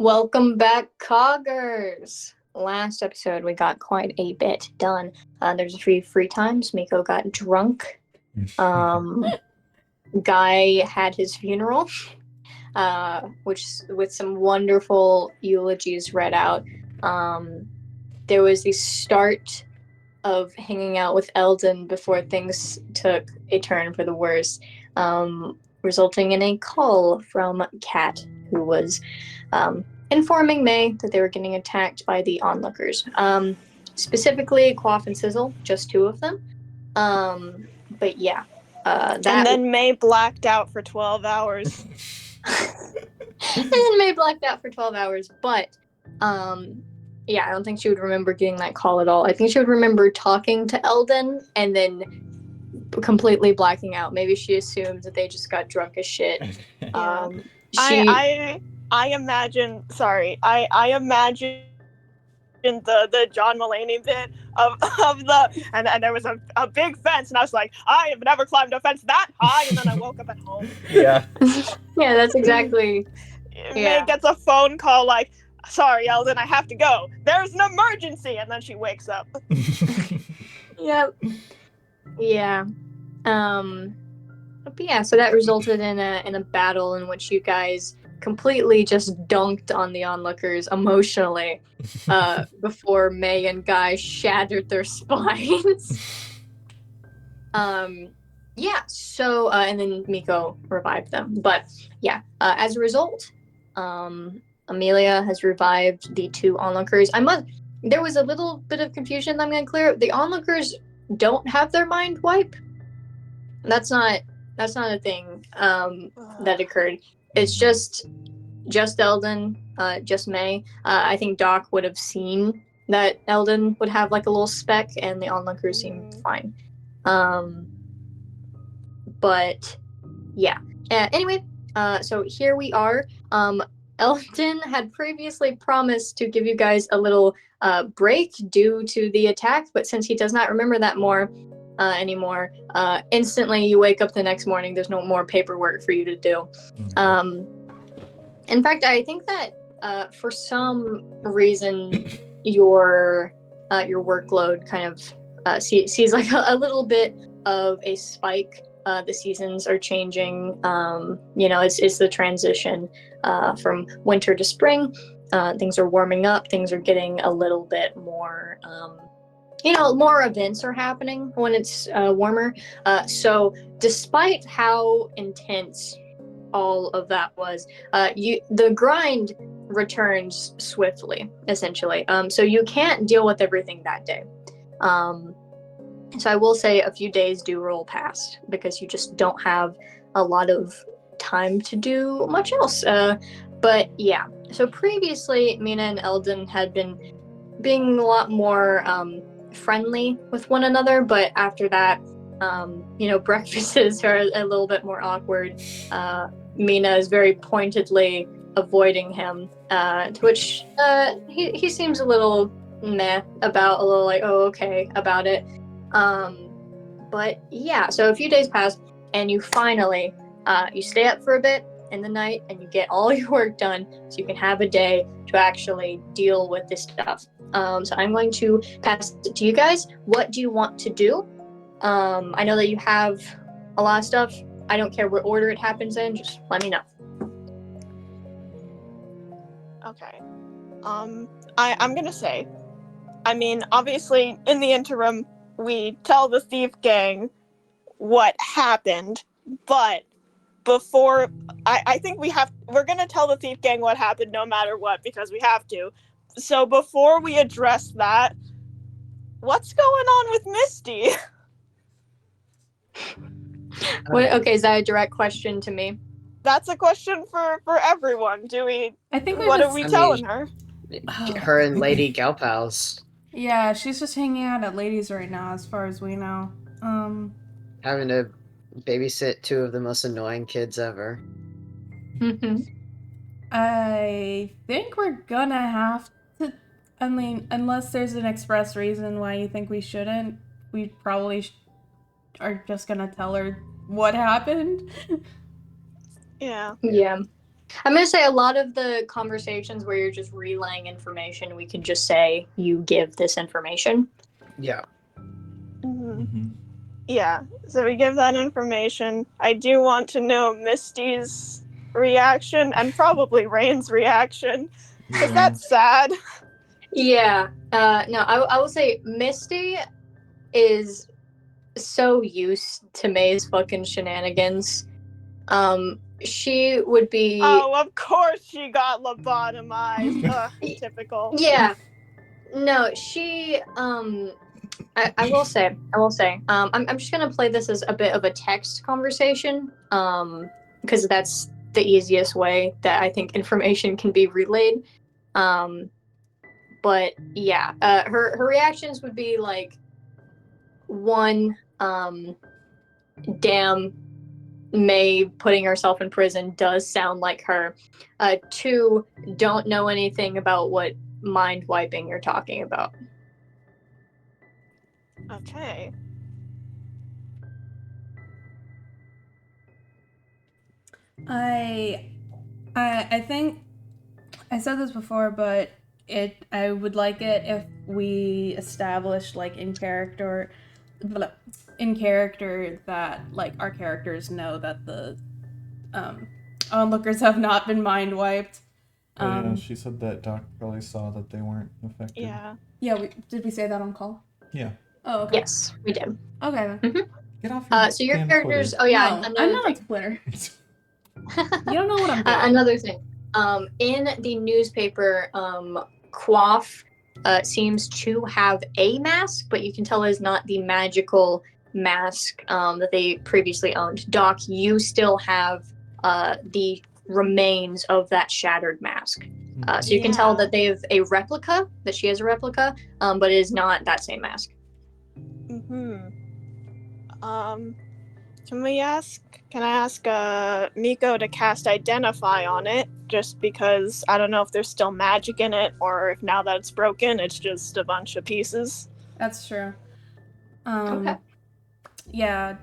Welcome back, Coggers! Last episode, we got quite a bit done. There's a few free times. Miko got drunk. Guy had his funeral, which with some wonderful eulogies read out. There was the start of hanging out with Eldon before things took a turn for the worse, resulting in a call from Kat, who was informing May that they were getting attacked by the onlookers. Specifically, Quaff and Sizzle, just two of them. But yeah, that. And then May blacked out for 12 hours. And then May blacked out for 12 hours, but yeah, I don't think she would remember getting that call at all. I think she would remember talking to Eldon and then completely blacking out. Maybe she assumed that they just got drunk as shit. Yeah. I imagine the John Mulaney bit of the and there was a big fence and I was like, I have never climbed a fence that high, and then I woke up at home. Yeah. Yeah, that's exactly. May gets a phone call like, sorry, Eldon, I have to go. There's an emergency, and then she wakes up. Yep. Yeah. But yeah, so that resulted in a battle in which you guys completely just dunked on the onlookers emotionally before May and Guy shattered their spines. Yeah, so and then Miko revived them. But yeah, as a result, Amelia has revived the two onlookers. There was a little bit of confusion that I'm gonna clear up. The onlookers don't have their mind wipe. That's not a thing that occurred. It's just Eldon, just May. I think Doc would have seen that Eldon would have like a little speck, and the onlookers seemed fine. But yeah. Anyway, so here we are. Eldon had previously promised to give you guys a little break due to the attack, but since he does not remember that anymore, instantly you wake up the next morning. There's no more paperwork for you to do. In fact, I think that for some reason your workload kind of sees like a little bit of a spike. The seasons are changing. It's the transition from winter to spring. Things are warming up. Things are getting a little bit more. More events are happening when it's warmer. So despite how intense all of that was, the grind returns swiftly, essentially. So you can't deal with everything that day. So I will say a few days do roll past because you just don't have a lot of time to do much else. But yeah, so previously Mina and Eldon had been being a lot more friendly with one another, but after that, breakfasts are a little bit more awkward. Mina is very pointedly avoiding him, to which he seems a little meh about, a little like, oh, okay, about it. But yeah, so a few days pass, and you finally, you stay up for a bit in the night, and you get all your work done, so you can have a day to actually deal with this stuff. So I'm going to pass it to you guys. What do you want to do? I know that you have a lot of stuff. I don't care what order it happens in, just let me know. Okay. I'm gonna say, I mean, obviously, in the interim, we tell the thief gang what happened, but before, I think we're gonna tell the thief gang what happened no matter what, because we have to. So before we address that, what's going on with Misty? Okay, is that a direct question to me? That's a question for everyone. What are we telling her? Her and Lady Galpals. Yeah, she's just hanging out at Ladies right now, as far as we know. Having to babysit two of the most annoying kids ever. I think we're gonna have to. I mean, unless there's an express reason why you think we shouldn't, we probably are just gonna tell her what happened. Yeah. Yeah. I'm going to say a lot of the conversations where you're just relaying information, we can just say you give this information. Yeah. Mm-hmm. Yeah, so we give that information. I do want to know Misty's reaction and probably Rain's reaction, because that's sad. Yeah. No, I will say Misty is so used to May's fucking shenanigans. She would be. Oh, of course she got lobotomized. Ugh, typical. Yeah. No, she. I will say. I'm just gonna play this as a bit of a text conversation. Because that's the easiest way that I think information can be relayed. But yeah, her reactions would be like, one, damn, May putting herself in prison does sound like her. Two, don't know anything about what mind wiping you're talking about. Okay. I think I said this before, but I would like it if we established like in character that like our characters know that the onlookers have not been mind wiped. Yeah, she said that Doc probably saw that they weren't affected. Yeah. Yeah, did we say that on call? Yeah. Oh, okay. Yes, we did. Okay then. Get off your So your damn characters. Twitter. Oh yeah, No, another I'm not thing. on Twitter. You don't know what I'm doing. Another thing. In the newspaper, Quaff seems to have a mask, but you can tell is not the magical mask that they previously owned. Doc, you still have the remains of that shattered mask. So you can tell that they have a replica, that she has a replica, but it is not that same mask. Can I ask Miko to cast Identify on it, just because I don't know if there's still magic in it, or if now that it's broken, it's just a bunch of pieces. That's true. Okay. Yeah,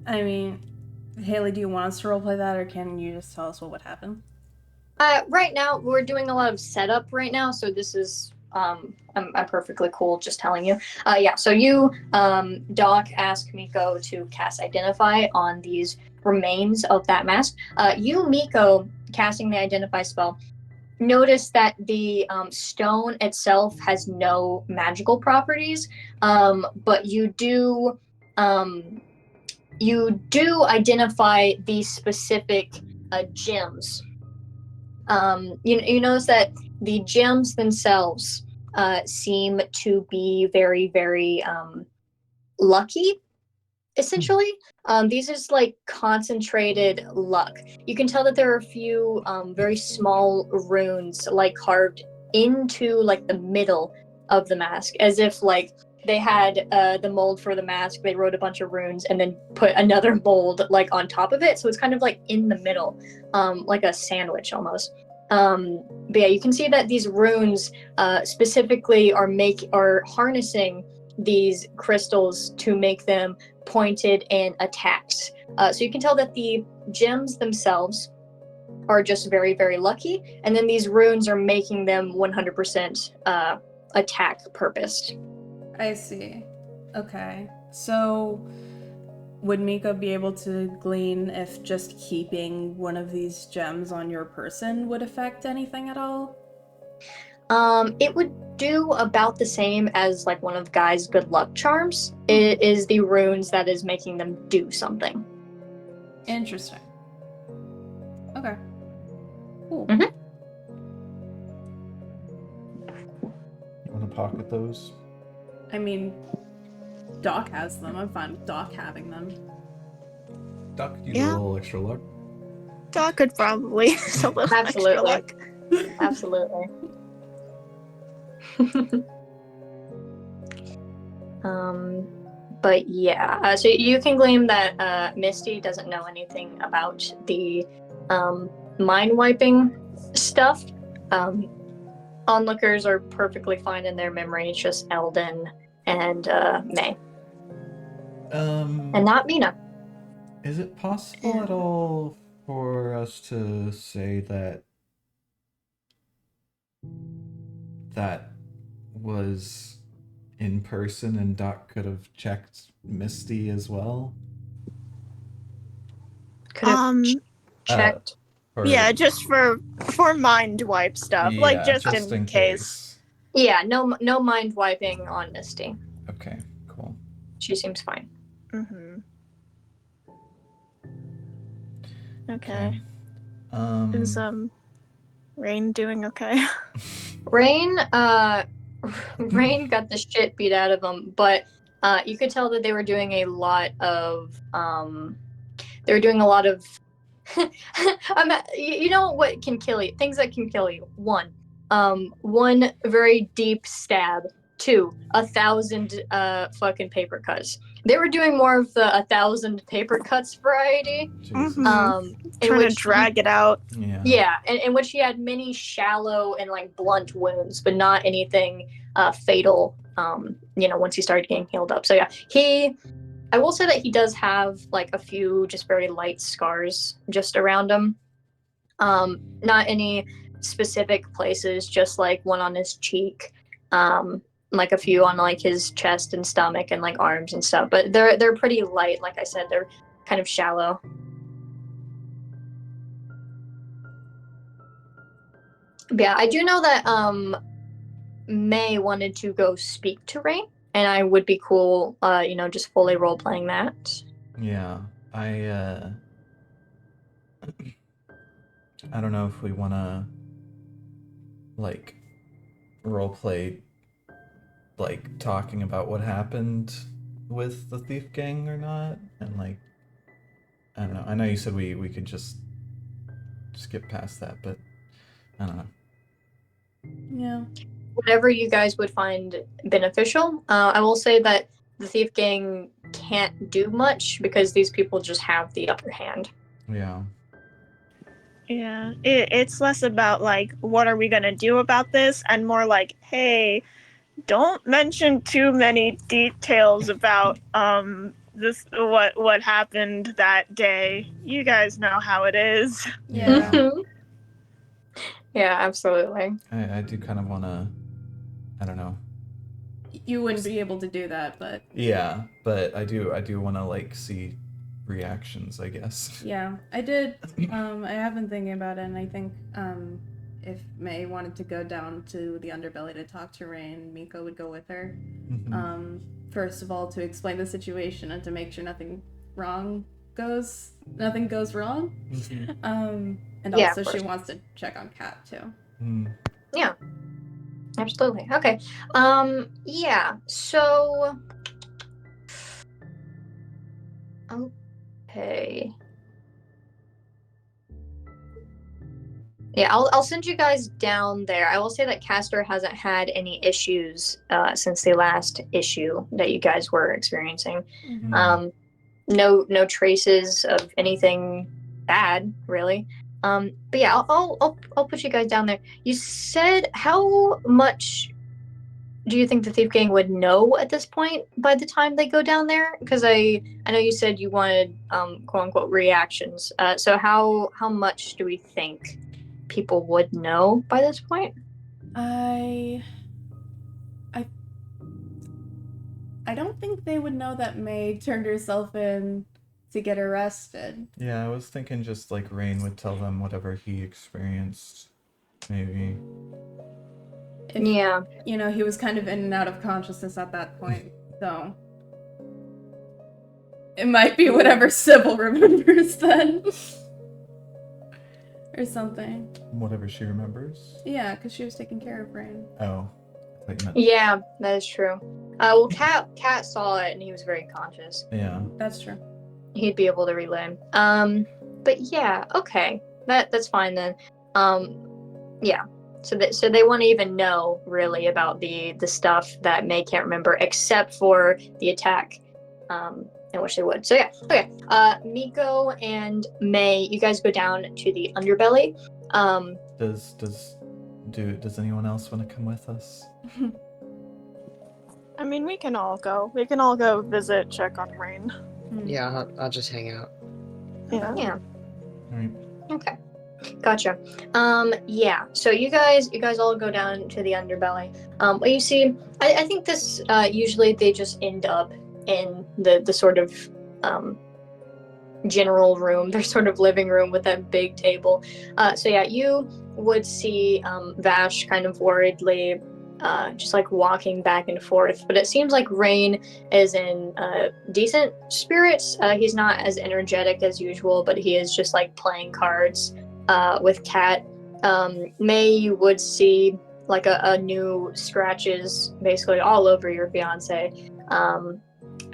I mean, Haley, do you want us to roleplay that, or can you just tell us what would happen? Right now, we're doing a lot of setup right now, so this is I'm perfectly cool just telling you. Yeah, so you, Doc, ask Miko to cast Identify on these remains of that mask. You, Miko, casting the Identify spell, notice that the stone itself has no magical properties, but you do identify these specific gems. You notice that the gems themselves seem to be very, very lucky, essentially. These is like concentrated luck. You can tell that there are a few very small runes like carved into like the middle of the mask, as if like they had the mold for the mask, they wrote a bunch of runes and then put another mold like on top of it, so it's kind of like in the middle, like a sandwich almost. But yeah, you can see that these runes specifically are harnessing these crystals to make them pointed and attacks. So you can tell that the gems themselves are just very, very lucky, and then these runes are making them 100% attack purposed. I see. Okay. So, would Miko be able to glean if just keeping one of these gems on your person would affect anything at all? It would do about the same as like one of Guy's good luck charms. It is the runes that is making them do something. Interesting. Okay. Cool. Mm-hmm. You want to pocket those? I mean, Doc has them. I'm fine with Doc having them. Doc, could you do a little extra luck? Doc could probably use a little extra luck. Absolutely. But yeah, so you can glean that Misty doesn't know anything about the mind wiping stuff. Onlookers are perfectly fine in their memory. It's just Eldon and May. And not Mina. Is it possible at all, for us to say that that was in person and Doc could have checked Misty as well? Could have Um, checked. Or, yeah, just for mind wipe stuff, like yeah, just just in case. Yeah, no mind wiping on Misty. Okay, cool. She seems fine. Mm-hmm. Okay. Is Rain doing okay? Rain, Rain got the shit beat out of them, but you could tell that they were doing a lot of they were doing a lot of you know what can kill you? Things that can kill you. One very deep stab. Two, 1,000 fucking paper cuts. They were doing more of the 1,000 paper cuts variety. Jesus. Mhm. In Trying to which drag it out. Yeah. yeah, in which he had many shallow and like blunt wounds, but not anything fatal. Once he started getting healed up. So yeah, I will say that he does have like a few just very light scars just around him. Not any specific places, just like one on his cheek, like a few on like his chest and stomach and like arms and stuff. But they're pretty light. Like I said, they're kind of shallow. But yeah, I do know that May wanted to go speak to Rain, and I would be cool, just fully role playing that. Yeah. I don't know if we want to like role play like talking about what happened with the thief gang or not, and like I don't know. I know you said we could just skip past that, but I don't know. Yeah. Whatever you guys would find beneficial. I will say that the thief gang can't do much because these people just have the upper hand. Yeah. Yeah, it's less about like what are we gonna do about this, and more like, hey, don't mention too many details about this what happened that day. You guys know how it is. Yeah. Yeah, absolutely. I do kind of want to. I don't know. You wouldn't be able to do that, but Yeah, but I do want to like see reactions, I guess. yeah, I did. I have been thinking about it, and I think if May wanted to go down to the underbelly to talk to Rain, Miko would go with her. Mhm. First of all, to explain the situation and to make sure nothing goes wrong. Mhm. And Yeah, also of she course. wants to check on Kat too. Mm. Yeah, absolutely. Okay. Yeah. So. Okay. Yeah, I'll send you guys down there. I will say that Castor hasn't had any issues since the last issue that you guys were experiencing. Mm. No traces of anything bad, really. But yeah, I'll put you guys down there. You said how much do you think the Thief Gang would know at this point by the time they go down there? Because I know you said you wanted quote unquote reactions. So how much do we think people would know by this point? I don't think they would know that May turned herself in to get arrested. Yeah, I was thinking just like Rain would tell them whatever he experienced, maybe. If, Yeah. he was kind of in and out of consciousness at that point, so it might be whatever Sybil remembers then. Or something. Whatever she remembers. Yeah, because she was taking care of Rain. Oh, I thought you meant. Yeah, that is true. Well, Cat saw it and he was very conscious. Yeah. That's true. He'd be able to relay. But yeah, okay, that's fine then. Yeah. So they won't even know really about the stuff that May can't remember, except for the attack, in which they would. So yeah, okay. Miko and May, you guys go down to the underbelly. Does anyone else want to come with us? I mean, we can all go. We can all go visit, check on Rain. Yeah, I'll just hang out. Yeah. Yeah. Right. Okay. Gotcha. Yeah. So you guys all go down to the underbelly. What you see, I think this usually they just end up in the sort of general room, their sort of living room with that big table. So yeah, you would see Vash kind of worriedly just like walking back and forth, but it seems like Rain is in decent spirits. He's not as energetic as usual, but he is just like playing cards with Kat. May, you would see like a new scratches basically all over your fiance.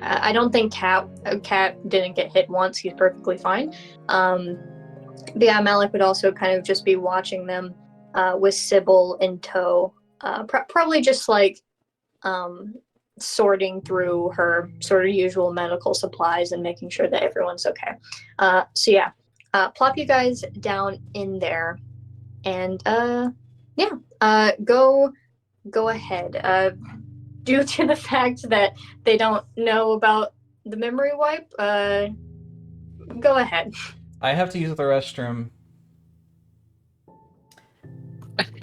I don't think Cat didn't get hit once. He's perfectly fine. But yeah, Malik would also kind of just be watching them with Sybil in tow. Probably just like sorting through her sort of usual medical supplies and making sure that everyone's okay. So yeah, plop you guys down in there, and go ahead. Due to the fact that they don't know about the memory wipe, go ahead. I have to use the restroom.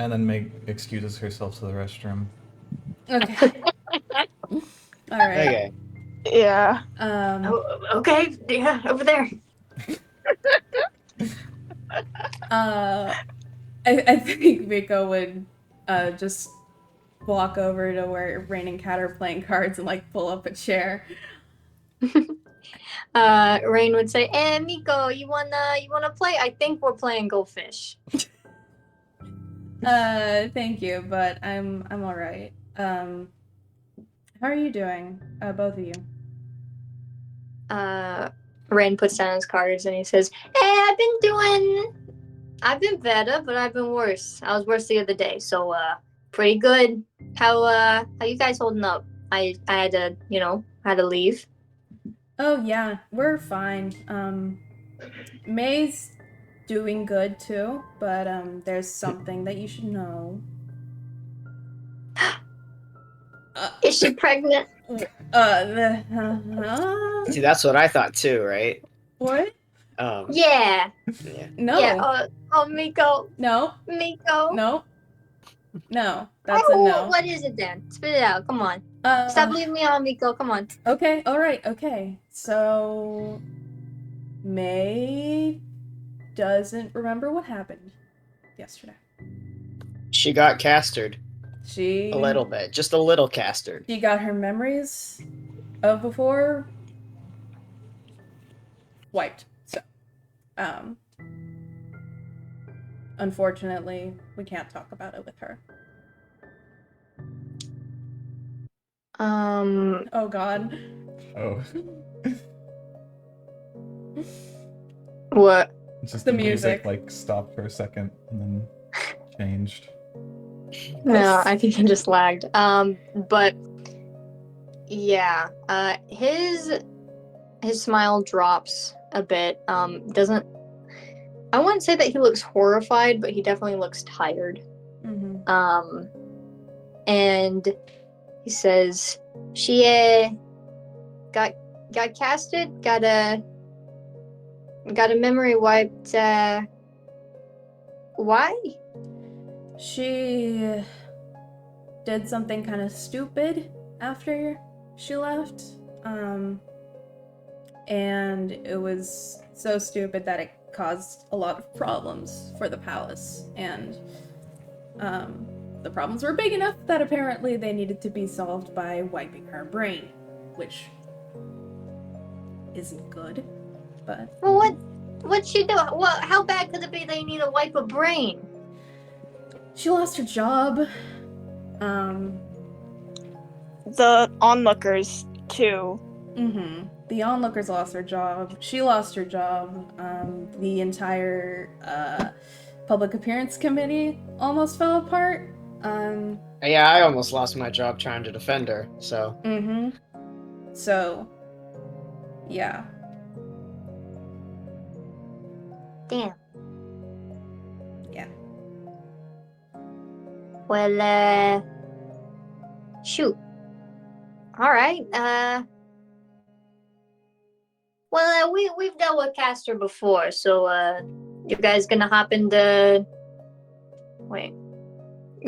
And then Meg excuses herself to the restroom. Okay. All right. Okay. Yeah. Okay, yeah, over there. I think Miko would just walk over to where Rain and Kat are playing cards and like pull up a chair. Rain would say, Miko, you wanna play? I think we're playing Go Fish. Thank you, but I'm all right. How are you doing, both of you? Rain puts down his cards and he says, I've been better, but I've been worse. I was worse the other day, so pretty good. How you guys holding up? I had to leave. Oh yeah, we're fine. May's doing good too, but there's something that you should know. Is she pregnant? See, that's what I thought too, right? What? Yeah. Yeah. No. Yeah. Miko. No. Miko. No. No. That's a no. What is it then? Spit it out. Come on. Uh, Stop leaving me on, Miko. Come on. Okay. All right. Okay. So May doesn't remember what happened yesterday. She got castered She a little bit, just a little castered. She got her memories of before wiped. So, unfortunately, we can't talk about it with her. Oh God. Oh. What? Just The the music music. like stopped for a second and then changed. No, I think he just lagged. But yeah, his smile drops a bit. Doesn't I wouldn't say that he looks horrified, but he definitely looks tired. Mm-hmm. And he says, "She got casted, got a memory wiped. Why?" She did something kind of stupid after she left. And it was so stupid that it caused a lot of problems for the palace. And the problems were big enough that apparently they needed to be solved by wiping her brain, which isn't good. But Well, what'd she do? How bad could it be they need to wipe a brain? she lost her job. The onlookers too. Mm-hmm. The onlookers lost their job. She lost her job. The entire public appearance committee almost fell apart. Yeah, I almost lost my job trying to defend her, so. Mm-hmm. So, yeah. Damn. Yeah. Well, shoot. All right. Well, we've dealt with Castor before, so you guys gonna hop into. Wait,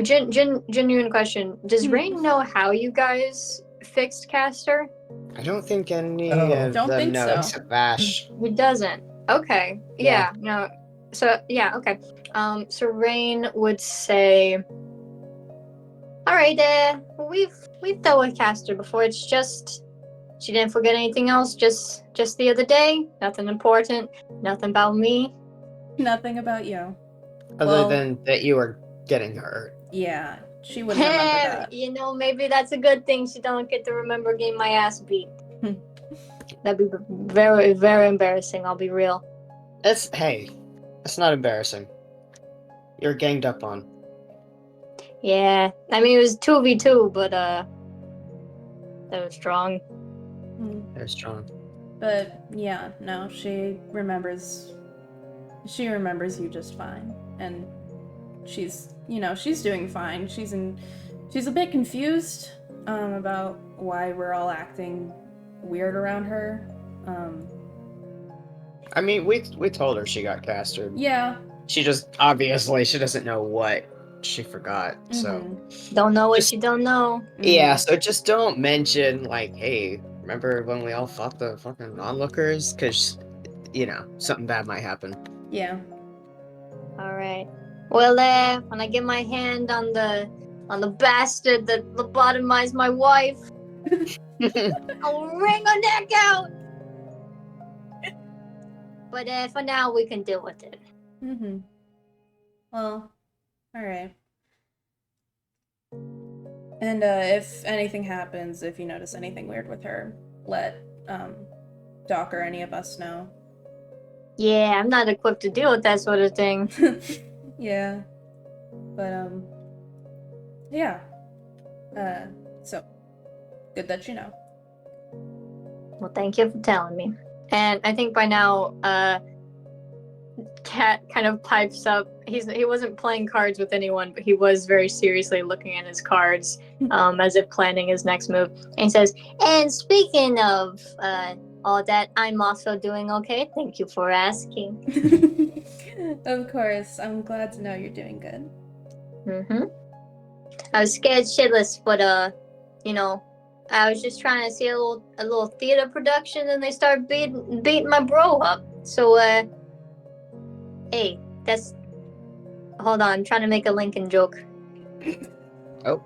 genuine question. Does Rain know how you guys fixed Castor? I don't think any Oh. of Don't them think know so. except Vash. He doesn't. Okay. Yeah. Yeah. No. So yeah. Okay. So Rain would say, "All right. We've dealt with Castor before. It's just she didn't forget anything else. Just the other day. Nothing important. Nothing about me. Nothing about you. Other Well- than that you were getting hurt. Yeah, she wouldn't remember that. You know, maybe that's a good thing. She don't get to remember getting my ass beat. That'd be very, very embarrassing. I'll be real. Hey, that's not embarrassing. You're ganged up on. Yeah. I mean, it was 2v2, but that was strong. They're strong. But yeah, no, she remembers you just fine. And she's doing fine. She's a bit confused about why we're all acting weird around her. I mean, we told her she got castered. Yeah. She just obviously she doesn't know what she forgot. So Don't know what Just- you don't know. yeah, so just don't mention like, hey, remember when we all fought the fucking onlookers? Because something bad might happen. Yeah. All right. Well, when I get my hand on the bastard that lobotomized my wife, I'll wring her neck out. But for now, we can deal with it. Well, alright. And if anything happens, if you notice anything weird with her, let Doc or any of us know. Yeah, I'm not equipped to deal with that sort of thing. Yeah. But yeah. So good that you know. Well, thank you for telling me. And I think by now, Cat kind of pipes up. He wasn't playing cards with anyone, but he was very seriously looking at his cards, as if planning his next move. And he says, "And speaking of all that, I'm also doing okay. Thank you for asking." Of course. I'm glad to know you're doing good. I was scared shitless, but I was just trying to see a little theater production, and they started beating my bro up. So hey, hold on, I'm trying to make a Lincoln joke. Oh.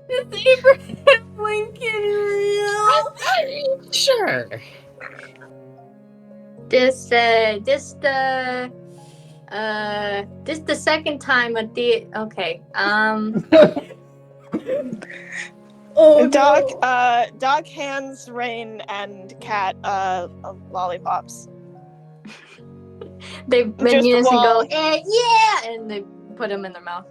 Is Abraham Lincoln real? Sure. This the second time at the okay. Oh Doc, no. Doc hands Rain and Cat lollipops. They Just in unison go, while- yeah, and they put them in their mouth.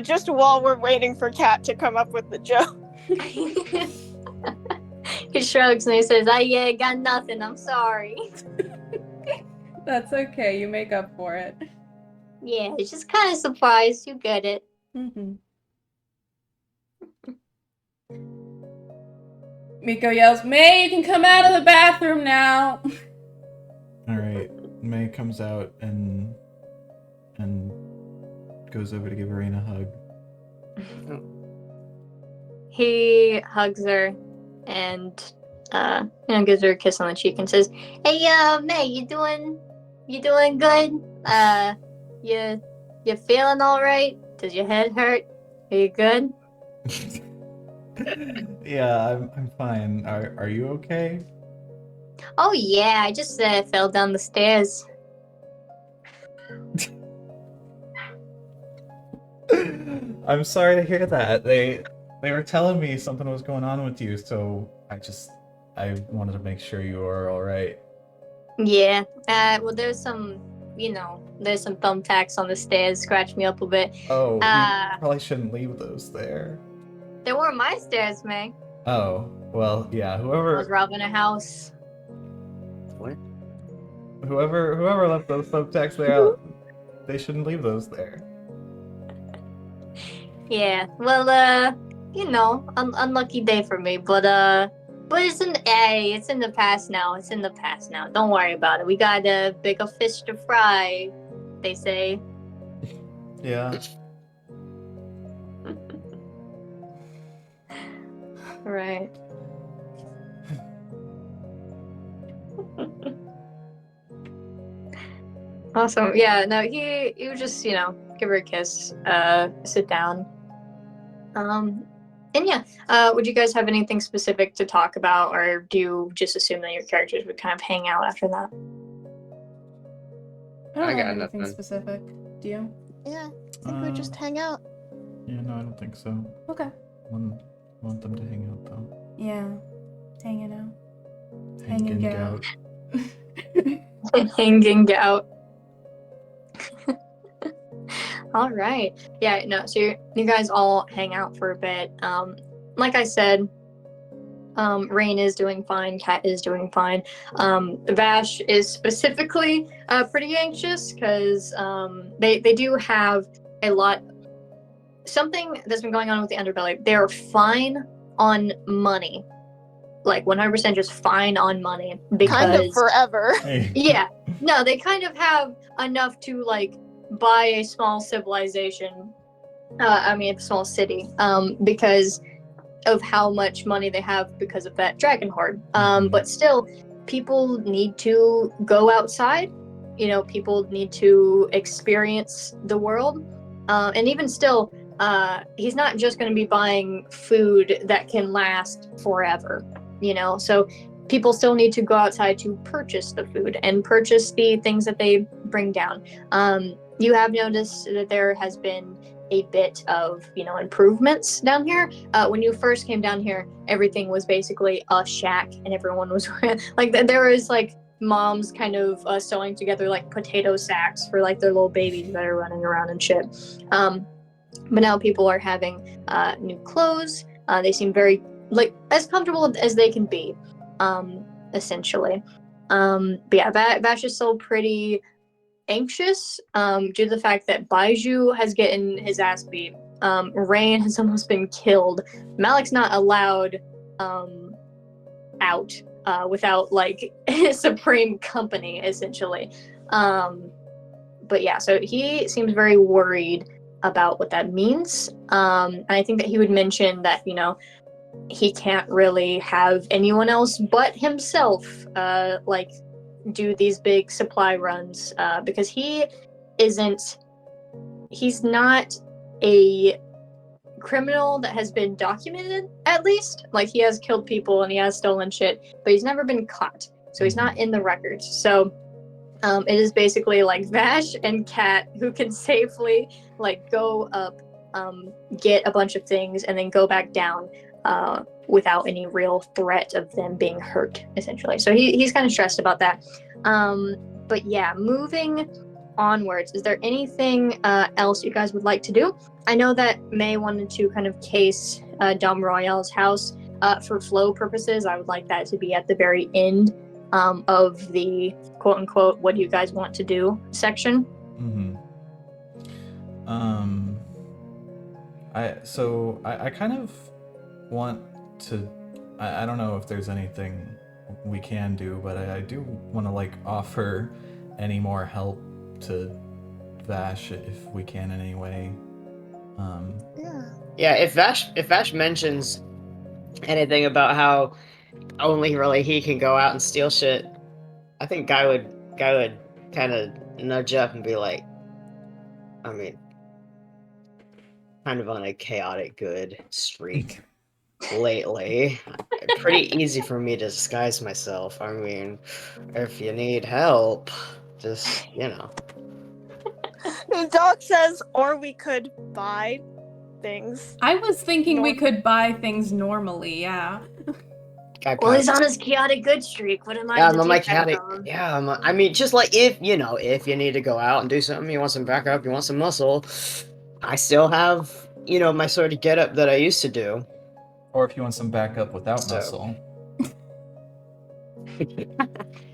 Just while we're waiting for Cat to come up with the joke. He shrugs and he says, "I got nothing. I'm sorry." That's okay. You make up for it. Yeah, it's just kind of surprised. You get it. Miko yells, "May, you can come out of the bathroom now." Alright, May comes out and goes over to give Rain a hug. He hugs her and gives her a kiss on the cheek and says, "Hey, May, you doing good? You feeling all right? Does your head hurt? Are you good?" Yeah, I'm fine. Are you okay? "Oh yeah, I just fell down the stairs." I'm sorry to hear that. They were telling me something was going on with you, so I wanted to make sure you were all right. Yeah. Well, there's some thumbtacks on the stairs. Scratched me up a bit. Oh, you probably shouldn't leave those there. They weren't my stairs, man. Oh, well, yeah. I was Whoever robbing a house. What? whoever left those thumbtacks there, they shouldn't leave those there. Yeah. Well, unlucky day for me. But it's it's in the past now. It's in the past now. Don't worry about it. We got a bigger fish to fry, they say. Yeah. Right. Awesome. Yeah, no, he would just, give her a kiss, sit down. And yeah, would you guys have anything specific to talk about, or do you just assume that your characters would kind of hang out after that? I don't I got have anything nothing. specific. Do you? Yeah, I think we just hang out. Yeah, no, I don't think so. Okay. Want them to hang out though. Yeah. Hanging out. Hanging out. Hanging out. All right. Yeah, no, so you guys all hang out for a bit. Like I said, Rain is doing fine, Kat is doing fine. Vash is specifically pretty anxious because they do have something that's been going on with the underbelly. They're fine on money. Like 100% just fine on money because Kind of forever. yeah, no, they kind of have enough to buy a small civilization. A small city. Because of how much money they have because of that dragon horde. But still, people need to go outside. People need to experience the world. And even still, he's not just going to be buying food that can last forever. So people still need to go outside to purchase the food and purchase the things that they bring down. You have noticed that there has been a bit of improvements down here. When you first came down here, everything was basically a shack, and everyone was there was moms kind of sewing together potato sacks for their little babies that are running around and shit. But now people are having new clothes. They seem very as comfortable as they can be, essentially. But yeah, Vash is still pretty anxious due to the fact that Baiju has gotten his ass beat. Rain has almost been killed. Malik's not allowed out without supreme company, essentially. But yeah, so he seems very worried about what that means. And I think that he would mention that he can't really have anyone else but himself do these big supply runs because he's not a criminal that has been documented, at least. He has killed people and he has stolen shit, but he's never been caught, so he's not in the records. So it is basically Vash and Kat who can safely go up, get a bunch of things, and then go back down without any real threat of them being hurt, essentially. So he's kind of stressed about that. But yeah, moving onwards, is there anything else you guys would like to do? I know that May wanted to kind of case Dom Royale's house. For flow purposes, I would like that to be at the very end of the quote-unquote what do you guys want to do section. I kind of want to, I don't know if there's anything we can do, but I do want to offer any more help to Vash if we can in any way. Yeah, if Vash mentions anything about how only really he can go out and steal shit, I think Guy would kind of nudge up and be like, I mean, kind of on a chaotic good streak lately. Pretty easy for me to disguise myself. I mean, if you need help, just, Doc says, or we could buy things. I was thinking we could buy things normally, yeah. Well, he's on his chaotic good streak. What am I Yeah, to I'm on my take that chaotic. from? Yeah, I mean, just if you need to go out and do something, you want some backup, you want some muscle, I still have, my sort of getup that I used to do. Or if you want some backup without muscle.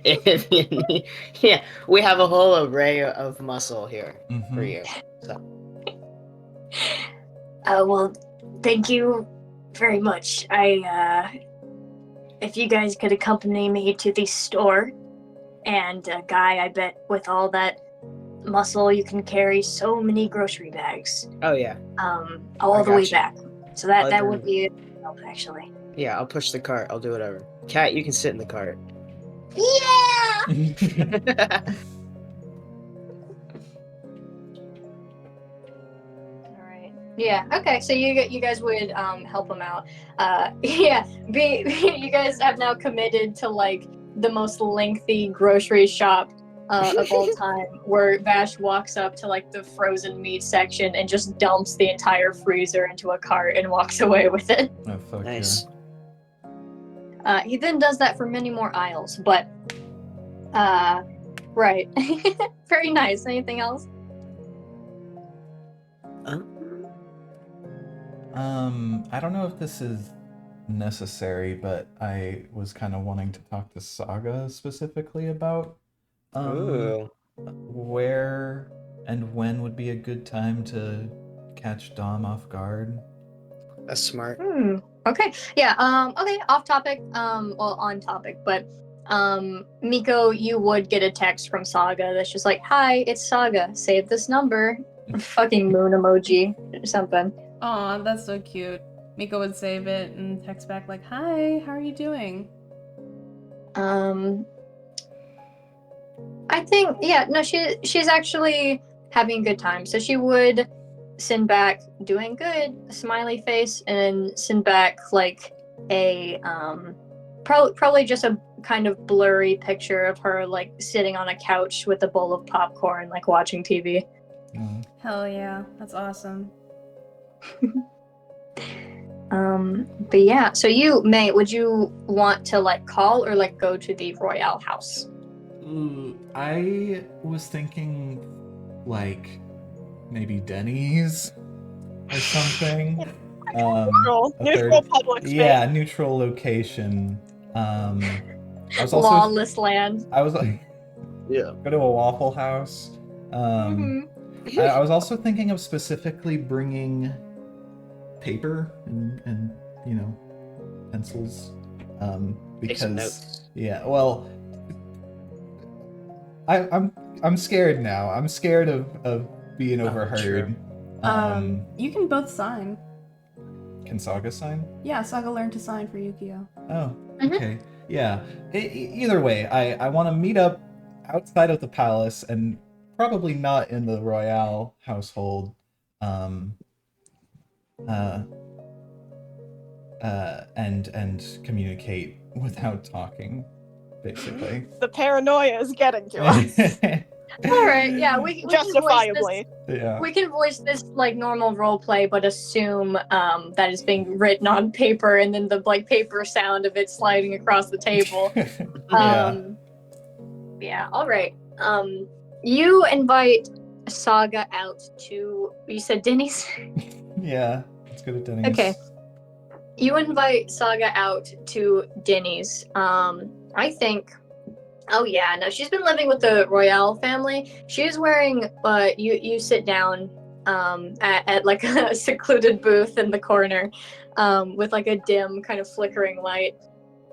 If you need, yeah, we have a whole array of muscle here for you. So. Well, thank you very much. If you guys could accompany me to the store, and Guy, I bet with all that muscle you can carry so many grocery bags. Oh yeah. All I the way got you. back. So that I'll would do- be help actually. Yeah, I'll push the cart. I'll do whatever. Cat, you can sit in the cart. Yeah. All right. Yeah. Okay. So you guys would help him out. Yeah. You guys have now committed to like the most lengthy grocery shop of all time, where Vash walks up to like the frozen meat section and just dumps the entire freezer into a cart and walks away with it. Oh, fuck Nice. He then does that for many more aisles, but right. Very nice. Anything else? I don't know if this is necessary, but I was kind of wanting to talk to Saga specifically about Ooh. where and when would be a good time to catch Dom off guard. That's smart. Okay. Yeah. Okay. Off topic. Well, on topic, but Miko, you would get a text from Saga that's just like, "Hi, it's Saga. Save this number." Fucking moon emoji or something. Aw, that's so cute. Miko would save it and text back like, "Hi, how are you doing?" I think she's actually having a good time. So she would send back doing good, a smiley face, and send back like a probably just a kind of blurry picture of her like sitting on a couch with a bowl of popcorn, like watching TV. Hell yeah, that's awesome. But yeah, so would you want to like call or like go to the Royale house? I was thinking like maybe Denny's or something. Neutral public space. Yeah, neutral location. I was also Lawless land. I was like, Yeah. go to a Waffle House. I was also thinking of specifically bringing paper and you know, pencils. Take some Because notes. yeah, well, I'm scared now. I'm scared of being overheard. You can both sign. Can Saga sign? Yeah, Saga learned to sign for Yukio. Oh, okay. Yeah. Either way, I want to meet up outside of the palace and probably not in the Royale household. And communicate without talking, basically. The paranoia is getting to us. All right, yeah, we Justifiably. We can voice this like normal role play, but assume that it's being written on paper, and then the like paper sound of it sliding across the table. Yeah. All right. You invite Saga out to. You said Denny's. Yeah, let's go to Denny's. Okay. You invite Saga out to Denny's. I think. Oh yeah, no, she's been living with the Royale family. She is wearing. You sit down. At like a secluded booth in the corner, with like a dim kind of flickering light,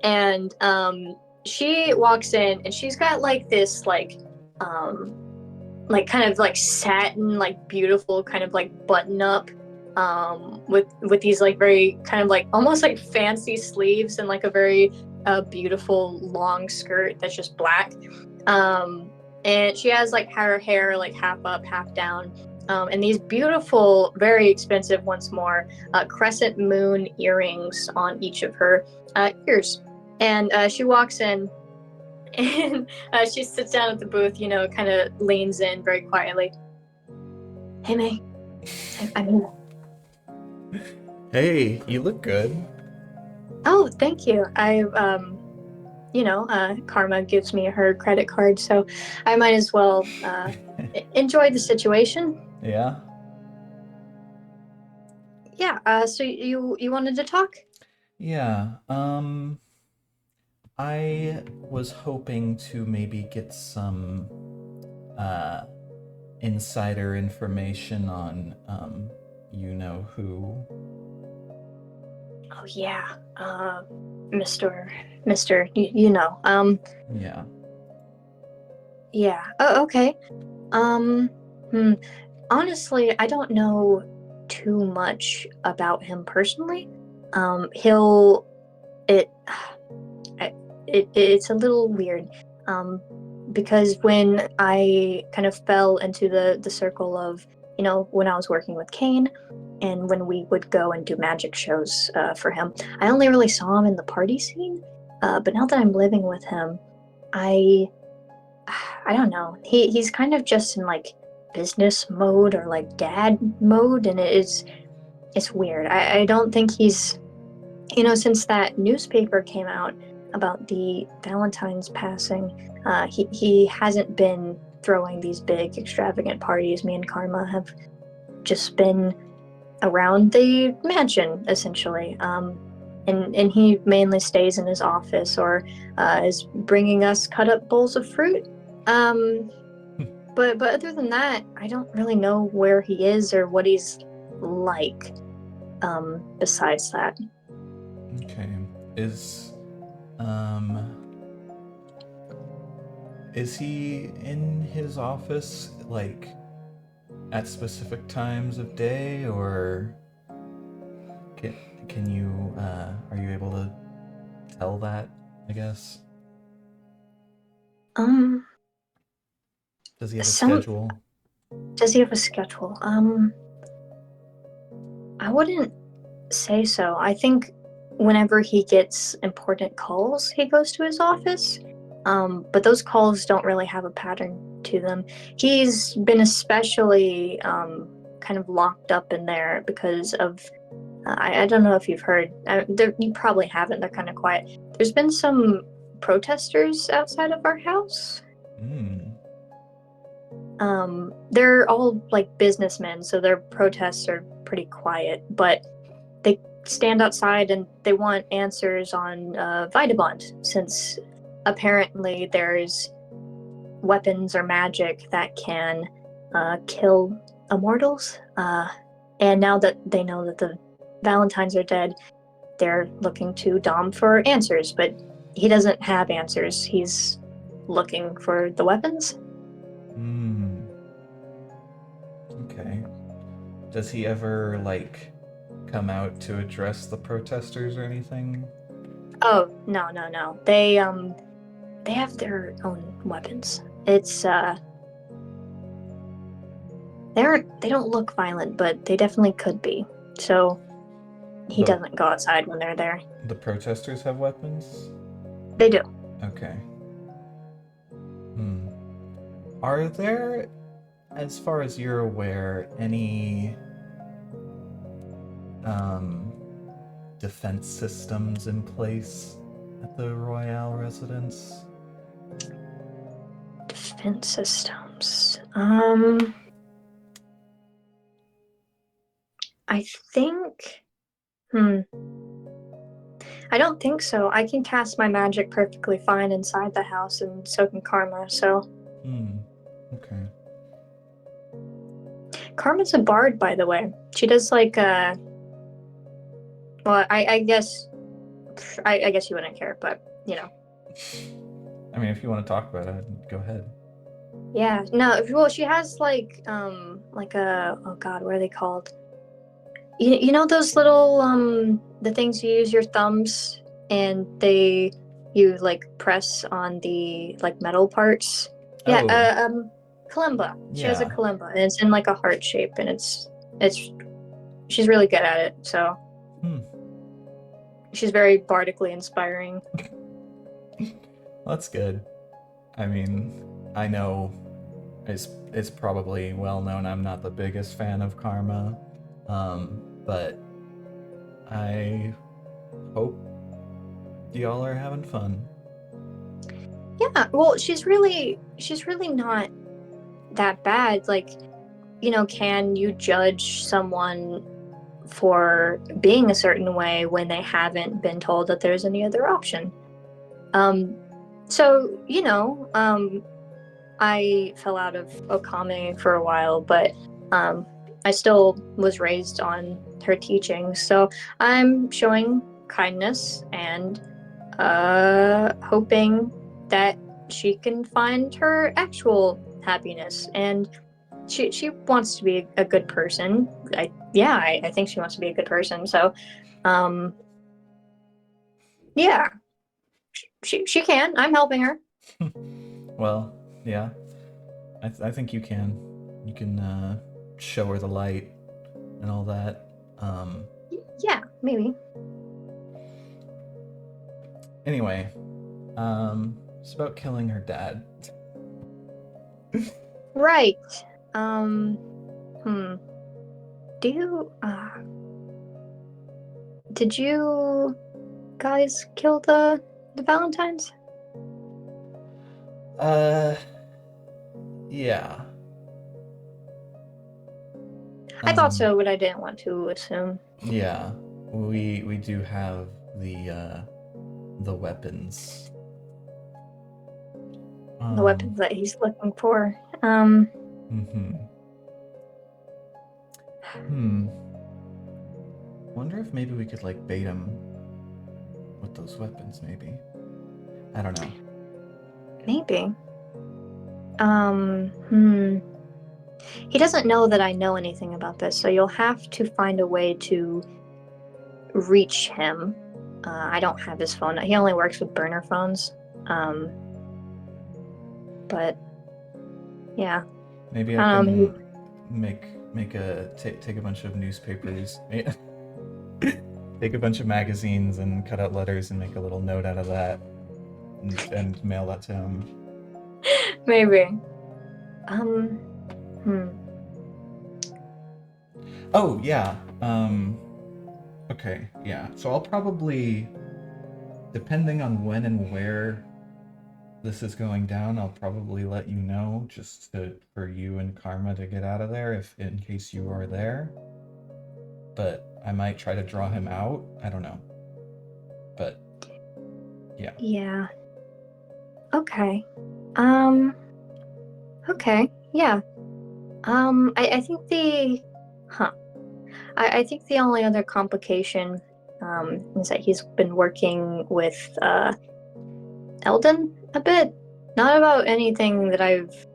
and she walks in and she's got like this like kind of like satin like beautiful kind of like button up with these like very kind of like almost like fancy sleeves and like a very beautiful long skirt that's just black, and she has like her hair like half up half down, and these beautiful, very expensive once more crescent moon earrings on each of her ears. And she walks in and she sits down at the booth, you know, kind of leans in very quietly. Hey, May. I mean, Hey, you look good. oh, thank you. Karma gives me her credit card, so I might as well enjoy the situation. Yeah. Yeah. So you wanted to talk? Yeah. I was hoping to maybe get some insider information on you know who. Oh yeah, Mister, you know. Yeah. Yeah. Oh, okay. Um, hmm. Honestly, I don't know too much about him personally. He'll it, it's a little weird. Because when I kind of fell into the circle of, when I was working with Kane, and when we would go and do magic shows for him, I only really saw him in the party scene. But now that I'm living with him, I I don't know. He's kind of just in like business mode or like dad mode, and it's weird. I don't think he's, since that newspaper came out about the Valentine's passing, he hasn't been throwing these big extravagant parties. Me and Karma have just been around the mansion essentially. And he mainly stays in his office or is bringing us cut up bowls of fruit. Um, but other than that, I don't really know where he is or what he's like. Besides that, Okay. Um is he in his office like at specific times of day, or can, can you are you able to tell that, I guess? um, Does he have a some schedule? does he have a schedule? I wouldn't say so. I think whenever he gets important calls, he goes to his office. But those calls don't really have a pattern to them. He's been especially kind of locked up in there because of, I don't know if you've heard, you probably haven't, they're kind of quiet. There's been some protesters outside of our house. Hmm. They're all like businessmen, so their protests are pretty quiet, but they stand outside and they want answers on Vagabond, since apparently there's weapons or magic that can kill immortals. And now that they know that the Valentines are dead, they're looking to Dom for answers, but he doesn't have answers. He's looking for the weapons. Hmm. Okay. Does he ever like come out to address the protesters or anything? Oh, no. They have their own weapons. It's they don't look violent, but they definitely could be. So he The doesn't go outside when they're there. the protesters have weapons? They do. Okay. Hmm. Are there, as far as you're aware, any um defense systems in place at the Royale residence? Defense systems. I think. Hmm. I don't think so. I can cast my magic perfectly fine inside the house, and so can Karma. So Hmm. Okay. Karma's a bard, by the way. She does like well, I guess I guess you wouldn't care, but I mean, if you want to talk about it, go ahead. yeah. No, well, she has like a, oh god, what are they called? You know those little the things you use your thumbs and you like press on the like metal parts. Yeah, Oh, kalimba. She has a yeah. kalimba and it's in like a heart shape, and it's she's really good at it. So Hmm. she's very bardically inspiring. That's good. I mean, I know it's probably well known I'm not the biggest fan of Karma, but I hope y'all are having fun. Yeah, well, she's really not that bad. Like, can you judge someone for being a certain way when they haven't been told that there's any other option? So, I fell out of Okame for a while, but I still was raised on her teachings. So I'm showing kindness and hoping that she can find her actual happiness. And she wants to be a good person. I think she wants to be a good person. So, yeah, she can. I'm helping her. Well, yeah. I think you can. You can show her the light and all that. Yeah, maybe. Anyway, it's about killing her dad. Right. Do you did you guys kill the Valentines? Yeah. I thought so, but I didn't want to assume. Yeah. We do have the weapons. The weapons that he's looking for. Wonder if maybe we could like bait him with those weapons, maybe. I don't know. Maybe. He doesn't know that I know anything about this, so you'll have to find a way to reach him. I don't have his phone. He only works with burner phones. But yeah. Maybe I can take a bunch of newspapers, take a bunch of magazines and cut out letters and make a little note out of that and mail that to him. Maybe. Oh, yeah. Okay, yeah. So I'll probably, depending on when and where this is going down, I'll probably let you know just for you and Karma to get out of there if in case you are there. But I might try to draw him out. I don't know. But yeah. Yeah. Okay. Okay. Yeah. I think I think the only other complication is that he's been working with Eldon a bit. Not about anything that I've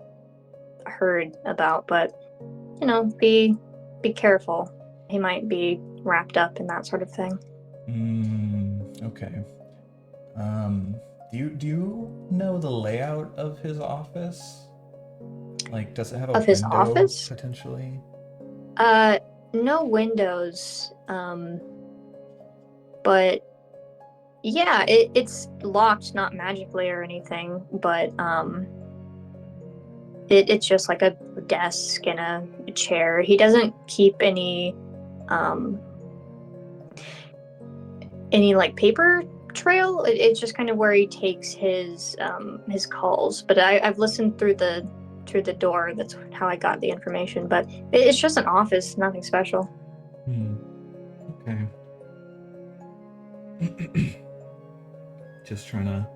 heard about, but be careful. He might be wrapped up in that sort of thing. Okay. Do you know the layout of his office? Like, does it have a Of his window office? potentially? No windows. But yeah, it's locked, not magically or anything, but it's just like a desk and a chair. He doesn't keep any like paper trail. It's just kind of where he takes his calls. But I've listened through the door. That's how I got the information. But it's just an office, nothing special. Okay. Just trying to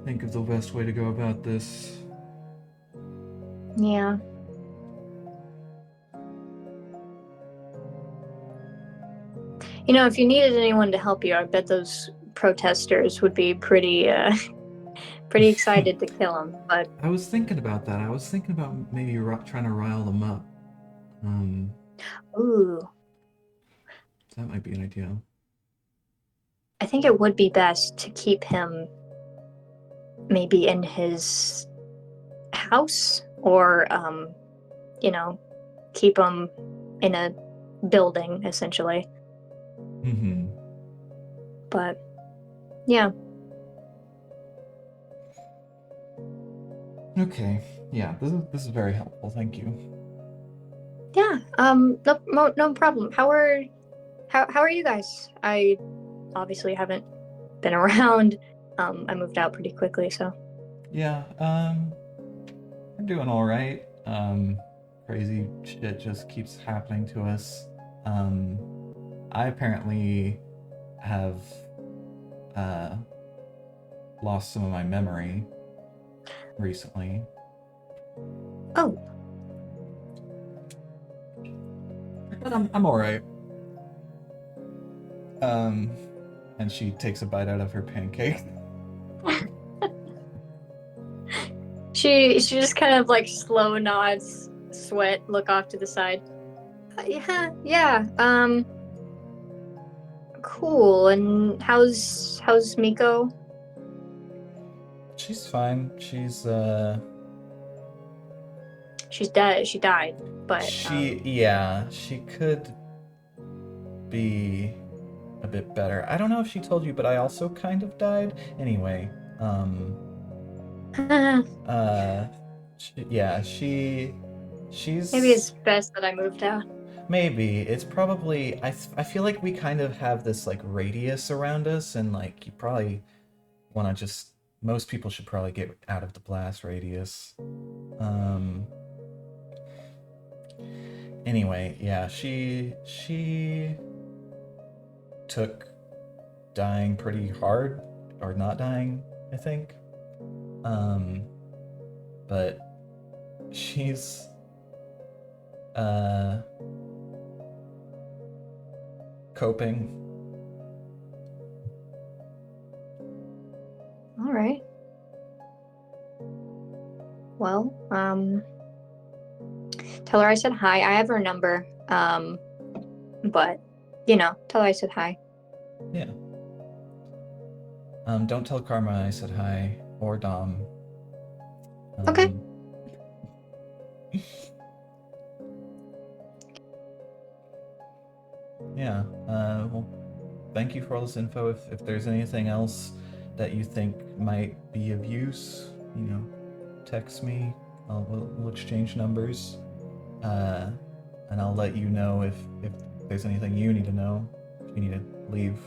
think of the best way to go about this. Yeah. If you needed anyone to help you, I bet those protesters would be pretty excited to kill him. But I was thinking about that. I was thinking about maybe trying to rile them up. ooh, That might be an idea. I think it would be best to keep him maybe in his house, or keep him in a building essentially. But yeah. Okay. Yeah, this is very helpful. Thank you. Yeah. No problem. How are you guys? I obviously haven't been around. I moved out pretty quickly, so. Yeah, we're doing all right. Crazy shit just keeps happening to us. I apparently have lost some of my memory recently. Oh. But I'm all right. And she takes a bite out of her pancake. She just kind of like slow nods, sweat, look off to the side. Yeah. Cool. And how's Miko? She's fine. She's Dead. She died, but she could be a bit better. I don't know if she told you, but I also kind of died. Anyway, she's maybe it's best that I moved out. maybe it's probably I feel like we kind of have this like radius around us, and like you probably want to just most people should probably get out of the blast radius. Anyway, yeah, she took dying pretty hard, or not dying, I think. But she's coping. All right. Well, tell her I said hi. I have her number. But tell her I said hi. Yeah. Don't tell Karma I said hi, or Dom. Okay. Yeah. Well, thank you for all this info. If there's anything else that you think might be of use, text me. We'll exchange numbers. And I'll let you know if there's anything you need to know. If you need to leave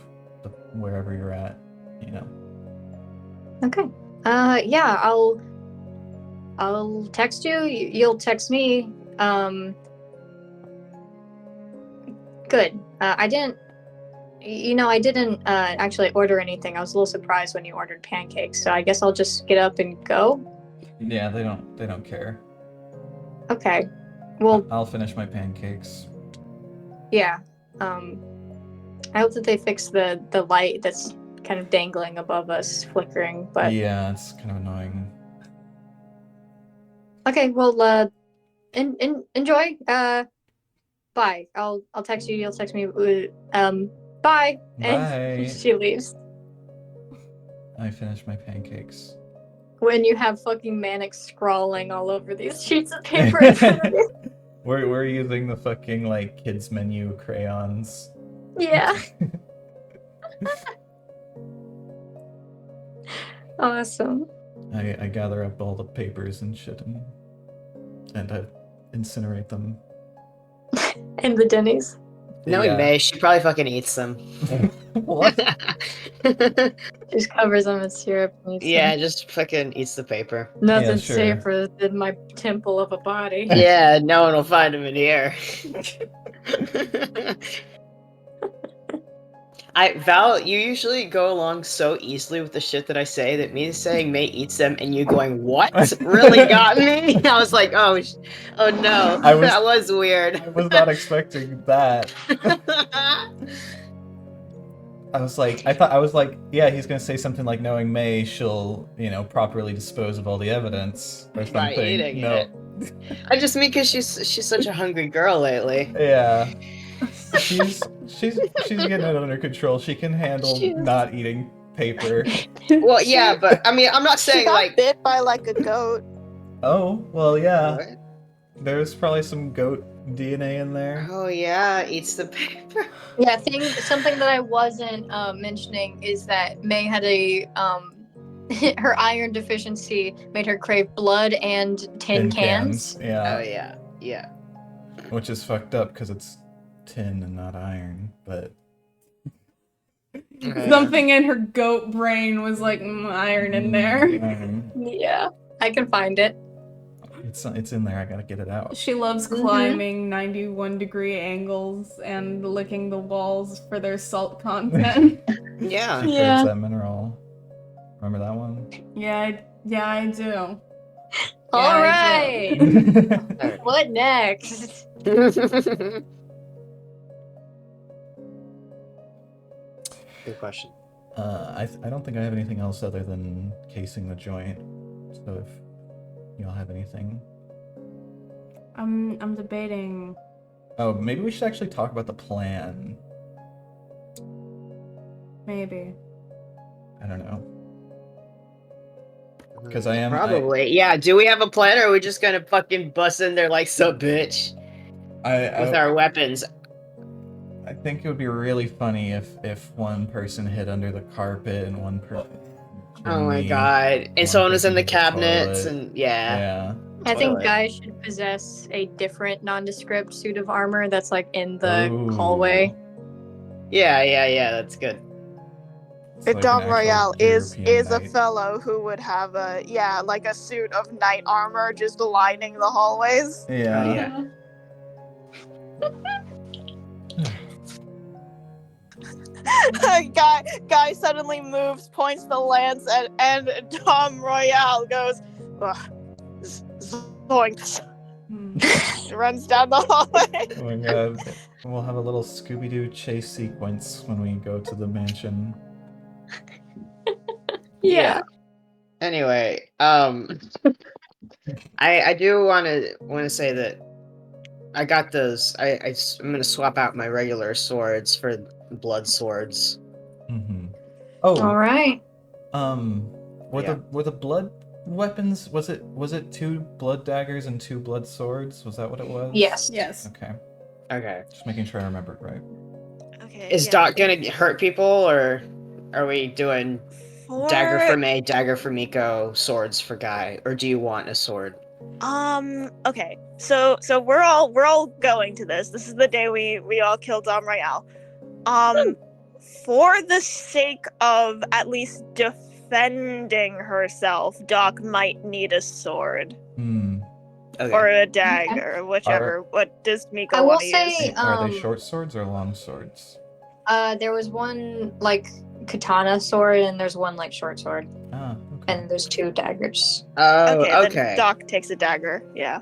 wherever you're at, Okay. Yeah, I'll text you. You'll text me. Good. I didn't actually order anything. I was a little surprised when you ordered pancakes, so I guess I'll just get up and go. Yeah, they don't care. Okay. Well, I'll finish my pancakes. yeah. I hope that they fix the light that's kind of dangling above us, flickering. But yeah, it's kind of annoying. okay. Well, enjoy. Bye. I'll text you. You'll text me. Bye. Bye. And she leaves. I finished my pancakes. When you have fucking Manic scrawling all over these sheets of paper in front of you. We're using the fucking like kids menu crayons. Yeah. Awesome. I gather up all the papers and shit and I incinerate them. In the Denny's. Knowing May, she probably fucking eats them. What? Just covers them in syrup. And eats Yeah, them. just fucking eats the paper. Nothing Yeah, sure. safer than my temple of a body. Yeah, no one will find him in here. Val, you usually go along so easily with the shit that I say that me saying May eats them and you going, what? Really got me? I was like, oh no, that was weird. I was not expecting that. I was like, yeah, he's gonna say something like, knowing May, she'll, properly dispose of all the evidence or something. By eating no. it. I just mean because she's such a hungry girl lately. Yeah. She's getting it under control. She can handle not eating paper. Well, yeah, but I mean, I'm not saying she got like bit by like a goat. Oh, well, yeah. What? There's probably some goat DNA in there. Oh yeah, eats the paper. Yeah, something that I wasn't mentioning is that May had a her iron deficiency made her crave blood and tin cans. Yeah. Oh yeah. Which is fucked up because it's tin and not iron, but Something in her goat brain was like, iron in there. Yeah, I can find it. It's in there. I gotta get it out. She loves climbing 91-degree angles and licking the walls for their salt content. Yeah. She craves that mineral. Remember that one? Yeah, I do. All I right. What next? Good question. I don't think I have anything else other than casing the joint. So if y'all have anything. I'm debating. Oh, maybe we should actually talk about the plan. Maybe. I don't know. Because I am Probably. Yeah, do we have a plan, or are we just gonna fucking bust in there like some bitch with our weapons? I think it would be really funny if one person hid under the carpet and one person. Oh my chimney, god. And one someone was in person the hid cabinets, toilet. and yeah. Yeah. I think Toilet. Guy should possess a different nondescript suit of armor that's like in the Ooh. hallway. Yeah, that's good. It's like an Dom actual Royale European is a knight. fellow who would have like a suit of knight armor just lining the hallways. Yeah. Guy suddenly moves, points the lance, and Dom Royale goes, zoinks. Runs down the hallway. Oh my god. We'll have a little Scooby-Doo chase sequence when we go to the mansion. Yeah. Anyway, I do want to say that I got those. I'm gonna swap out my regular swords for blood swords. Mm-hmm. Oh. All right. Were the blood weapons? Was it 2 blood daggers and 2 blood swords? Was that what it was? Yes. Yes. Okay. Okay. Just making sure I remembered right. Okay. Is Doc gonna hurt people, or are we doing dagger for May, dagger for Miko, swords for Guy, or do you want a sword? Okay. So we're all going to this. This is the day we all kill Dom Royale. For the sake of at least defending herself, Doc might need a sword. Okay. Or a dagger, whichever. What does Miko I will want to say, use? Are they short swords or long swords? There was one like katana sword, and there's one like short sword, Ah, okay. and there's 2 daggers. Oh, Then okay. Doc takes a dagger. Yeah.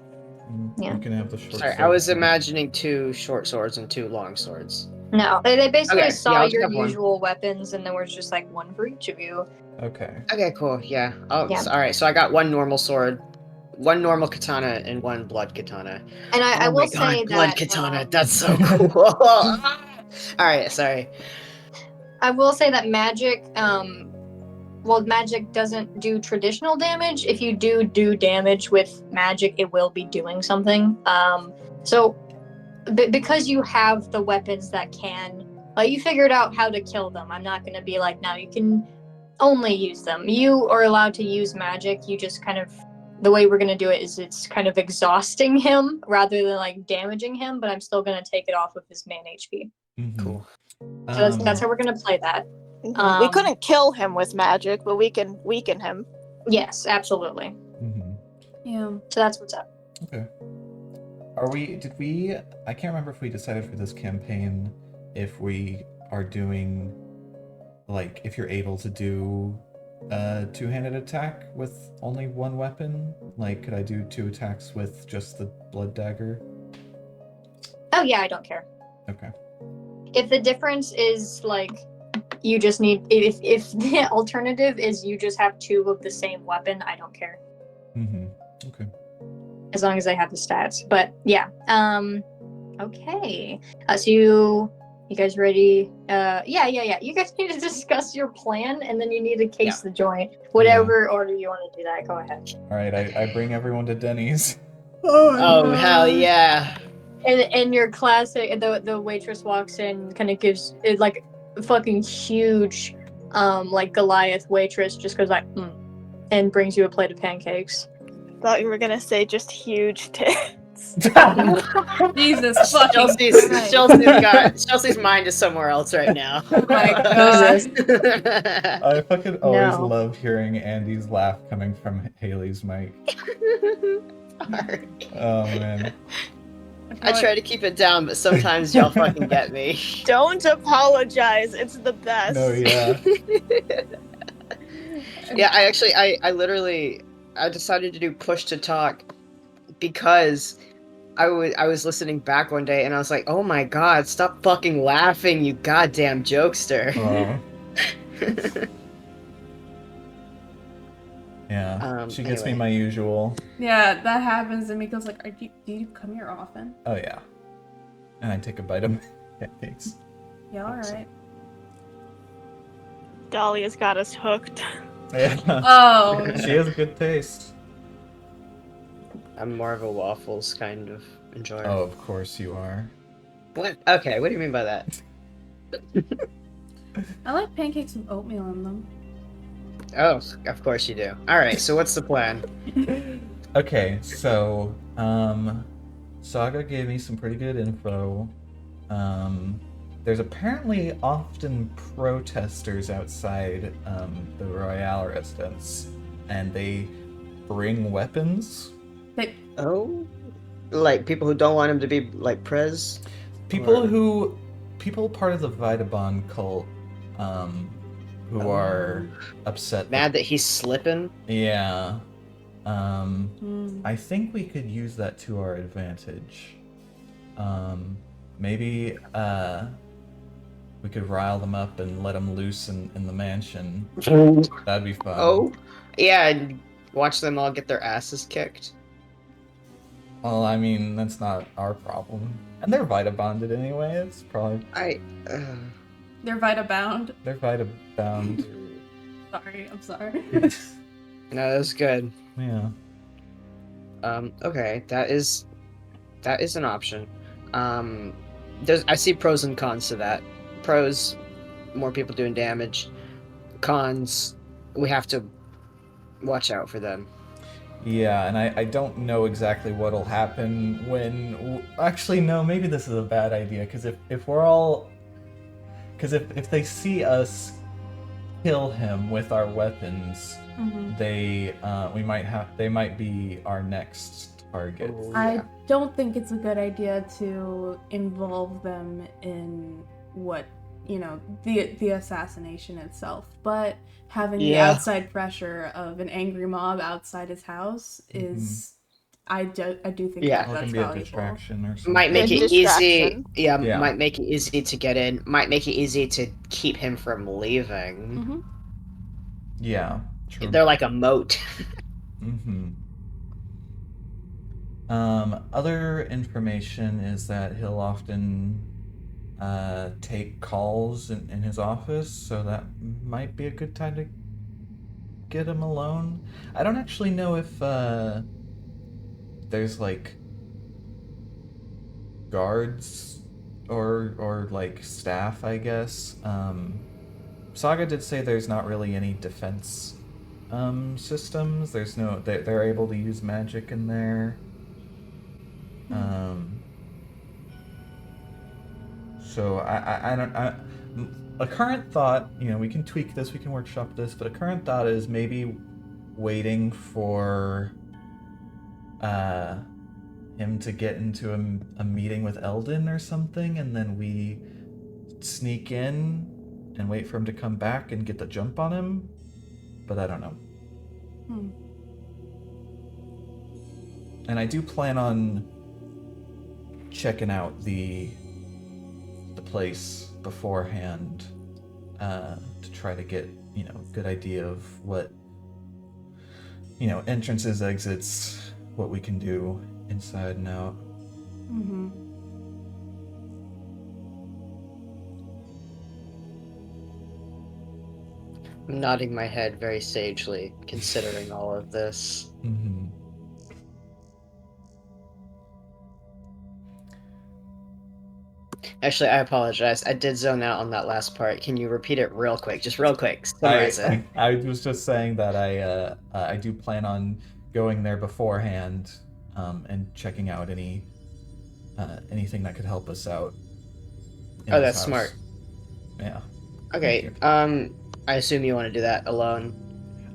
Yeah. You can have the short Sorry, sword. I was imagining 2 short swords and 2 long swords. No, they basically Okay, saw yeah, I'll just your have one. usual weapons, and there was just like one for each of you. Okay. Okay, cool. Yeah. Oh, Yeah. all right. So I got 1 normal sword, 1 normal katana, and 1 blood katana. And I Oh will my god, say blood that katana. That's so cool. All right, sorry. I will say that magic, well, magic doesn't do traditional damage. If you do damage with magic, it will be doing something. So because you have the weapons that can, you figured out how to kill them. I'm not going to be like, now you can only use them. You are allowed to use magic. You just kind of, the way we're going to do it is it's kind of exhausting him rather than like damaging him, but I'm still going to take it off of his main HP. Mm-hmm. Cool. So that's how we're going to play that. We couldn't kill him with magic, but we can weaken him. Yes, absolutely. Mm-hmm. Yeah. So that's what's up. Okay. I can't remember if we decided for this campaign if we are doing, like, if you're able to do a 2-handed attack with only 1 weapon. Like, could I do 2 attacks with just the blood dagger? Oh yeah, I don't care. Okay. If the difference is like you just need, if the alternative is you just have 2 of the same weapon, I don't care. Mm-hmm. Okay. As long as I have the stats. But yeah. Okay. So you guys ready? Yeah. You guys need to discuss your plan, and then you need to case the joint. Whatever order you want to do that, go ahead. All right. I bring everyone to Denny's. Oh, hell yeah. And your classic, the waitress walks in, kind of gives it like a fucking huge, like Goliath waitress, just goes like, and brings you a plate of pancakes. Thought you were gonna say just huge tits. Jesus fucking Christ. Chelsea's mind is somewhere else right now. Oh my god. I fucking always No. love hearing Andy's laugh coming from Haley's mic. Sorry. Oh man. I try to keep it down, but sometimes y'all fucking get me. Don't apologize. It's the best. No, yeah. Yeah, I decided to do push to talk because I was listening back one day and I was like, oh my god, stop fucking laughing, you goddamn jokester. Oh. Yeah, she gets me Anyway. my usual. Yeah, that happens, and Miko's like, do you come here often? Oh yeah, and I take a bite of pancakes. Yeah, alright. Dahlia's got us hooked. Yeah. Oh, She has a good taste. I'm more of a waffles kind of enjoyer. Oh, of course you are. What? Okay, what do you mean by that? I like pancakes with oatmeal in them. Oh, of course you do. Alright, so what's the plan? Okay, so Saga gave me some pretty good info. There's apparently often protesters outside the Royale residence, and they bring weapons. Oh? Like people who don't want him to be like Prez? People part of the Vitaban cult, who are upset. Mad that he's slipping? Yeah. I think we could use that to our advantage. Maybe we could rile them up and let them loose in the mansion. That'd be fun. Oh? Yeah, and watch them all get their asses kicked. Well, I mean, that's not our problem. And they're Vita bonded anyway. It's probably They're Vita bound. they're Vita bound. Sorry, I'm sorry. No, that's good. Yeah. Okay, that is an option. I see pros and cons to that. Pros, more people doing damage. Cons, we have to watch out for them. Yeah, and I don't know exactly what'll happen when... Actually, no, maybe this is a bad idea, because if we're all... Because if they see us kill him with our weapons, they might be our next target. Oh, I yeah. don't think it's a good idea to involve them in what, the assassination itself, but having the outside pressure of an angry mob outside his house is, I do think Yeah. Or it that's can be a valuable. distraction or something. Might make Good it easy. distraction. Yeah, Yeah. might make it easy to get in. Might make it easy to keep him from leaving. Yeah, true. They're like a moat. Other information is that he'll often take calls in his office, so that might be a good time to get him alone. I don't actually know if there's like guards or like staff, I guess. Saga did say there's not really any defense systems. There's no they're able to use magic in there. So a current thought, we can tweak this, we can workshop this, but a current thought is maybe waiting for him to get into a meeting with Eldon or something, and then we sneak in and wait for him to come back and get the jump on him. But I don't know. And I do plan on checking out the place beforehand to try to get a good idea of what entrances, exits, what we can do inside and out. I'm nodding my head very sagely, considering all of this. Actually, I apologize. I did zone out on that last part. Can you repeat it real quick? Just real quick. Summarize it. I was just saying that I do plan on going there beforehand and checking out anything that could help us out. Oh, that's smart. Yeah. Okay. I assume you want to do that alone.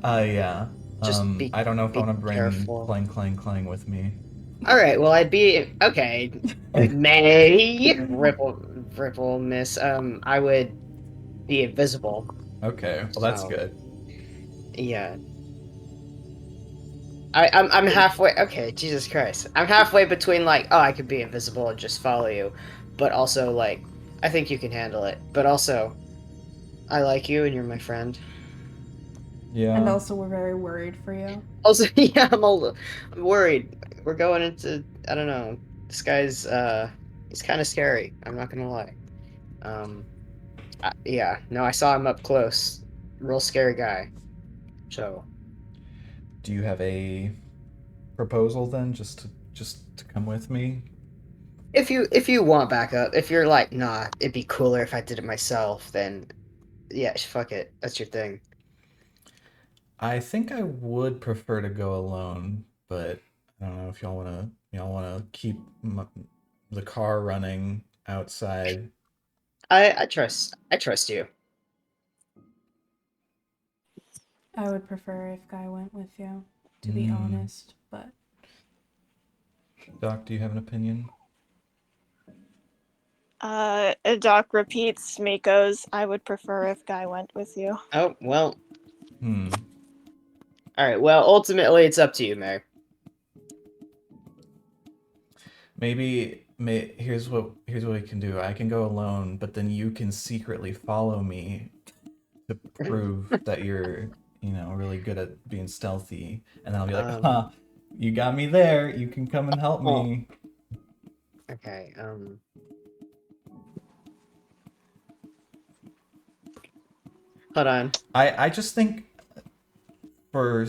Yeah. Just I don't know if I want to bring careful. Clang with me. All right. Well, I'd be okay. May ripple miss. I would be invisible. Okay. Well, that's So, good. Yeah. I'm halfway. Okay, Jesus Christ. I'm halfway between like, oh, I could be invisible and just follow you, but also like, I think you can handle it. But also, I like you and you're my friend. Yeah. And also, we're very worried for you. Also, yeah, I'm worried. We're going into, I don't know. This guy's he's kind of scary. I'm not gonna lie. Yeah, no, I saw him up close. Real scary guy. So, Do you have a proposal then, just to come with me? if you want backup, if you're like, nah, it'd be cooler if I did it myself, then yeah, fuck it. That's your thing. I think I would prefer to go alone, but I don't know if y'all wanna keep the car running outside. I trust you. I would prefer if Guy went with you, to be Mm. honest, but Doc, do you have an opinion? Doc repeats Miko's. I would prefer if Guy went with you. Oh well. Hmm. All right. Well, ultimately, it's up to you, May. Here's what we can do. I can go alone, but then you can secretly follow me to prove that you're, really good at being stealthy, and then I'll be like, "Huh, you got me there. You can come and help me." Okay. Hold on. I just think for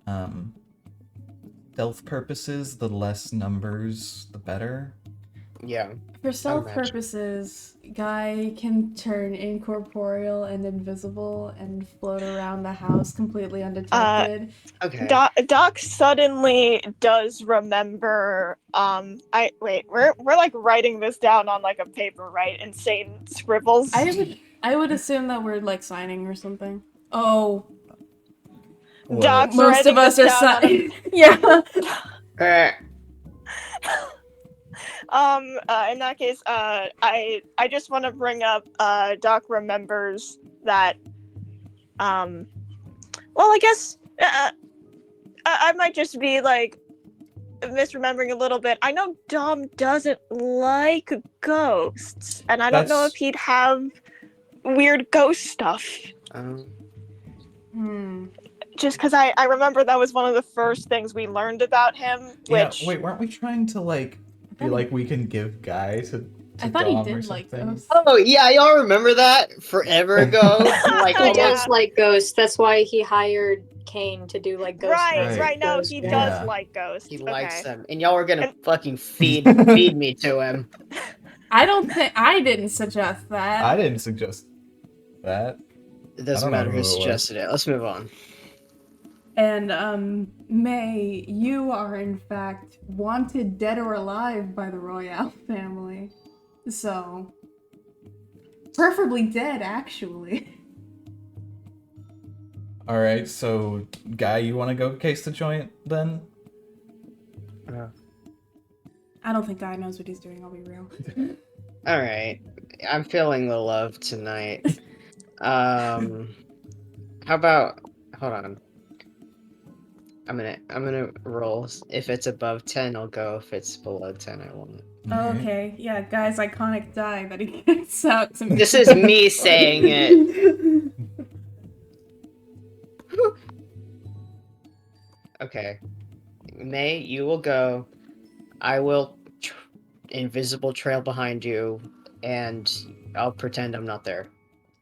um stealth purposes, the less numbers, the better. Yeah. for stealth imagine. purposes, Guy can turn incorporeal and invisible and float around the house completely undetected. Okay. Doc suddenly does remember. We're like writing this down on like a paper, right? Insane scribbles. I would assume that we're like signing or something. Oh, What? Doc's most of writing us this are down on a signing. Yeah. In that case, I just want to bring up, Doc remembers that, well, I guess, I might just be, like, misremembering a little bit. I know Dom doesn't like ghosts, and I don't know if he'd have weird ghost stuff. Just because I remember that was one of the first things we learned about him, which... Yeah, wait, weren't we trying to, like, be like, we can give Guy to I thought he Dom or did like something? ghosts. Oh yeah, y'all remember that forever ago? Like He Yeah. does like ghosts. That's why he hired Kane to do like ghost hunts. Right, no, Ghosts, he yeah. does Yeah. like ghosts. he Okay. likes them, and y'all were gonna And- fucking feed me to him. I don't think I didn't suggest that. I didn't suggest that. It doesn't I don't know matter who who it was. suggested it. Let's move on. And May, you are in fact wanted dead or alive by the Royale family. So preferably dead, actually. All right, so Guy, you want to go case the joint then? I don't think Guy knows what he's doing, I'll be real. All right, I'm feeling the love tonight. How about? Hold on. I'm gonna roll. If it's above 10, I'll go. If it's below 10, I won't. Oh, okay, yeah, Guy's iconic die that he gets out to me. This is me saying it. Okay. May, you will go. I will invisible trail behind you, and I'll pretend I'm not there.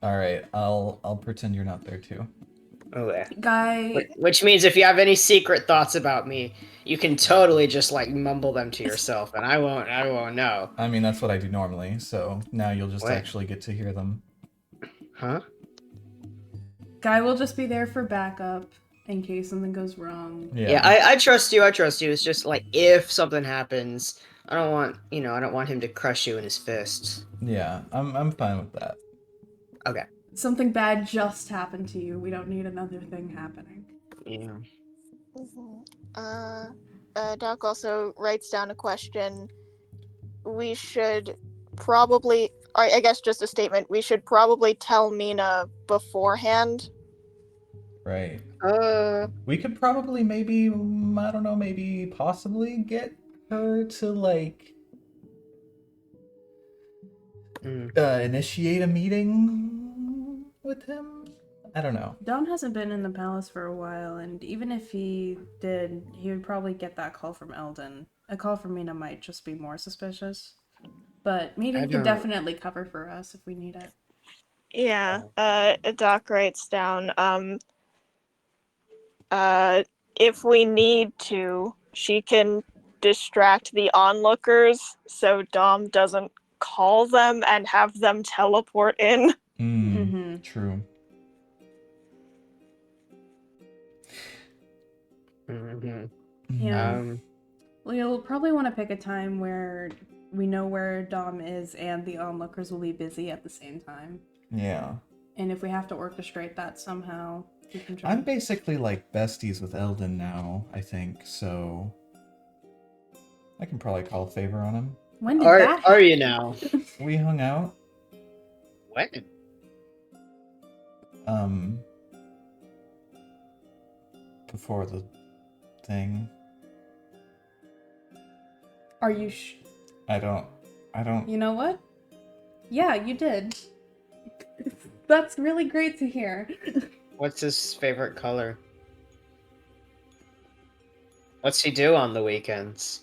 All right, I'll pretend you're not there too. Okay. Guy, Which means if you have any secret thoughts about me, you can totally just like mumble them to yourself, and I won't know. I mean, that's what I do normally, so now you'll just What? actually get to hear them. Huh? Guy will just be there for backup in case something goes wrong. Yeah, I trust you. I trust you. It's just like if something happens, I don't want him to crush you in his fists. Yeah, I'm fine with that. Okay. Something bad just happened to you. We don't need another thing happening. Yeah. Doc also writes down a question. We should probably, or I guess just a statement, we should probably tell Mina beforehand. Right. Uh. We could probably maybe, I don't know, maybe possibly get her to like initiate a meeting with him? I don't know. Dom hasn't been in the palace for a while, and even if he did, he would probably get that call from Eldon. A call from Mina might just be more suspicious. But meeting can definitely cover for us if we need it. Yeah, Doc writes down, if we need to, she can distract the onlookers so Dom doesn't call them and have them teleport in. True. Yeah. Well, you'll probably want to pick a time where we know where Dom is and the onlookers will be busy at the same time. Yeah. And if we have to orchestrate that somehow, we can try. I'm basically like besties with Eldon now, I think, so I can probably call a favor on him. When did that happen? Are you now? We hung out. When? Before the thing. Are you I don't. You know what? Yeah, you did. That's really great to hear. What's his favorite color? What's he do on the weekends?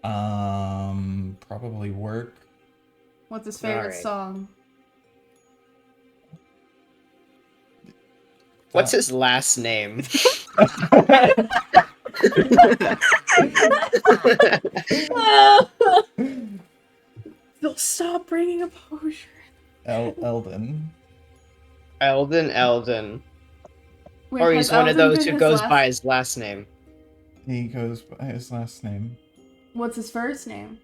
Probably work. What's his favorite Alright. song? What's his last name? Stop bringing up Hosier. Eldon. Eldon. Wait, Or has he's one of Eldon those been who his goes last- by his last name. He goes by his last name. What's his first name?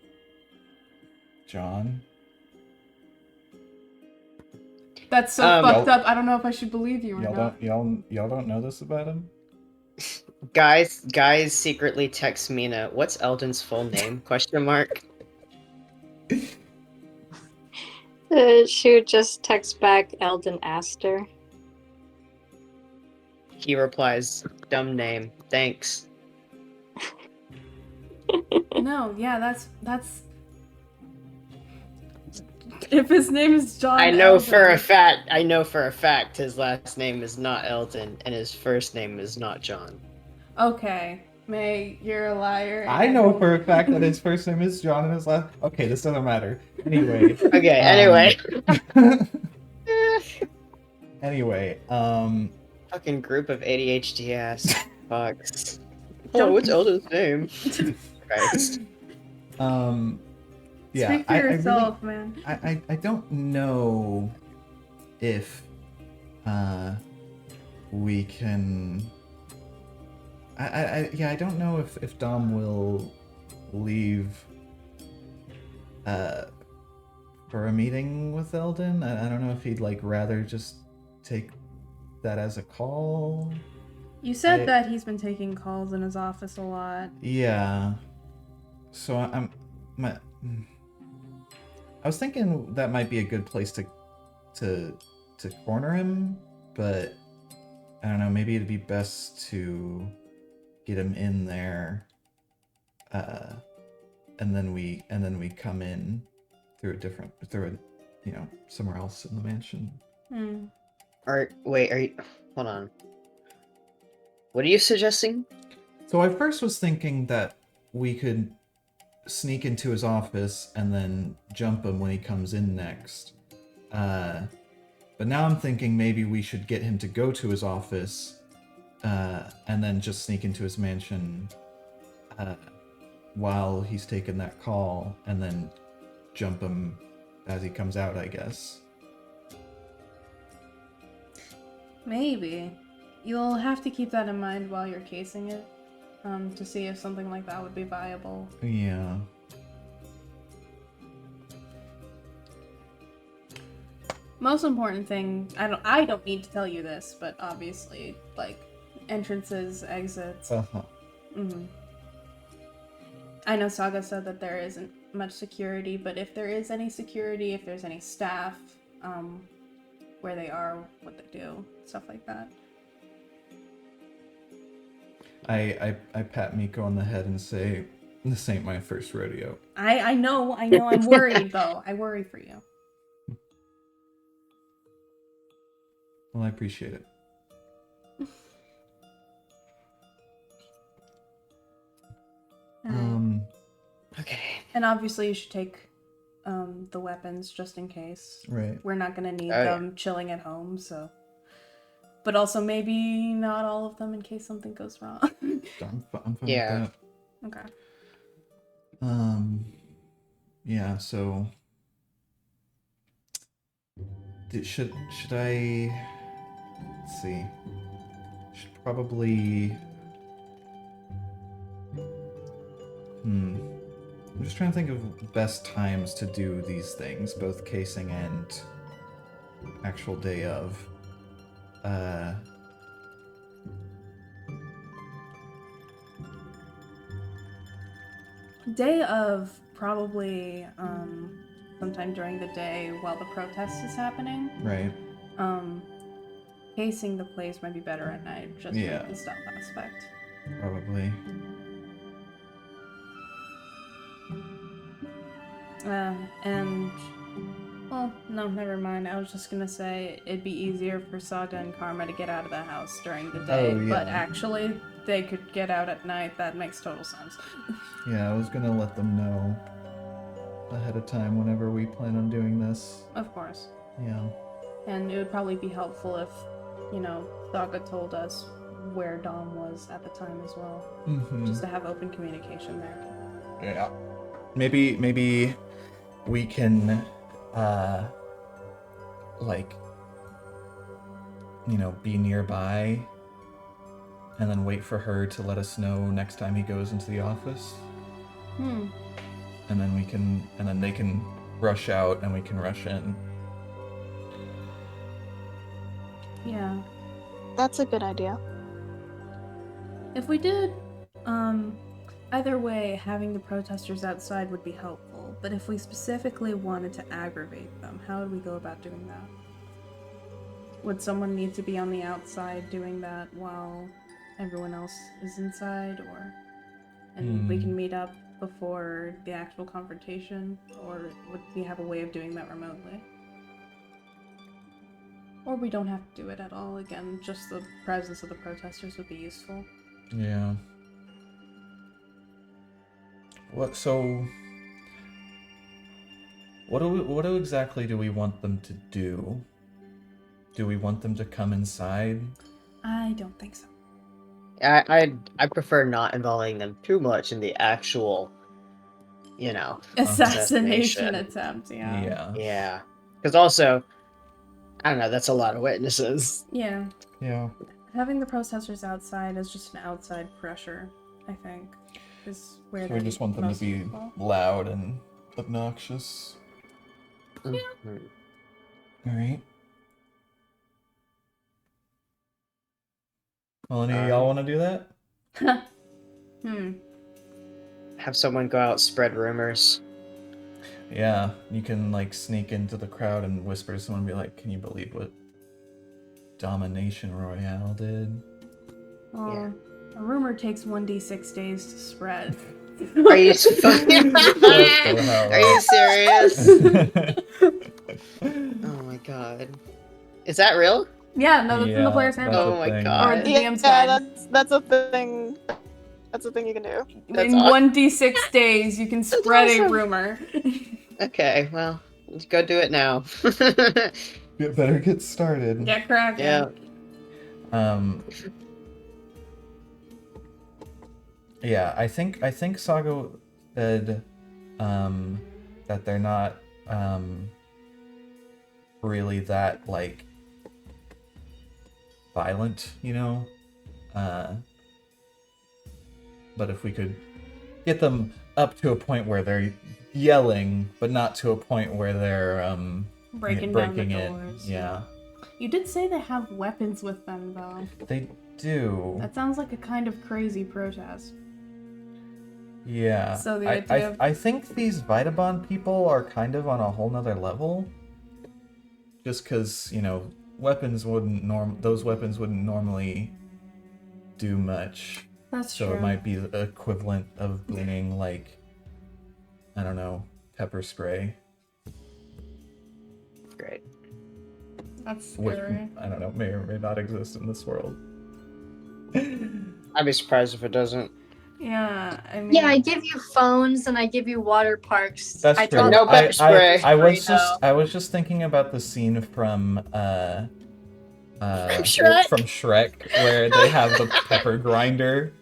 John. That's so fucked up. I don't know if I should believe you or not. Y'all don't know this about him? Guys secretly text Mina, what's Eldon's full name? Question mark. She would just text back Eldon Aster. He replies, dumb name, thanks. No, yeah, that's. If his name is John, I know Eldon, for a fact his last name is not Eldon and his first name is not John. Okay, May, you're a liar. I know for a fact that his first name is John and his last. Okay, this doesn't matter. Anyway. Okay, anyway. Anyway, Fucking group of ADHD ass fucks. Oh, what's Eldon's name? Christ. Yeah. Speak for yourself, man. I don't know if we can. I don't know if Dom will leave for a meeting with Eldon. I don't know if he'd like rather just take that as a call. You said that he's been taking calls in his office a lot. Yeah. So I was thinking that might be a good place to corner him, but I don't know, maybe it'd be best to get him in there and then we come in through somewhere else in the mansion. Hold on. What are you suggesting? So I first was thinking that we could sneak into his office and then jump him when he comes in next. But now I'm thinking maybe we should get him to go to his office and then just sneak into his mansion while he's taking that call and then jump him as he comes out, I guess. Maybe. You'll have to keep that in mind while you're casing it, to see if something like that would be viable. Yeah. Most important thing, I don't need to tell you this, but obviously, like, entrances, exits. Uh-huh. I know Saga said that there isn't much security, but if there is any security, if there's any staff, where they are, what they do, stuff like that. I pat Miko on the head and say, "This ain't my first rodeo." I know, I'm worried though. I worry for you. Well, I appreciate it. Alright. Okay. And obviously you should take the weapons just in case. Right. We're not gonna need Oh, yeah. them chilling at home, so. But also maybe not all of them in case something goes wrong. I'm fine Yeah. with Okay. that. Yeah, so should I, let's see. Should probably I'm just trying to think of best times to do these things, both casing and actual day of. Day of probably sometime during the day while the protest is happening. Right. Casing the place might be better at night, just Yeah. for the stealth aspect. Probably. And well, no, never mind. I was just gonna say it'd be easier for Saga and Karma to get out of the house during the day, Oh, yeah. but actually they could get out at night. That makes total sense. Yeah, I was gonna let them know ahead of time whenever we plan on doing this. Of course. Yeah. And it would probably be helpful if, Saga told us where Dom was at the time as well. Mm-hmm. Just to have open communication there. Yeah. Maybe we can be nearby and then wait for her to let us know next time he goes into the office. And then they can rush out and we can rush in. Yeah. That's a good idea. If we did, either way, having the protesters outside would be helpful. But if we specifically wanted to aggravate them, how would we go about doing that? Would someone need to be on the outside doing that while everyone else is inside, and we can meet up before the actual confrontation, or would we have a way of doing that remotely? Or we don't have to do it at all. Again, just the presence of the protesters would be useful. Yeah. What do exactly do we want them to do? Do we want them to come inside? I don't think so. I prefer not involving them too much in the actual, Assassination attempt, yeah. Yeah. Yeah. Because also, I don't know, that's a lot of witnesses. Yeah. Yeah. Having the protesters outside is just an outside pressure, I think, is where So we just want them to be loud and obnoxious. Yeah. Alright. Well, any of y'all want to do that? Have someone go out, spread rumors. Yeah, you can sneak into the crowd and whisper to someone and be like, "Can you believe what Domination Royale did?" Well, a rumor takes 1d6 days to spread. Are you Are you serious? Oh my god. Is that real? Yeah, no, that's in the player's handbook. Oh my god. Or the DM's guide. That's a thing. That's a thing you can do. In 1d6 days, you can spread a rumor. Okay, well, let's go do it now. You better get started. Get cracking. Yeah. Yeah, I think Saga said that they're not really that violent, but if we could get them up to a point where they're yelling, but not to a point where they're breaking down the in. doors. Yeah. You did say they have weapons with them, though. They do. That sounds like a kind of crazy protest. Yeah. So the idea of... I think these Vitabond people are kind of on a whole nother level. Just because, those weapons wouldn't normally do much. That's so true. It might be the equivalent of bringing, pepper spray. Great. That's which scary. I don't know, may or may not exist in this world. I'd be surprised if it doesn't. Yeah, I mean. Yeah, I give you phones and I give you water parks. That's I true. draw No the pepper spray. I was free, though. I was just thinking about the scene from Shrek. from Shrek where they have the pepper grinder.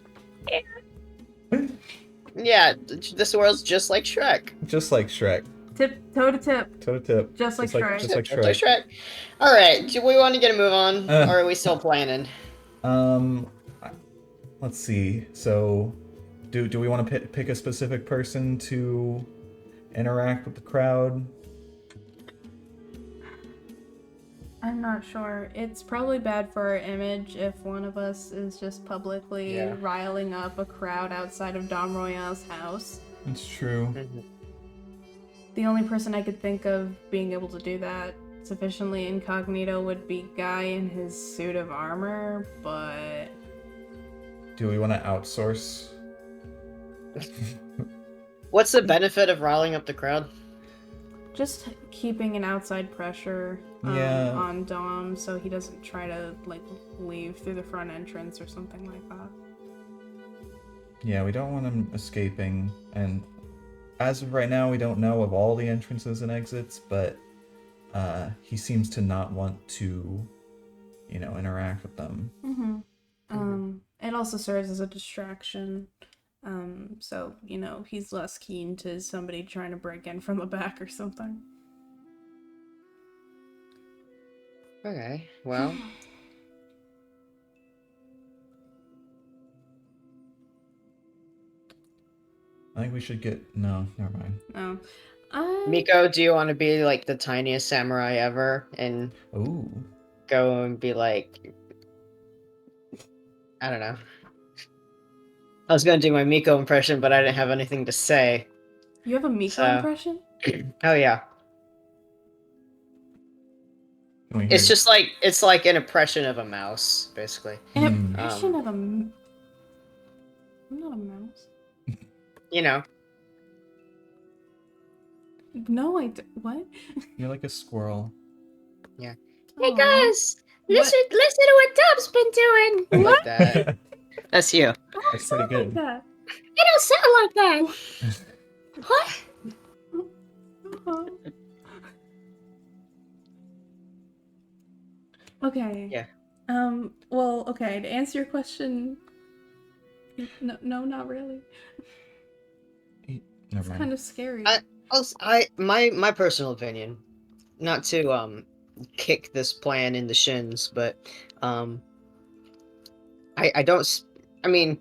Yeah, this world's just like Shrek. Just like Shrek. Tip toe to tip. Toe to tip. Just like Shrek. Just like Just like Shrek. Shrek. All right, do we want to get a move on, Uh. or are we still planning? Let's see. So, do we want to pick a specific person to interact with the crowd? I'm not sure. It's probably bad for our image if one of us is just publicly Yeah. riling up a crowd outside of Dom Royale's house. It's true. Mhm. The only person I could think of being able to do that sufficiently incognito would be Guy in his suit of armor, but Do we want to outsource? What's the benefit of riling up the crowd? just keeping an outside pressure Yeah. on Dom so he doesn't try to like leave through the front entrance or something like that. Yeah, we don't want him escaping, and as of right now, we don't know of all the entrances and exits, but he seems to not want to, interact with them. It also serves as a distraction. So, he's less keen to somebody trying to break in from the back or something. Okay, well, I think we should get... No, never mind. No. Miko, do you want to be like the tiniest samurai ever and Ooh. go and be like, I don't know. I was gonna do my Miko impression, but I didn't have anything to say. You have a Miko So- impression? Oh yeah, Can we hear... it's just like an impression of a mouse, basically. An Hmm. impression of a... I'm not a mouse. You know, No, what? You're like a squirrel. Hey Aw. guys, listen to what Dub's been doing. Like that. That's you. Oh, That's something pretty like good. that. It don't sound like that. What? Uh-huh. Okay. Yeah. Well, okay, to answer your question, no, not really. Never It's mind. kind of scary. My personal opinion, not to kick this plan in the shins, but I don't. I mean,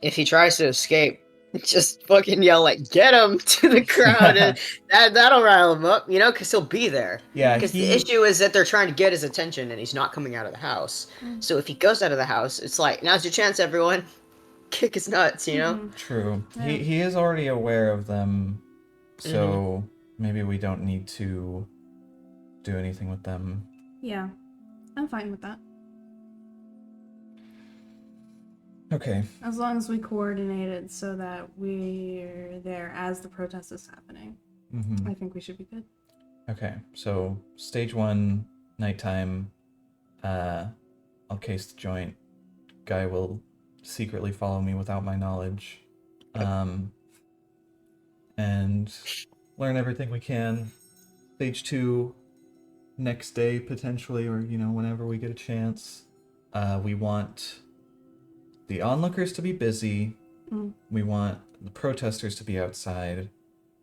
if he tries to escape, just fucking yell like "Get him!" to the crowd, and that'll rile him up, because he'll be there. Yeah, Because the issue is that they're trying to get his attention, and he's not coming out of the house. Mm. So if he goes out of the house, it's like, now's your chance, everyone. Kick his nuts, Mhm. True. Yeah. He is already aware of them, so maybe we don't need to do anything with them. Yeah, I'm fine with that. Okay. As long as we coordinate it so that we're there as the protest is happening, Mm-hmm. I think we should be good. Okay, so stage 1, nighttime. I'll case the joint. Guy will secretly follow me without my knowledge. And learn everything we can. Stage 2, next day potentially, or whenever we get a chance. We want the onlookers to be busy. Mm. We want the protesters to be outside.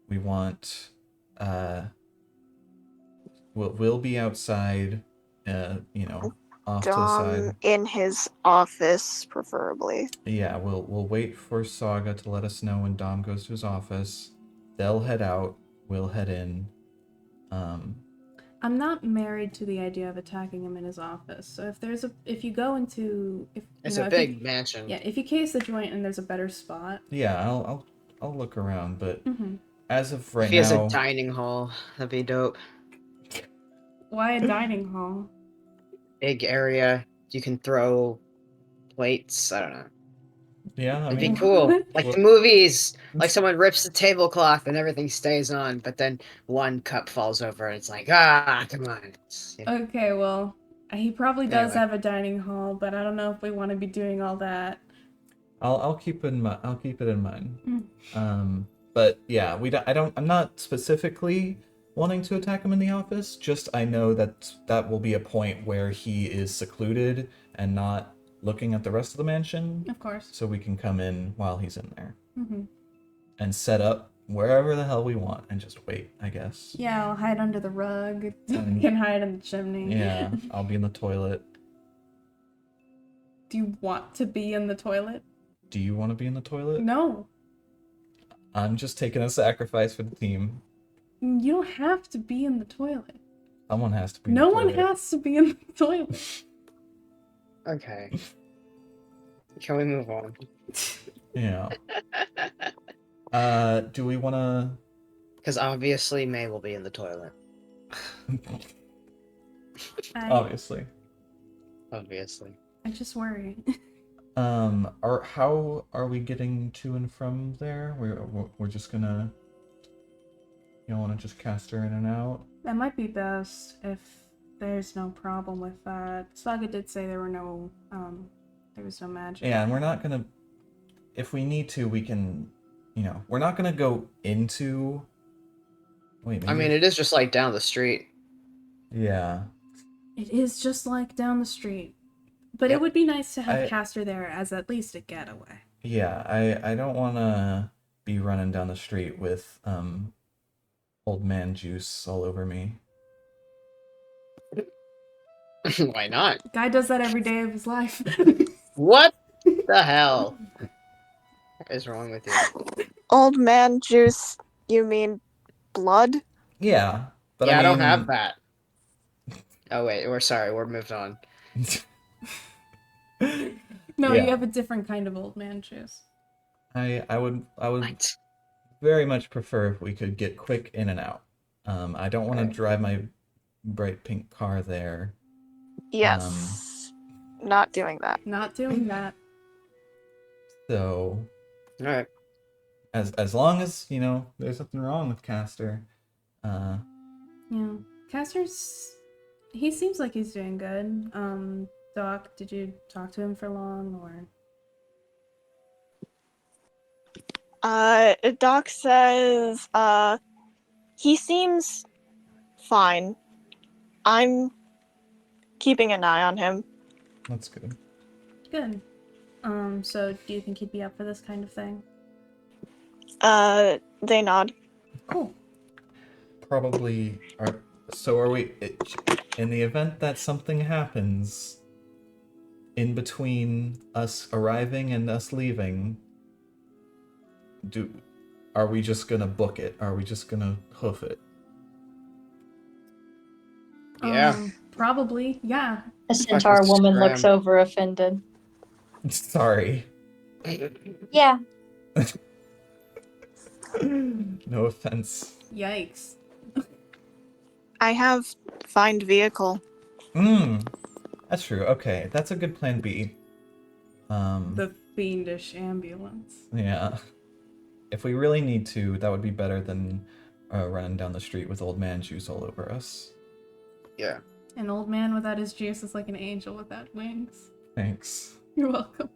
We want we'll be outside, off to the Dom side. in his office, preferably. Yeah, we'll wait for Saga to let us know when Dom goes to his office. They'll head out. We'll head in. I'm not married to the idea of attacking him in his office. So if you go into It's you a know, big mansion. if you case the joint and there's a better spot. Yeah, I'll look around, but Mm-hmm. as of right If he has now, a dining hall, that'd be dope. Why a dining hall? Big area. You can throw plates. I don't know. Yeah, I It'd mean, be cool. Like Well- the movies. Like someone rips the tablecloth and everything stays on, but then one cup falls over and it's like, come on. Okay, well, he probably does Anyway. have a dining hall, but I don't know if we want to be doing all that. I'll keep it in mind. I'll keep it in mind. Mm. But yeah, I'm not specifically wanting to attack him in the office. Just I know that will be a point where he is secluded and not looking at the rest of the mansion, Of course. so we can come in while he's in there Mm-hmm. and set up wherever the hell we want and just wait, I guess. Yeah, I'll hide under the rug. Mm. I can hide in the chimney. Yeah, I'll be in the toilet. Do you want to be in the toilet? Do you want to be in the toilet? No. I'm just taking a sacrifice for the team. You don't have to be in the toilet. Someone has to be in No the one toilet. has to be in the toilet. Okay. Can we move on? Yeah. Do we want to... Because obviously May will be in the toilet. Obviously. Obviously. I just worry. How are we getting to and from there? We're just gonna... You want to just cast her in and out? That might be best if there's no problem with that. Saga did say there was no magic. Yeah, and we're not gonna... If we need to, we can... we're not gonna go into... Wait, I mean, it is just like down the street. Yeah. It is just like down the street. But Yep. it would be nice to have I- Caster there as at least a getaway. Yeah, I don't want to be running down the street with, old man juice all over me. Why not? Guy does that every day of his life. What the hell? What is wrong with you? Old man juice, you mean blood? Yeah, but Yeah, I don't mean- have that. Oh wait, we're moved on. No, Yeah. you have a different kind of old man juice. I would What? very much prefer if we could get quick in and out. I don't want to Okay. drive my bright pink car there. Yes. Not doing that. Not doing that. So Alright. as long as there's nothing wrong with Caster. Yeah. He seems like he's doing good. Doc, did you talk to him for long or? Doc says, he seems fine. I'm keeping an eye on him. That's good. Good. So do you think he'd be up for this kind of thing? They nod. Cool. Probably are. So are we? In the event that something happens in between us arriving and us leaving, are we just gonna book it? Are we just gonna hoof it? Yeah. Probably, yeah. A centaur Fucking woman scram. looks over offended. Sorry. Yeah. No offense. Yikes. I have find vehicle. That's true. Okay, that's a good plan B. The fiendish ambulance. Yeah. If we really need to, that would be better than running down the street with old man juice all over us. Yeah. An old man without his juice is like an angel without wings. Thanks. You're welcome.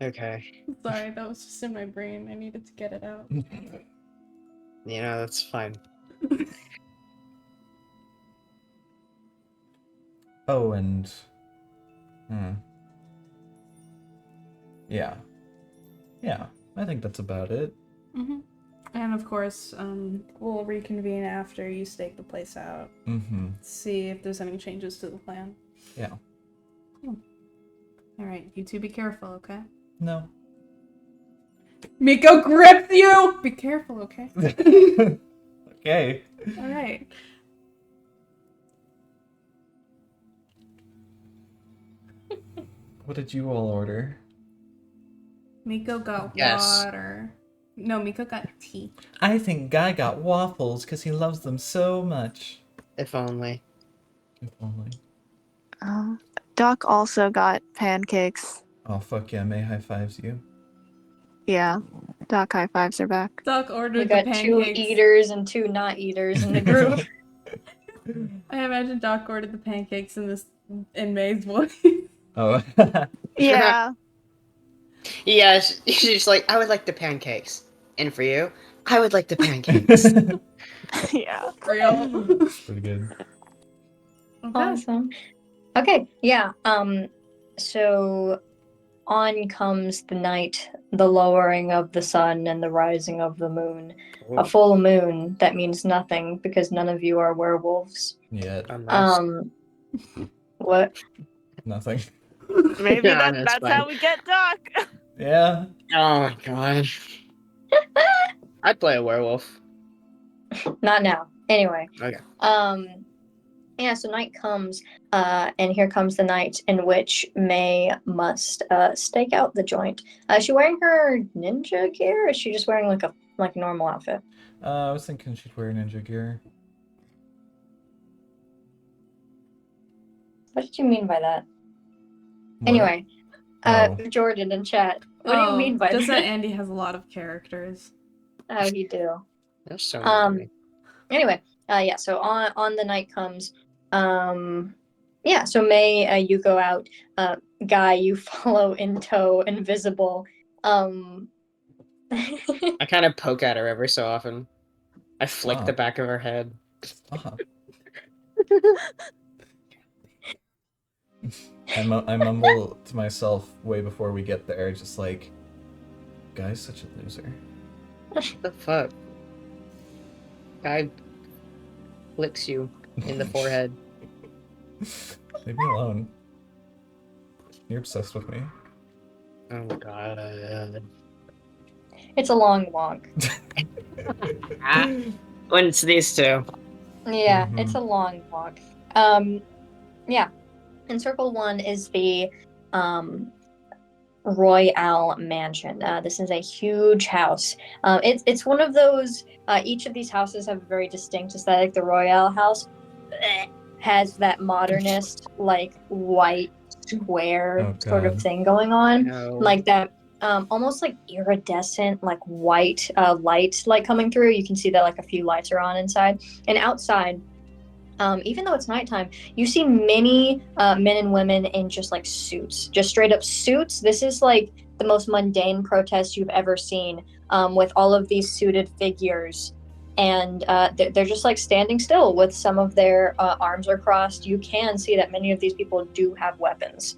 Okay. Sorry, that was just in my brain. I needed to get it out. That's fine. Oh, and... Yeah. Yeah, I think that's about it. Mm-hmm. And of course, we'll reconvene after you stake the place out. Mm-hmm. See if there's any changes to the plan. Yeah. Alright, you two be careful, okay? No. Miko grips you! Be careful, okay? Okay. Alright. What did you all order? Miko got Yes. water. No, Miko got tea. I think Guy got waffles because he loves them so much. If only. If only. Doc also got pancakes. Oh, fuck yeah, May high fives you. Yeah. Doc high fives are back. Doc We ordered the got two pancakes. eaters and two not eaters in the group. I imagine Doc ordered the pancakes in May's voice. Oh. Yeah. Yeah, she's just like, I would like the pancakes. And for you, I would like the pancakes. Yeah. Real. Pretty good. Okay. Awesome. Okay, yeah. So on comes the night, the lowering of the sun and the rising of the moon. A full moon that means nothing because none of you are werewolves. Yeah, Unless... What? nothing. Maybe Yeah, that's that's fine. how we get Doc. Yeah. Oh my god. I'd play a werewolf. Not now. Anyway. Okay. Yeah, so night comes, and here comes the night in which May must stake out the joint. Is she wearing her ninja gear, or is she just wearing like a normal outfit? I was thinking she'd wear ninja gear. What did you mean by that? What? Anyway, Oh. Jordan in chat. What do you mean by just that? that Andy has a lot of characters. Oh, you do. There's so many. Anyway, yeah. So on the night comes, yeah. So May, you go out. Guy, you follow in tow, invisible. I kind of poke at her every so often. I flick Oh. the back of her head. Stop. I mumble to myself way before we get there, just like, guy's such a loser. What the fuck? Guy flicks you in the forehead. Leave me alone. You're obsessed with me. Oh my god. It's a long walk. When it's these two. Yeah, Mhm. it's a long walk. Yeah. And Circle 1 is the Royale mansion. This is a huge house. It's one of those. Each of these houses have a very distinct aesthetic. The Royale house has that modernist, like white square Oh, sort of God. thing going on, No. like that. Almost like iridescent, like white light, like coming through. You can see that like a few lights are on inside, and outside. Even though it's nighttime, you see many men and women in just like suits, just straight up suits. This is like the most mundane protest you've ever seen, with all of these suited figures. And they're just like standing still with some of their arms are crossed. You can see that many of these people do have weapons.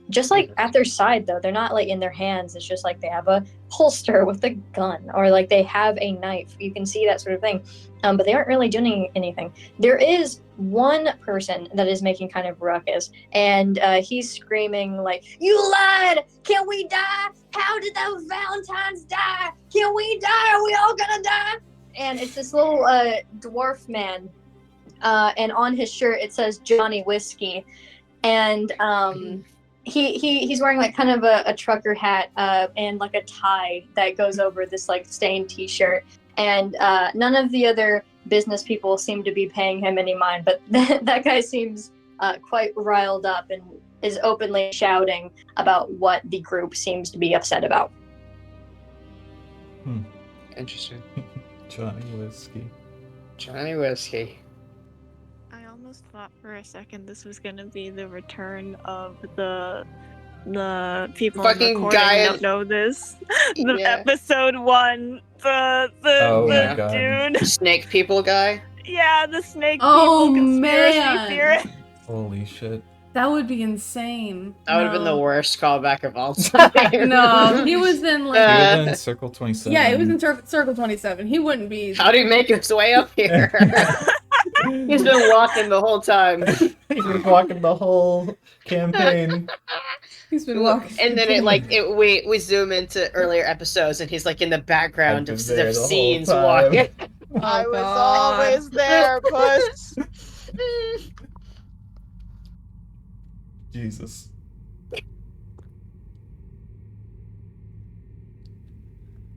Just like at their side, though, they're not like in their hands. It's just like they have a holster with a gun, or like they have a knife. You can see that sort of thing. But they aren't really doing anything. There is one person that is making kind of ruckus, and he's screaming like, "You lied! Can we die? How did those Valentines die? Can we die? Are we all gonna die?" And it's this little dwarf man, and on his shirt it says Johnny Whiskey, and he's wearing like kind of a trucker hat and like a tie that goes over this like stained t-shirt. And none of the other business people seem to be paying him any mind, but that guy seems quite riled up and is openly shouting about what the group seems to be upset about. Interesting. Johnny Whiskey. Johnny Whiskey. I almost thought for a second this was gonna be the return of the people in Fucking recording guy don't know this. The Yeah. episode 1, Oh my God. dude. Snake people guy. Yeah, the snake Oh, people conspiracy man. theorist. Holy shit. That would be insane. That would have been the No. worst callback of all time. No, he was in like. He was in Circle 27. Yeah, he was in Circle 27. He wouldn't be. How did he make his way up here? He's been walking the whole time. He's been walking the whole campaign. He's been walking. And then we zoom into earlier episodes, and he's like in the background I've of been there the whole scenes time. walking. Oh, I was God. always there, puss. Jesus.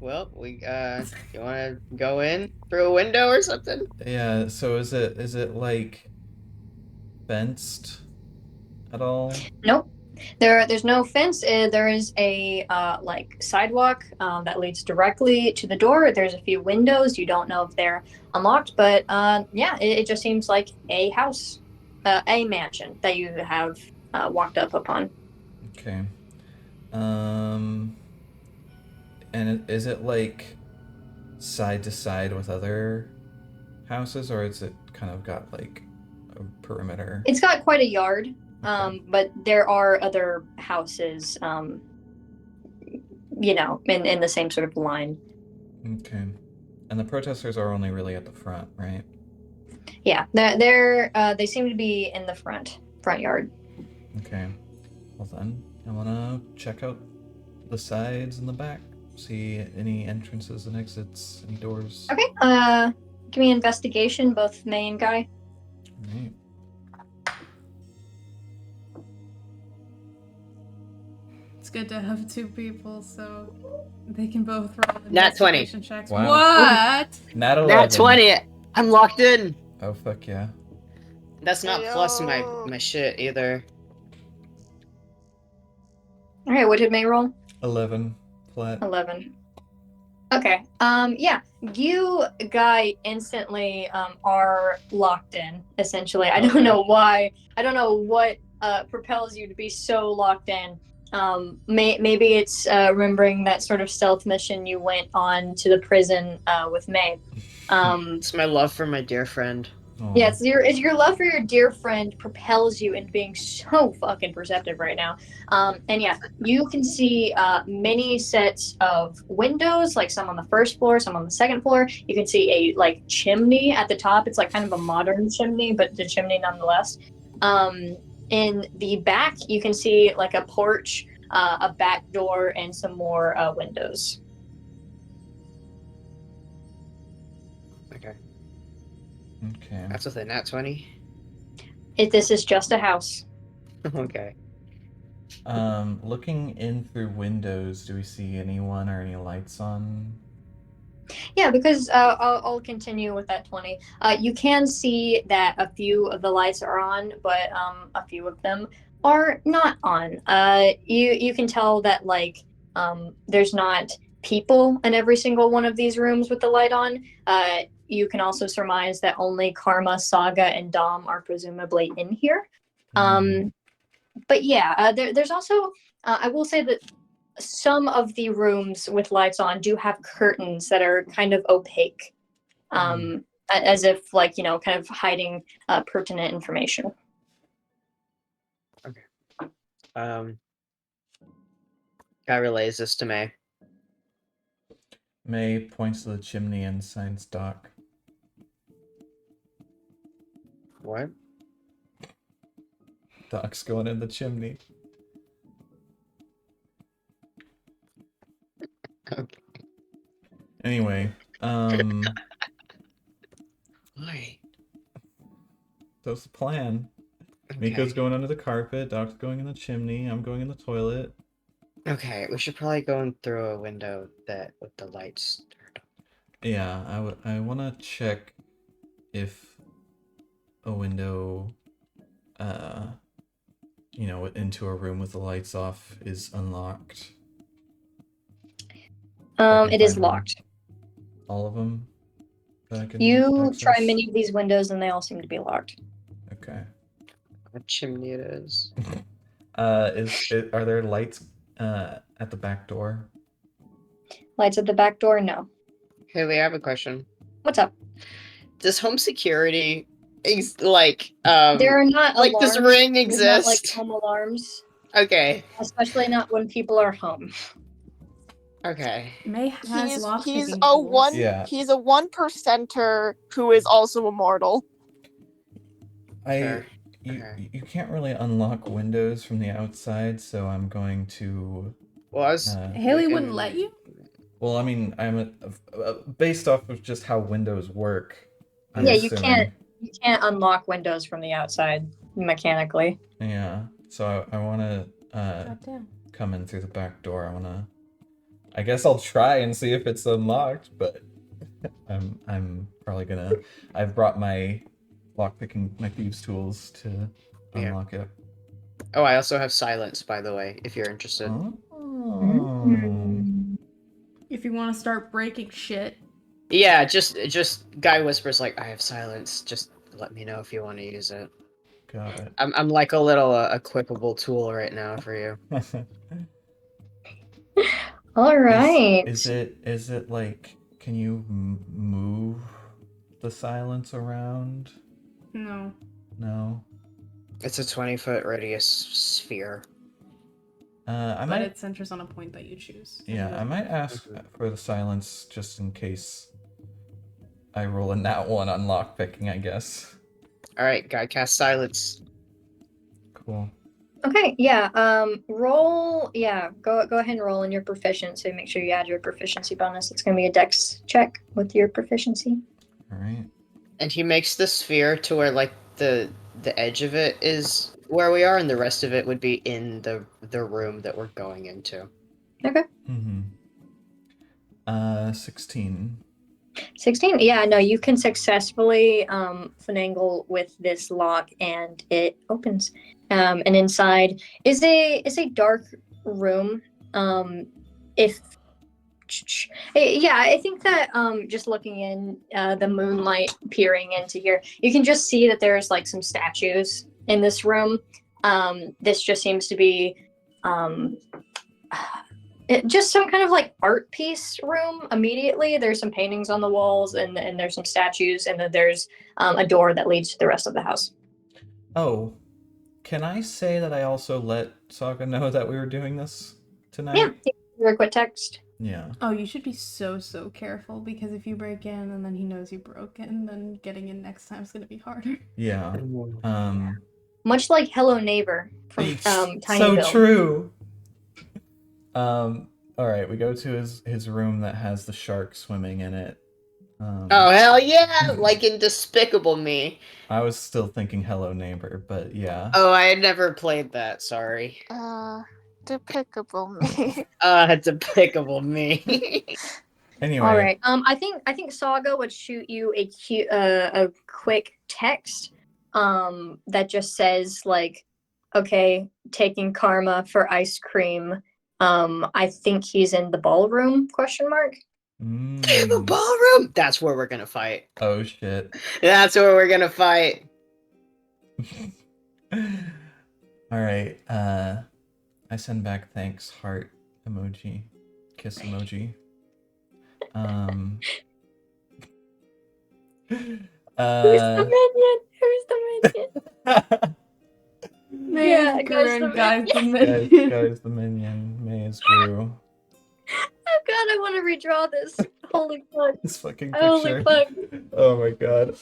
Well, you want to go in through a window or something? Yeah, so is it like fenced at all? Nope. There's no fence. There is a like sidewalk that leads directly to the door. There's a few windows. You don't know if they're unlocked, but yeah, it just seems like a house, a mansion that you have walked up upon. Okay. And is it like side to side with other houses, or is it kind of got like a perimeter? It's got quite a yard, Okay. but there are other houses, in the same sort of line. Okay. And the protesters are only really at the front, right? Yeah, they seem to be in the front yard. Okay. Well then, I wanna check out the sides and the back. See any entrances and exits, any doors. Okay. Give me investigation, both May and Guy. Right. It's good to have two people so they can both roll Nat 20. investigation checks. Wow. What? Nat 11. Nat 20. I'm locked in. Oh fuck yeah. That's not plus my shit either. All right, what did May roll? 11 flat. 11. Okay. Yeah. You, Guy, instantly are locked in. Essentially, I don't know why. I don't know what propels you to be so locked in. Maybe it's remembering that sort of stealth mission you went on to the prison with May. It's my love for my dear friend. Aw. Yeah, it's your love for your dear friend propels you into being so fucking perceptive right now. And yeah, you can see many sets of windows, like some on the first floor, some on the second floor. You can see a like chimney at the top. It's like kind of a modern chimney, but the chimney nonetheless. In the back, you can see like a porch, a back door, and some more windows. Okay. Okay. That's with a nat 20. This is just a house. Okay. Looking in through windows, do we see anyone or any lights on? Yeah, because I'll continue with that 20. You can see that a few of the lights are on, but a few of them are not on. You can tell that like there's not people in every single one of these rooms with the light on. You can also surmise that only Karma, Saga, and Dom are presumably in here. But yeah, there's also I will say that some of the rooms with lights on do have curtains that are kind of opaque, as if like kind of hiding pertinent information. Guy relays this to May. May points to the chimney and signs Doc. What? Doc's going in the chimney. Okay. Anyway, Why? that's the plan. Okay. Miko's going under the carpet, Doc's going in the chimney, I'm going in the toilet. Okay, we should probably go in through a window that with the lights turned on. Yeah, I want to check if a window, into a room with the lights off is unlocked. It is find one. locked. All of them? That I can You try access? many of these windows, and they all seem to be locked. Okay. What chimney it is? Are there lights at the back door? Lights at the back door? No. Haley, I have a question. What's up? Does home security there There are not like alarms. does ring There's not like exist? home alarms, Okay. especially not when people are home. Okay. May has lockpicking He's a tools. Yeah. He's a 1%er who is also immortal. Fair. You Okay. you can't really unlock windows from the outside, so I'm going to. Well, I was Haley wouldn't let you? Well, I mean, based off of just how windows work. I'm Yeah, assuming. you can't unlock windows from the outside mechanically. Yeah, so I want to Goddamn. come in through the back door. I guess I'll try and see if it's unlocked, but I'm probably gonna. I've brought my lockpicking, my thieves' tools to unlock it. Oh, I also have silence, by the way, if you're interested. Oh. If you want to start breaking shit. Yeah, just guy whispers like, I have silence. Just let me know if you want to use it. Got it. I'm like a little equipable tool right now for you. All right. Is it like, can you move the silence around? No. No. It's a 20-foot radius sphere. I But might. it centers on a point that you choose. Yeah, I might ask Mhm. for the silence just in case I roll a nat 1 on lockpicking, I guess. All right, guy, cast silence. Cool. Okay, yeah. Roll. Yeah, go ahead and roll in your proficiency. Make sure you add your proficiency bonus. It's gonna be a dex check with your proficiency. All right. And he makes the sphere to where like the edge of it is where we are, and the rest of it would be in the room that we're going into. Okay. 16. 16. Yeah, no, you can successfully finagle with this lock, and it opens. And inside is a dark room. If yeah, I think that just looking in the moonlight peering into here, you can just see that there's like some statues in this room. This just seems to be just some kind of like art piece room. Immediately there's some paintings on the walls, and there's some statues, and then there's a door that leads to the rest of the house. Oh, can I say that I also let Saga know that we were doing this tonight? Yeah, your quick text. Yeah. Oh, you should be so careful, because if you break in and then he knows you broke in, then getting in next time is gonna be harder. Yeah. Much like Hello Neighbor from It's Tiny so true. All right, we go to his room that has the shark swimming in it. Oh hell yeah! Like in Despicable Me. I was still thinking Hello Neighbor, but yeah. Oh, I had never played that. Sorry. Despicable Me. Despicable Me. Anyway. All right. I think Saga would shoot you a quick text that just says like, okay, taking karma for ice cream. I think he's in the ballroom, question mark. The ballroom. That's where we're gonna fight. Oh shit. That's where we're gonna fight. All right. I send back thanks heart emoji, kiss emoji. Who's the minion? Who's the minion? May Yeah, is guys, Gru and the guys the minion. minion. guys the minion. May is Gru. Oh god, I want to redraw this. Holy fuck. This fucking Holy picture. fuck. Oh my god.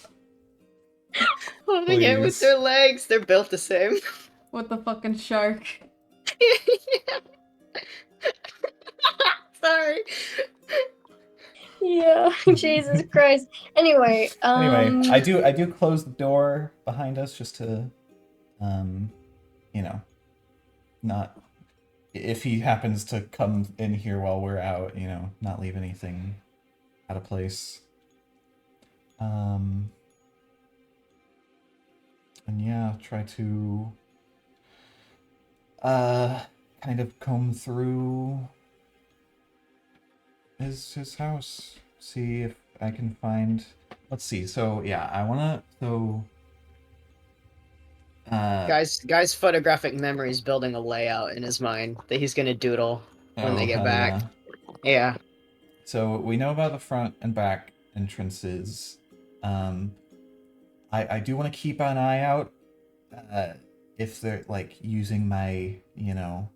Holding it with Please. their legs. They're built the same. With the fucking shark. Sorry. Yeah, Jesus Christ. Anyway, Anyway, I do close the door behind us just to, you know, not if he happens to come in here while we're out, you know, not leave anything out of place. And yeah, try to kind of comb through his house, see if I can find. Let's see. So yeah, I wanna Guy's photographic memory is building a layout in his mind that he's gonna doodle when they get hell back. Yeah. So we know about the front and back entrances. I do want to keep an eye out if they're like using my, you know,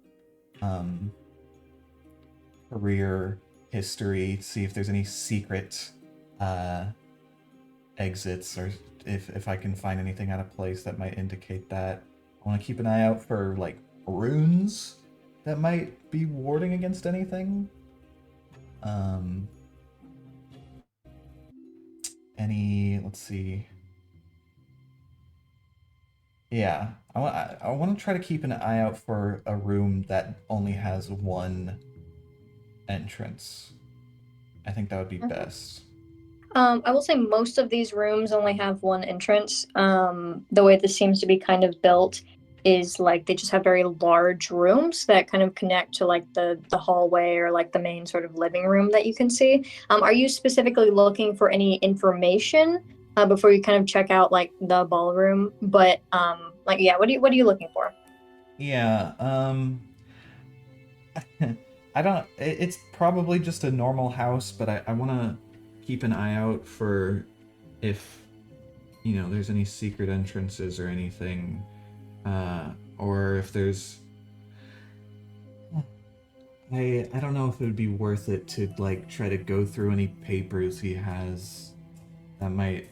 career history to see if there's any secret exits, or if I can find anything out of place that might indicate that. I want to keep an eye out for like runes that might be warding against anything. Let's see. Yeah, I want to try to keep an eye out for a room that only has one entrance. I think that would be best. I will say most of these rooms only have one entrance. The way this seems to be kind of built, is like they just have very large rooms that kind of connect to like the hallway or like the main sort of living room that you can see. Are you specifically looking for any information before you kind of check out like the ballroom? But like yeah, what are you looking for? Yeah, I don't. It's probably just a normal house, but I want to keep an eye out for if there's any secret entrances or anything, or if there's. I don't know if it would be worth it to like try to go through any papers he has. That might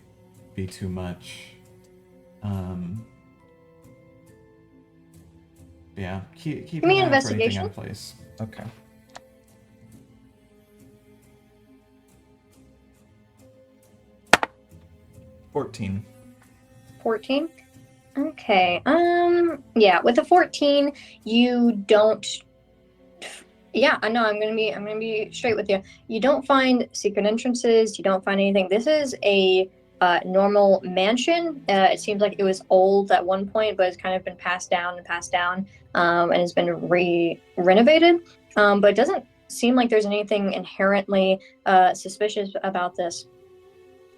be too much. Yeah, keep Give me an an eye out for anything out investigation. of place. Okay. 14. 14. Okay. Yeah, with a 14, you don't. Yeah, I know. I'm gonna be straight with you. You don't find secret entrances. You don't find anything. This is a normal mansion. It seems like it was old at one point, but it's kind of been passed down and passed down, and has been renovated. But it doesn't seem like there's anything inherently suspicious about this.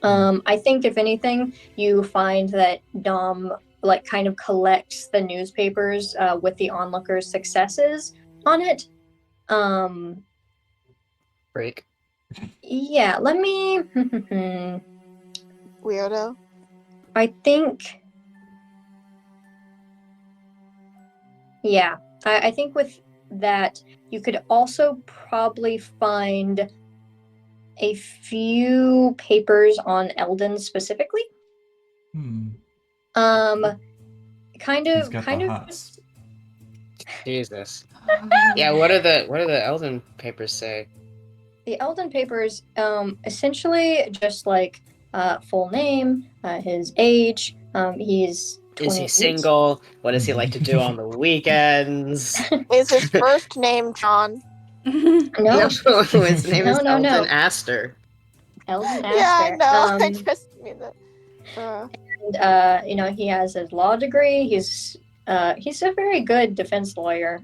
I think if anything, you find that Dom like kind of collects the newspapers with the onlookers' successes on it. Break. Yeah, let me. Weirdo. I think. Yeah, I think with that, you could also probably find a few papers on Eldon specifically. Um, kind He's of, got kind the of. hots. Jesus. Yeah, what do the Elden papers say? The Eldon papers, essentially just like full name, his age. He's Is he 28. single? What does he like to do on the weekends? Is his first name John? No, His name is no, Eldon no. Astor. Eldon Yeah, I Aster. know. I just mean that. And, he has his law degree. He's a very good defense lawyer.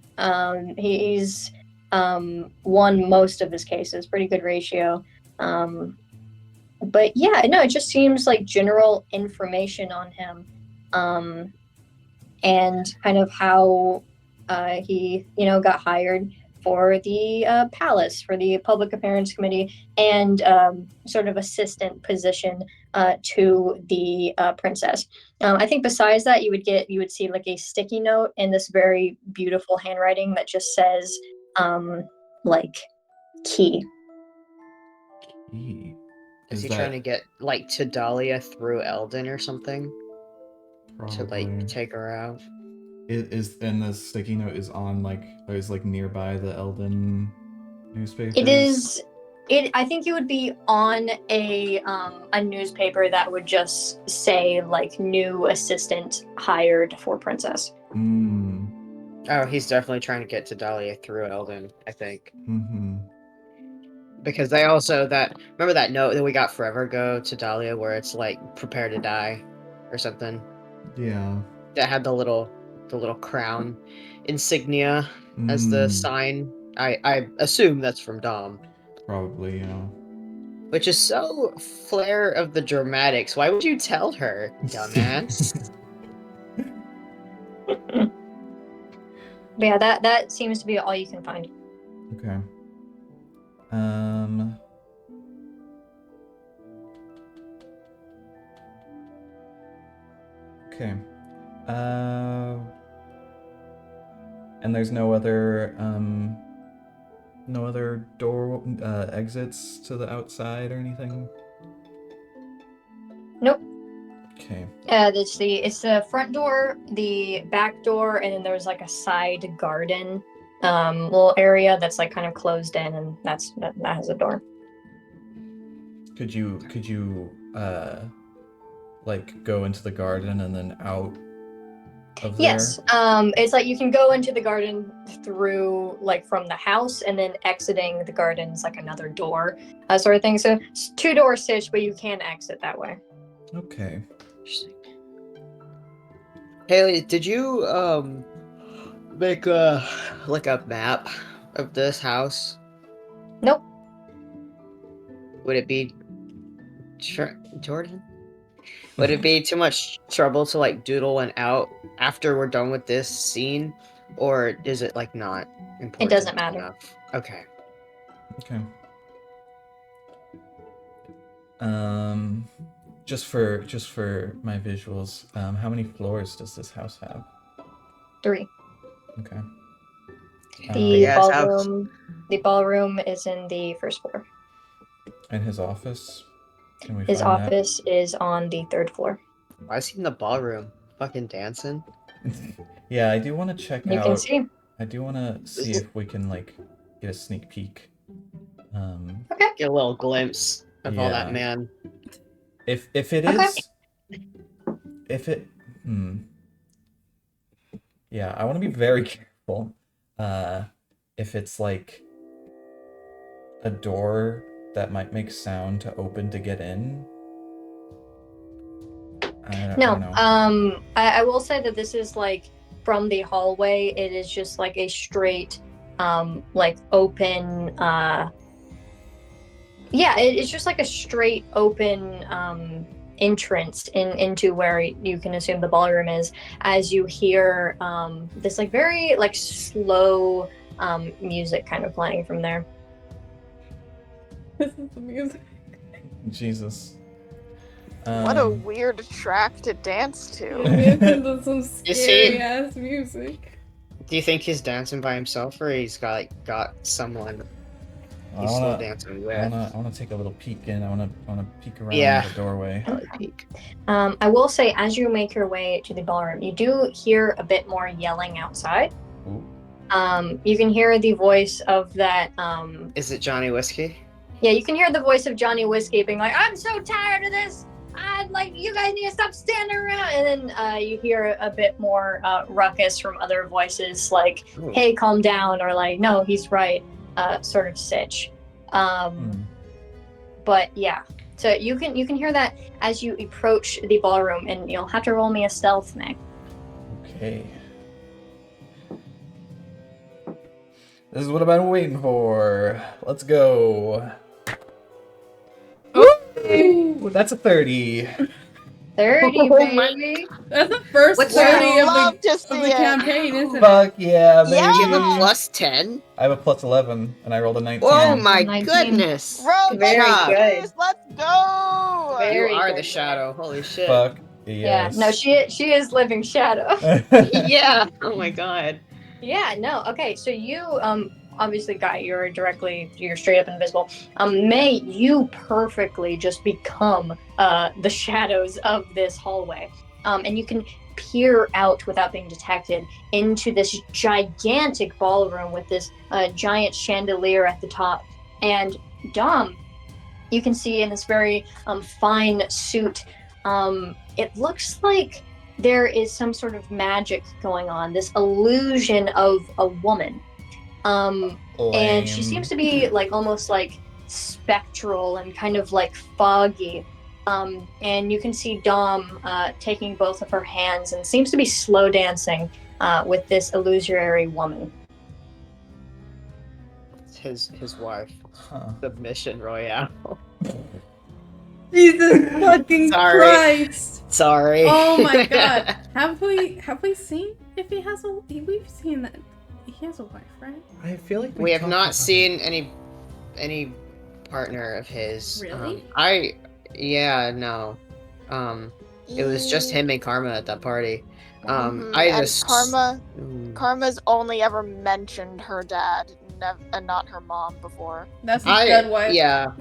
He's won most of his cases, pretty good ratio. But yeah, no, it just seems like general information on him, and kind of how he, got hired for the palace, for the public appearance committee, and sort of assistant position to the princess. I think besides that, you would see like a sticky note in this very beautiful handwriting that just says like key. Is he trying to get like to Dahlia through Eldon or something? Probably. To like take her out? It is, and the sticky note is on is nearby the Eldon newspapers. It is. I think it would be on a newspaper that would just say like new assistant hired for princess. Oh, he's definitely trying to get to Dahlia through Eldon, I think. Because they also remember that note that we got forever ago to Dahlia where it's like prepare to die or something. Yeah. That had the little crown insignia as the sign. I assume that's from Dom. Probably, yeah. Which is so flair of the dramatics. Why would you tell her, dumbass? But yeah, that seems to be all you can find. Okay. Okay. And there's no other door exits to the outside or anything? Nope. Okay. It's the front door, the back door, and then there's like a side garden little area that's like kind of closed in, and that has a door. Could you like go into the garden and then out of there? Yes. It's like you can go into the garden through like from the house, and then exiting the garden is like another door, sort of thing. So it's 2-door stitch, but you can exit that way. Okay. Haley, did you make like a map of this house? Nope. Would it be Jordan? Would it be too much trouble to like doodle one out after we're done with this scene, or is it like not important? It doesn't matter. Enough? Okay. Okay. Just for my visuals, how many floors does this house have? 3. Okay. The Yes, ballroom is in the first floor. And his office? Can we His find office is on the 3rd floor. Why is he in the ballroom? Fucking dancing. that? Yeah, I do want to check You out. can see. I do want to see if we can like get a sneak peek. Okay. Get a little glimpse of all that Yeah. man. If it Okay. is, if it, yeah, I want to be very careful. If it's like a door that might make sound to open to get in. I No, don't know. I will say that this is like from the hallway. It is just like a straight, like open. Yeah, it's just like a straight open entrance into where you can assume the ballroom is. As you hear this like very like slow music kind of playing from there. This is the music. Jesus. What a weird track to dance to. That's some You see- scary ass music. Do you think he's dancing by himself, or he's got someone I he's slow wanna, dancing I with? wanna take a little peek in. I wanna peek around Yeah. the doorway. Probably peek. I will say, as you make your way to the ballroom, you do hear a bit more yelling outside. Ooh. You can hear the voice of that. Is it Johnny Whiskey? Yeah, you can hear the voice of Johnny Whiskey being like, "I'm so tired of this. Like, you guys need to stop standing around." And then you hear a bit more ruckus from other voices, like, Ooh. "Hey, calm down," or like, "No, he's right," sort of sitch. But yeah, so you can hear that as you approach the ballroom, and you'll have to roll me a stealth, Nick. Okay. This is what I've been waiting for. Let's go. Ooh, that's a 30. 30, Oh my- baby. That's the first What's 30 that? of Love to the see it. campaign, isn't it? Fuck yeah, baby. Yeah. Do you have a plus 10? I have a plus 11, and I rolled a 19. Oh Yeah, my 19. goodness! Roll Very legacies, good. let's go! Very You are good, the shadow. Holy shit. Fuck Yeah, yes. no, she is living shadow. Yeah. Oh my god. Yeah, no, okay, so you, obviously, Guy, you're straight up invisible. May, you perfectly just become the shadows of this hallway. And you can peer out without being detected into this gigantic ballroom with this giant chandelier at the top. And Dom, you can see in this very fine suit, it looks like there is some sort of magic going on, this illusion of a woman. And she seems to be like almost like spectral and kind of like foggy. And you can see Dom taking both of her hands and seems to be slow dancing with this illusory woman. It's his wife. Huh. Submission Royale. Jesus fucking Sorry. Christ! Sorry. Oh my god. Have we seen if he has a? We've seen that he has a wife, right? I feel like We have talked not about seen any partner of his. Really? No. It was just him and Karma at that party. Mhm, I and just Karma's only ever mentioned her dad and not her mom before. That's his dead wife. Yeah.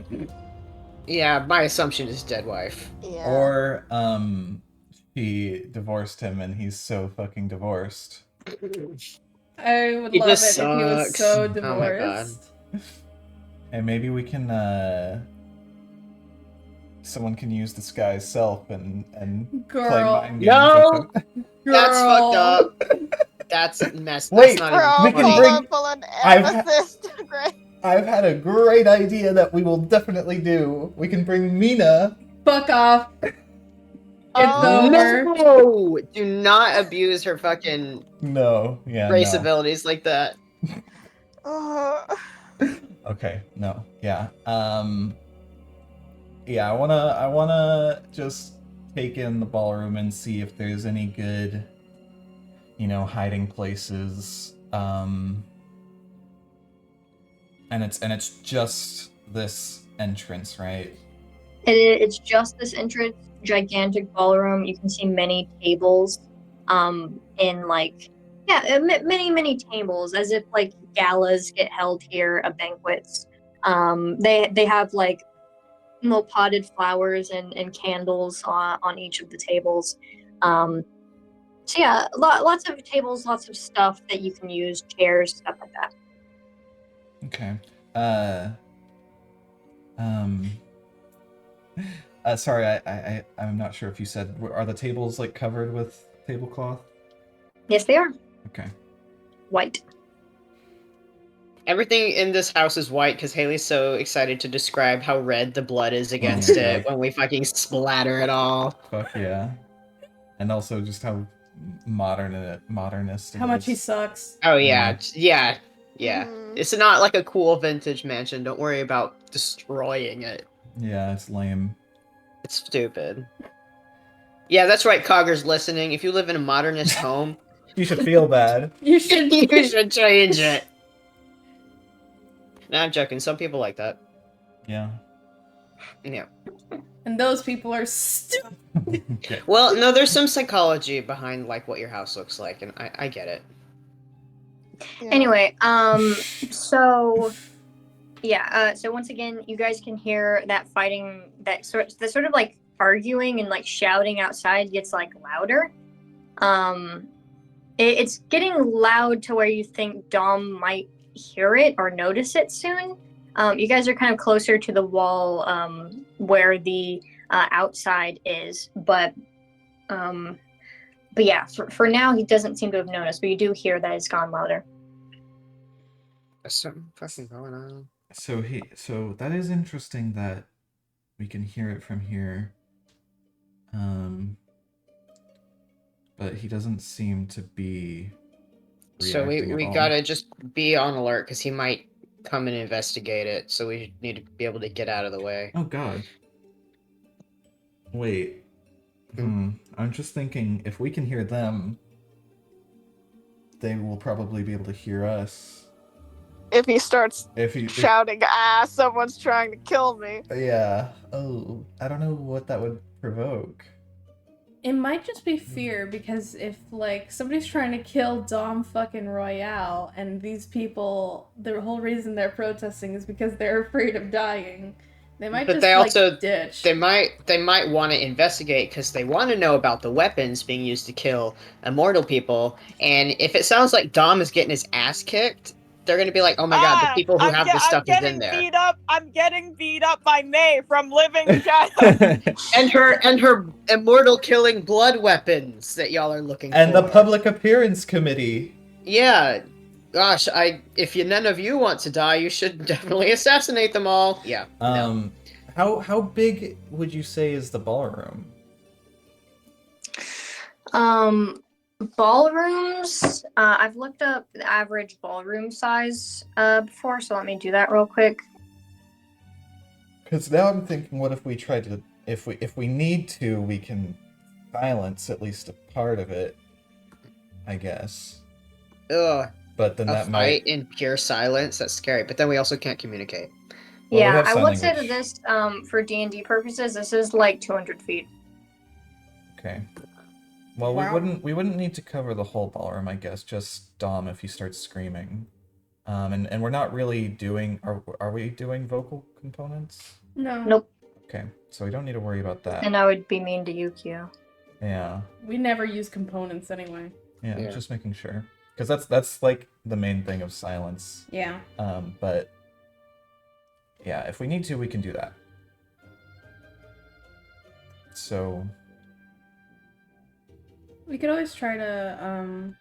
Yeah, my assumption is dead wife. Yeah. Or she divorced him and he's so fucking divorced. I would He love it just if he was sucks. so Oh my God. divorced. And maybe we can someone can use this guy's self and play Girl. mind games No! with him. That's fucked Girl. up. That's messed. Wait, That's We're not all we can even funny. bring- colorful and I've- amethyst. Great. I've had a great idea that we will definitely do. We can bring Mina. Fuck off. over. No! Do not abuse her fucking No, yeah, race no. abilities like that. Okay, no, yeah. Yeah, I wanna just take in the ballroom and see if there's any good, hiding places. And it's just this entrance, right? It's just this entrance, gigantic ballroom. You can see many tables, in like, yeah, many tables, as if like galas get held here, banquets. They have like little potted flowers and candles on each of the tables. So yeah, lots of tables, lots of stuff that you can use, chairs, stuff like that. Okay. Um. Sorry, I'm not sure if you said, are the tables like covered with tablecloth? Yes, they are Okay. white. Everything in this house is white because Haley's so excited to describe how red the blood is against my it God. when we fucking splatter it all. Fuck yeah. And also just how modernist it How much he is. sucks. Oh yeah, yeah. Mhm. It's not like a cool vintage mansion. Don't worry about destroying it. Yeah, it's lame. It's stupid. Yeah, that's right, Cogger's listening. If you live in a modernist home, You should feel bad. You should. you should change it. Nah, I'm joking. Some people like that. Yeah. Yeah. And those people are stupid. Okay. Well, no, there's some psychology behind like what your house looks like, and I get it. Yeah. Anyway, so yeah, so once again, you guys can hear that fighting, that sort of like arguing and like shouting outside gets like louder. It's getting loud to where you think Dom might hear it or notice it soon. You guys are kind of closer to the wall, where the outside is, but yeah, for now he doesn't seem to have noticed, but you do hear that it's gone louder. There's something fucking going on. So that is interesting that we can hear it from here. But he doesn't seem to be So reacting we at all. gotta just be on alert because he might come and investigate it. So we need to be able to get out of the way. Oh god. Wait. I'm just thinking if we can hear them, they will probably be able to hear us. If he starts If shouting, someone's trying to kill me. yeah. Oh, I don't know what that would provoke. It might just be fear, because if like somebody's trying to kill Dom fucking Royale, and these people, the whole reason they're protesting is because they're afraid of dying, they might But just they also ditch. they might want to investigate because they want to know about the weapons being used to kill immortal people. And if it sounds like Dom is getting his ass kicked, they're gonna be like, "Oh my god, the people who have this stuff is in there." I'm getting beat up by May from Living Shadow. And her immortal killing blood weapons that y'all are looking And for. the public appearance committee. Yeah. Gosh, if none of you want to die, you should definitely assassinate them all. Yeah. No. How big would you say is the ballroom? Ballrooms, I've looked up the average ballroom size before, so let me do that real quick. Because now I'm thinking, what if we try to, if we need to, we can silence at least a part of it, I guess. Ugh. But then A that fight might. in pure silence, that's scary. But then we also can't communicate. Well, we Yeah, have I sign would say that language. this, for D&D purposes, this is like 200 feet. Okay. Well, Wow. we wouldn't need to cover the whole ballroom, I guess. Just Dom if he starts screaming. And we're not really doing. Are we doing vocal components? No. Nope. Okay, so we don't need to worry about that. And I would be mean to Yukio. Yeah. We never use components anyway. Yeah, Yeah. just making sure. Because that's like the main thing of silence. Yeah. But yeah, if we need to, we can do that. So We could always try to,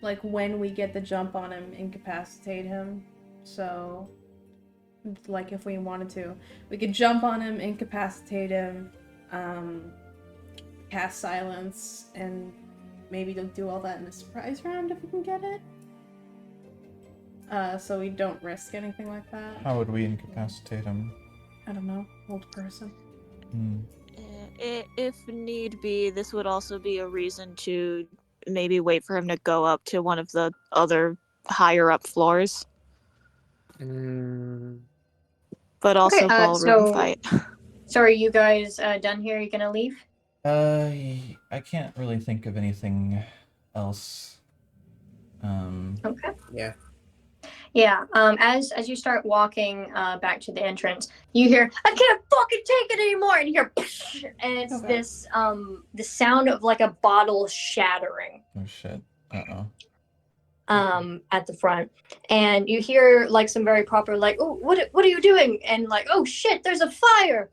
like, when we get the jump on him, incapacitate him. So, like, if we wanted to, we could jump on him, incapacitate him, cast silence and maybe do all that in a surprise round if we can get it. So we don't risk anything like that. How would we incapacitate him? I don't know, old person. If need be, this would also be a reason to maybe wait for him to go up to one of the other higher up floors. But also Okay, ballroom fight. So are you guys done here? You gonna leave? I can't really think of anything else. Okay. Yeah. Yeah. As you start walking back to the entrance, you hear, "I can't fucking take it anymore," and you hear, and it's Okay. this the sound of like a bottle shattering. Oh shit. Uh-oh. At the front, and you hear like some very proper like, "Oh, what are you doing?" And like, "Oh shit, there's a fire,"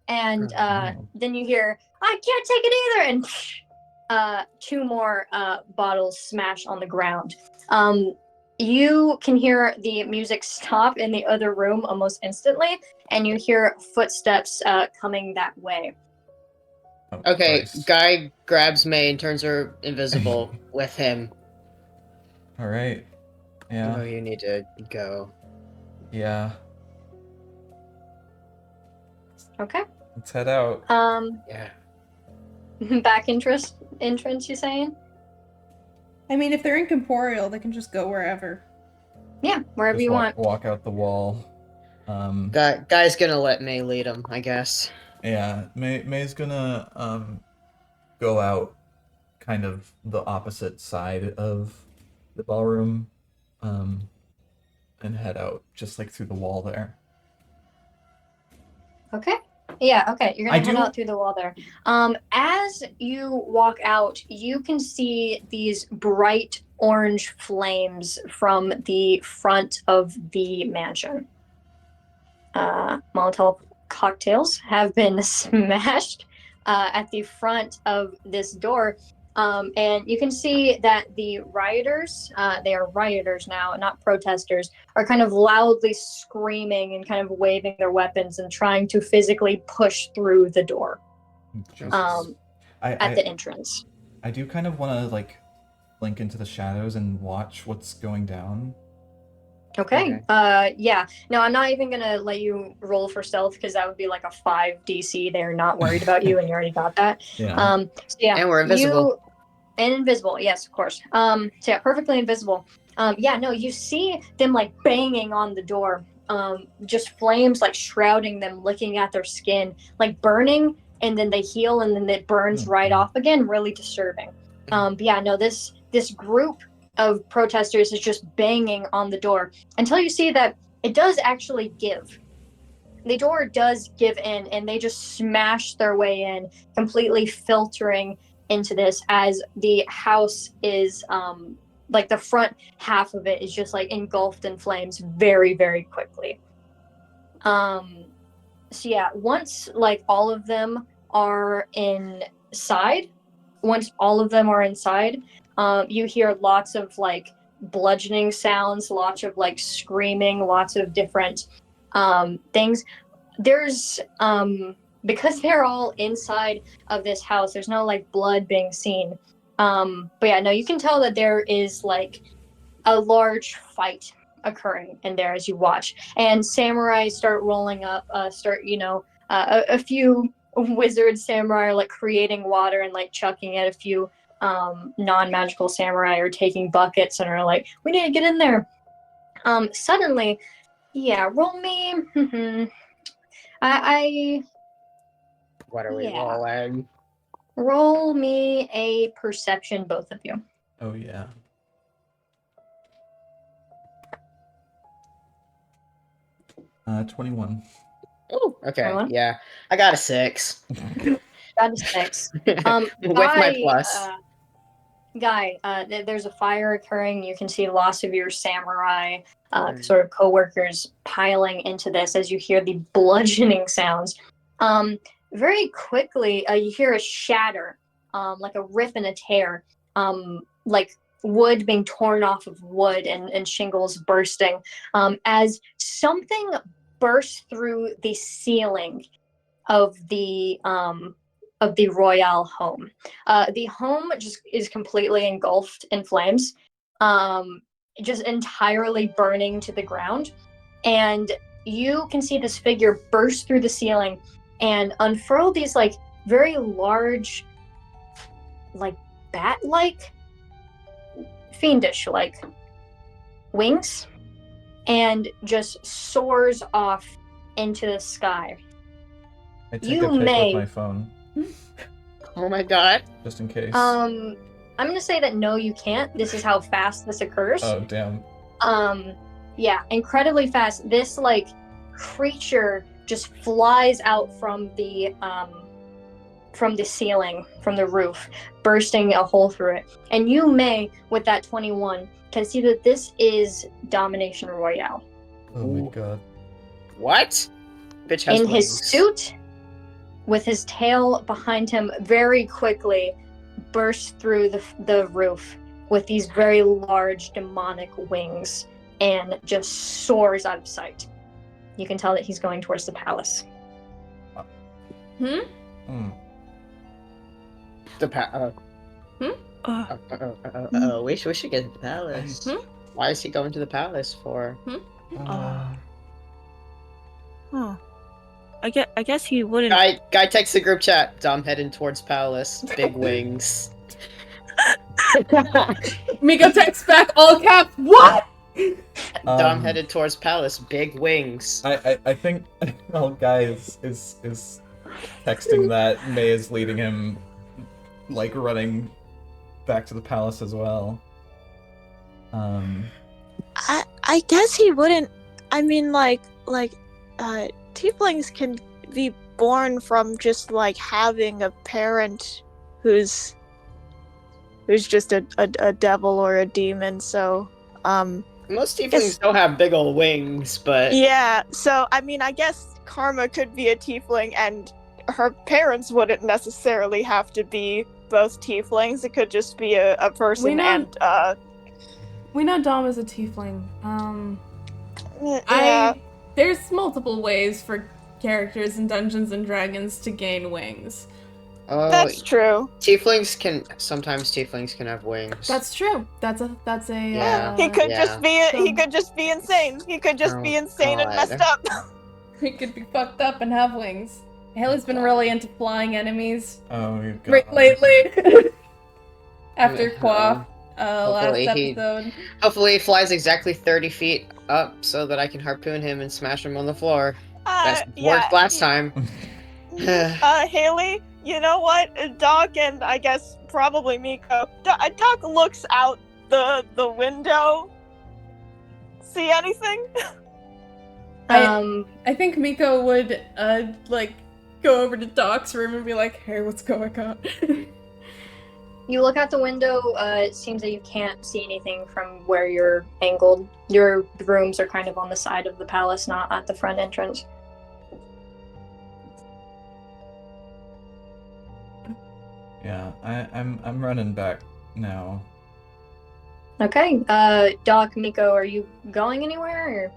and Oh. then you hear, "I can't take it either," and two more bottles smash on the ground. You can hear the music stop in the other room almost instantly, and you hear footsteps coming that way. Oh, Okay, Christ. Guy grabs May and turns her invisible with him. Alright. Yeah. Oh, you need to go. Yeah. Okay. Let's head out. Yeah. Back entrance, you saying? I mean, if they're incorporeal, they can just go wherever. Yeah, wherever Just you want. walk out the wall. Guy's gonna let May lead him, I guess. Yeah, May's gonna go out kind of the opposite side of the ballroom, and head out just like through the wall there. Okay. Yeah, okay. You're gonna head do- out through the wall there. As you walk out, you can see these bright orange flames from the front of the mansion. Molotov cocktails have been smashed at the front of this door. And you can see that the rioters, they are rioters now, not protesters, are kind of loudly screaming and kind of waving their weapons and trying to physically push through the door Jesus. at the entrance. I do kind of want to like blink into the shadows and watch what's going down. Okay. Yeah. No, I'm not even gonna let you roll for stealth because that would be like a 5 DC. They're not worried about you, and you already got that. Yeah. So yeah. And we're invisible. And invisible, yes, of course. So yeah, perfectly invisible. Yeah, no, you see them like banging on the door. Just flames like shrouding them, licking at their skin, like burning, and then they heal, and then it burns right off again. Really disturbing. But yeah, no, this group of protesters is just banging on the door until you see that it does actually give. The door does give in, and they just smash their way in, completely filtering into this as the house is like the front half of it is just like engulfed in flames very, very quickly. So yeah, once like all of them are inside, you hear lots of like bludgeoning sounds, lots of like screaming, lots of different things. There's because they're all inside of this house, there's no like blood being seen. But yeah, no, you can tell that there is like a large fight occurring in there as you watch, and samurai start rolling up. A few wizard samurai are like creating water and like chucking at a few non-magical samurai are taking buckets and are like, "We need to get in there." Suddenly, yeah, roll me. What are we Yeah. rolling? Roll me a perception, both of you. Oh yeah. Uh, 21. Oh, okay. 21? Yeah. I got a 6. Got a 6. With my plus. Guy, there's a fire occurring. You can see lots of your samurai sort of co-workers piling into this as you hear the bludgeoning sounds. Very quickly, you hear a shatter, like a rip and a tear, like wood being torn off of wood and shingles bursting, as something bursts through the ceiling of the of the Royale home. The home just is completely engulfed in flames, just entirely burning to the ground. And you can see this figure burst through the ceiling and unfurl these like very large, like bat-like, fiendish-like wings, and just soars off into the sky. I take You a pic may- with my phone, Oh my god. just in case. I'm gonna say that no, you can't. This is how fast this occurs. Oh, damn. Yeah, incredibly fast. This like creature just flies out from the ceiling, from the roof, bursting a hole through it. And you may, with that 21, can see that this is Domination Royale. Oh my god. What? Bitch has In his wings. suit, with his tail behind him, very quickly bursts through the roof with these very large demonic wings and just soars out of sight. You can tell that he's going towards the palace. Hmm. The we should get to the palace. Why is he going to the palace for? Huh. I guess he wouldn't. Guy texts the group chat. Dom heading towards palace. Big wings. Miko texts back, all caps, what? Dom headed towards palace. Big wings. I think Guy is texting that May is leading him, like, running back to the palace as well. I guess he wouldn't. I mean, tieflings can be born from just like having a parent who's just a devil or a demon. So Most tieflings don't have big old wings, but yeah. So I mean, I guess Karma could be a tiefling, and her parents wouldn't necessarily have to be both tieflings. It could just be a person We know Dom is a tiefling. Yeah. There's multiple ways for characters in Dungeons and Dragons to gain wings. That's true. Tieflings can have wings. That's true. That's a Yeah. He could Yeah. just be he could just be insane. He could just be insane and messed up. He could be fucked up and have wings. Haley's been really into flying enemies Oh, you got lately. After Quaff, Hopefully last he- episode. Hopefully he flies exactly 30 feet up so that I can harpoon him and smash him on the floor. That worked last time. Haley, you know what? Doc and I guess probably Miko. Doc looks out the window. See anything? I think Miko would go over to Doc's room and be like, "Hey, what's going on?" You look out the window, it seems that you can't see anything from where you're angled. Your rooms are kind of on the side of the palace, not at the front entrance. Yeah, I'm running back now. Okay, Doc, Miko, are you going anywhere?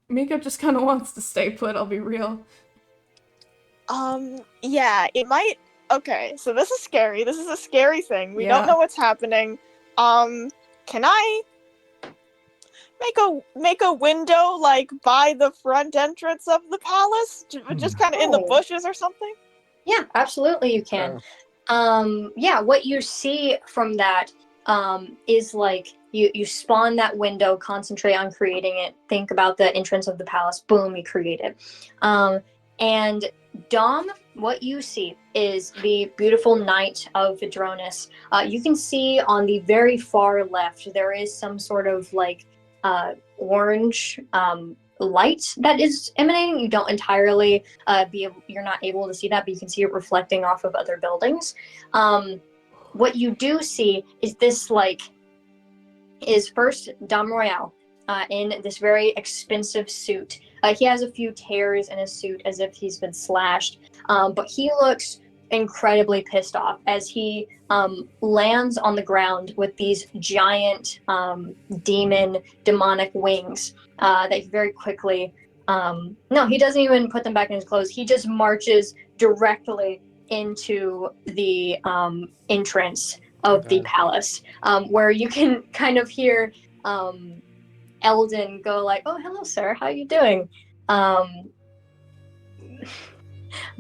Miko just kind of wants to stay put, I'll be real. Yeah, it might. Okay, so this is scary. This is a scary thing. We Yeah. don't know what's happening. Can I make a window like by the front entrance of the palace, just kind of in the Oh. bushes or something? Yeah, absolutely you can. Yeah, what you see from that is like you spawn that window, concentrate on creating it, think about the entrance of the palace, boom, you create it. And Dom, what you see is the beautiful night of Vidronis. You can see on the very far left there is some sort of like orange light that is emanating. You don't entirely you're not able to see that, but you can see it reflecting off of other buildings. What you do see is this is first Dom Royale in this very expensive suit. He has a few tears in his suit as if he's been slashed, but he looks incredibly pissed off as he lands on the ground with these giant demonic wings that he very quickly No, he doesn't even put them back in his clothes. He just marches directly into the entrance of the Okay. palace, where you can kind of hear Eldon go like, "Oh, hello, sir. How you doing?"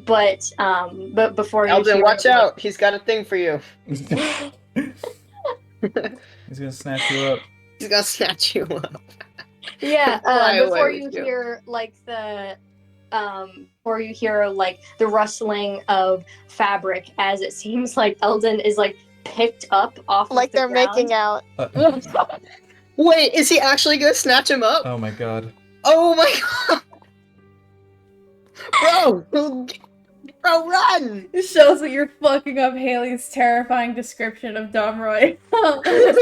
But before you Eldon, hear, watch out! He's got a thing for you. He's gonna snatch you up. He's gonna snatch you up. yeah, Fly away before with you you. hear before you hear like the rustling of fabric, as it seems like Eldon is like picked up off Like of the they're ground. making out. Wait, is he actually gonna snatch him up? Oh my god. Oh my god! Bro! Bro, run! It shows that you're fucking up Haley's terrifying description of Dom Roy. Sorry.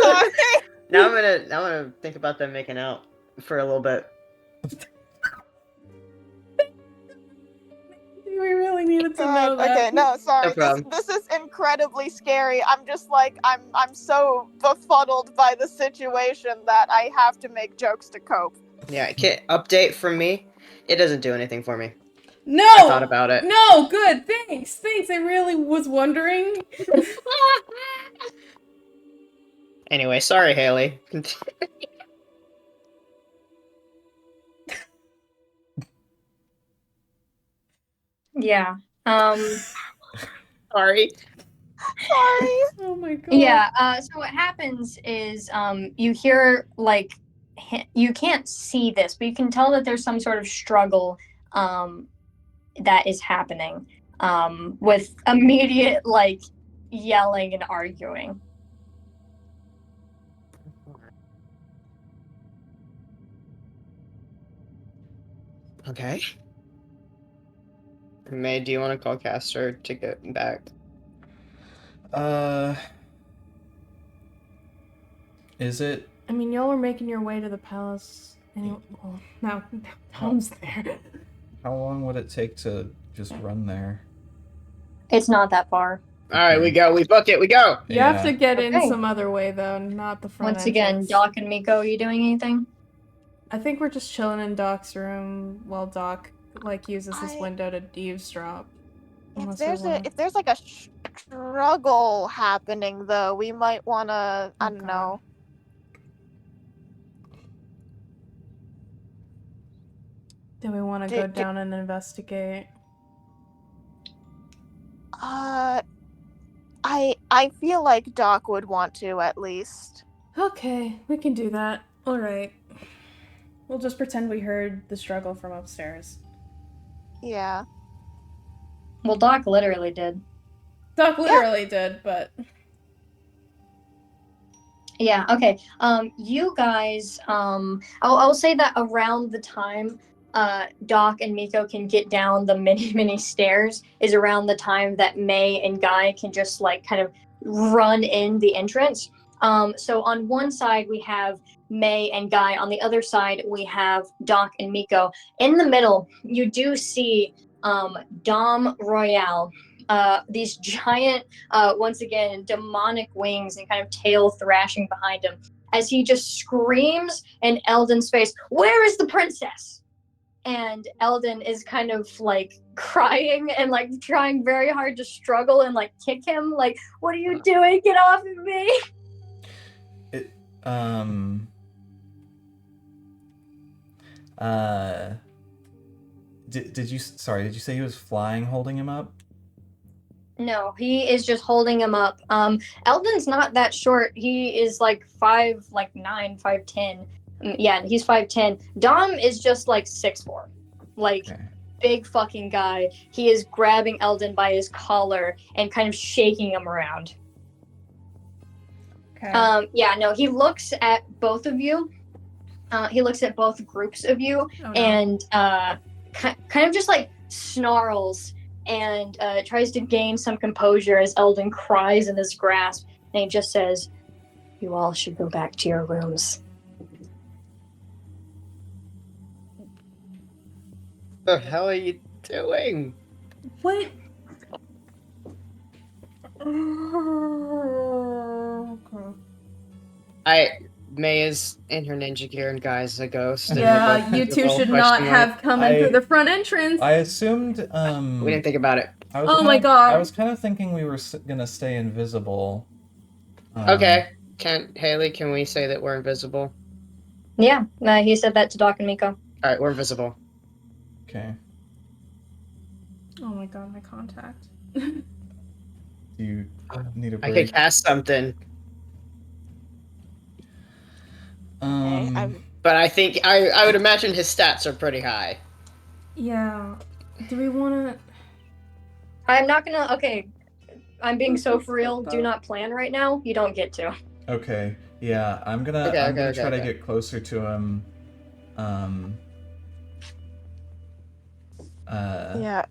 Now I'm gonna think about them making out for a little bit. We really needed to know God, that. okay, no, sorry. No problem. This is incredibly scary. I'm just like I'm so befuddled by the situation that I have to make jokes to cope. Yeah, update from me. It doesn't do anything for me. No! I thought about it. No, good, thanks. I really was wondering. Anyway, sorry, Haley. Yeah. Sorry. Sorry. Oh my god. Yeah. So what happens is you hear like you can't see this, but you can tell that there's some sort of struggle that is happening with immediate like yelling and arguing. Okay. May, do you want to call Caster to get back? Is it? I mean, y'all were making your way to the palace. Anyway, well, now Dom's there. How long would it take to just run there? It's not that far. Alright, we go. We book it. We go! You have to get in Okay. some other way, though, not the front Once again, entrance. Doc and Miko, are you doing anything? I think we're just chilling in Doc's room while Doc, like, uses his I- window to eavesdrop. If Unless we there's wanna- if there's like a struggle happening though, we might wanna I don't Okay. know. Do we want to go down and investigate? I feel like Doc would want to at least. Okay, we can do that. Alright. We'll just pretend we heard the struggle from upstairs. Yeah. Well, Doc literally did. Doc literally did, but... Yeah, okay. You guys, I'll say that around the time Doc and Miko can get down the many stairs is around the time that May and Guy can just like kind of run in the entrance. So on one side we have May and Guy. On the other side we have Doc and Miko. In the middle, you do see Dom Royale. These giant, once again, demonic wings and kind of tail thrashing behind him as he just screams in Eldon's face, "Where is the princess?" And Eldon is kind of like crying and like trying very hard to struggle and like kick him. Like, "What are you doing? Get off of me!" Did you say he was flying holding him up? No, he is just holding him up. Eldon's not that short. He is like 5'9", 5'10". Yeah, he's 5'10". Dom is just like 6'4", like Okay. big fucking guy. He is grabbing Eldon by his collar and kind of shaking him around. Okay. Yeah, no, he looks at both of you. He looks at both groups of you Oh, no. and kind of just like snarls and tries to gain some composure as Eldon cries in his grasp, and he just says, "You all should go back to your rooms." What the hell are you doing? What? Okay. May is in her ninja gear and Guy's a ghost. And we're Yeah, both you two invisible, should question not mark. have come in through the front entrance. I assumed. We didn't think about it. I was Oh my I God. was kind of thinking we were gonna stay invisible. Okay. Haley, can we say that we're invisible? Yeah, he said that to Doc and Miko. All right, we're invisible. Okay. Oh my God, my contact. Do you need a I break? could cast something, but I think I would imagine his stats are pretty high. Yeah. Do we want to? I'm not gonna. Okay, I'm being so for real. Do not plan right now. You don't get to. Okay. Yeah, I'm gonna try to get closer to him. Yeah.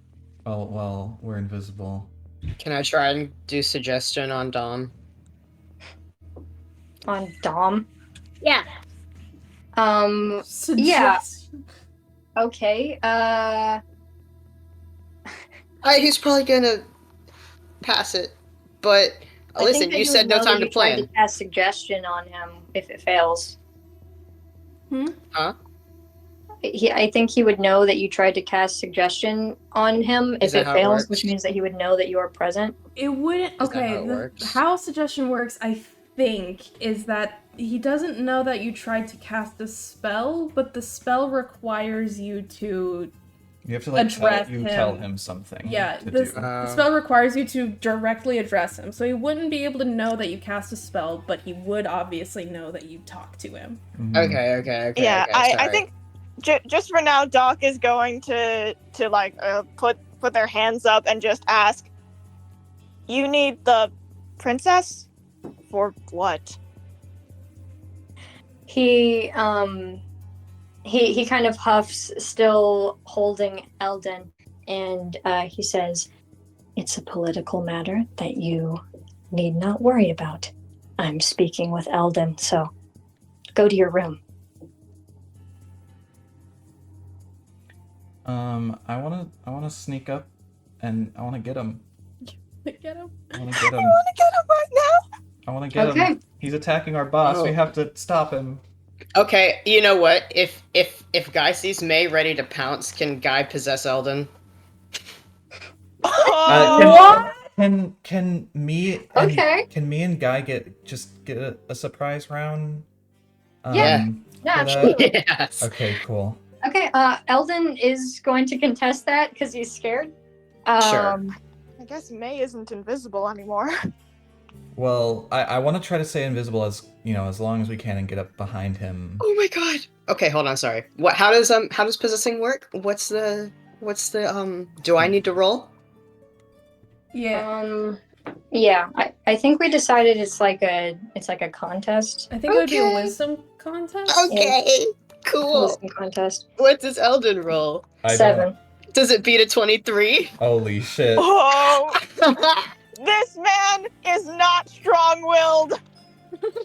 Well, we're invisible. Can I try and do suggestion on Dom? On Dom. Yeah. Yeah. Suggest- Okay. He's probably gonna pass it, but I listen, think that you he said would no know time that to you tried plan. to cast suggestion on him if it fails. Huh? I think he would know that you tried to cast suggestion on him Is if that it how it fails, works? which means that he would know that you are present. It wouldn't. Is that Okay. how it works? How suggestion works, I think, is that he doesn't know that you tried to cast a spell, but the spell requires you to. You have to like Address tell him. him something. Yeah, to the do. spell requires you to directly address him, so he wouldn't be able to know that you cast a spell, but he would obviously know that you talked to him. Okay. Yeah, okay, I sorry. think just for now, Doc is going to like put their hands up and just ask, "You need the princess for what?" He kind of huffs, still holding Eldon, and he says, "It's a political matter that you need not worry about. I'm speaking with Eldon, so go to your room." I wanna sneak up, and I wanna get him. Get him? I wanna get him. I want to get him right now. I wanna get Okay. him. He's attacking our boss. We Oh. have to stop him. Okay, you know what? If Guy sees May ready to pounce, can Guy possess Eldon? Oh, Can me and Okay. can me and Guy get a surprise round? Yeah. Yeah, for that? absolutely. Yes. Okay, cool. Okay, Eldon is going to contest that because he's scared. Sure. I guess May isn't invisible anymore. Well, I want to try to stay invisible as long as we can and get up behind him. Oh my god. Okay, hold on. Sorry. What? How does possessing work? What's the Do I need to roll? Yeah. Yeah, I think we decided it's like a contest. I think it would be a Okay. wisdom contest. Okay. Cool. Wisdom contest. What does Eldon roll? I don't- 7. Does it beat a 23? Holy shit. Oh, this man is not strong-willed.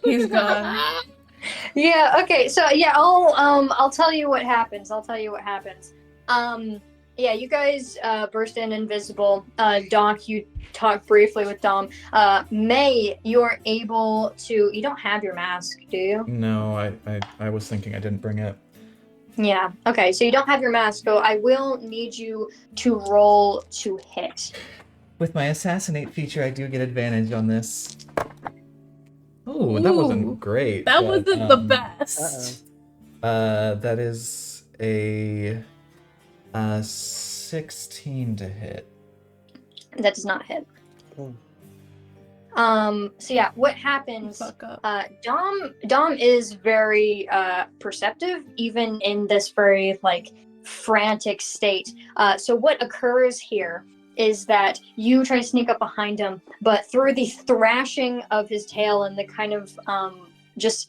He's gone. Yeah. Okay. So yeah, I'll tell you what happens. Yeah, you guys burst in invisible. Doc, you talk briefly with Dom. May, you're able to. You don't have your mask, do you? No, I was thinking I didn't bring it. Yeah. Okay. So you don't have your mask, so I will need you to roll to hit. With my assassinate feature, I do get advantage on this. Oh, that wasn't great. That but, wasn't the best. That is a 16 to hit. That does not hit. Oh. So yeah, what happens? Fuck up. Dom is very perceptive, even in this very frantic state. So what occurs here is that you try to sneak up behind him, but through the thrashing of his tail and the kind of just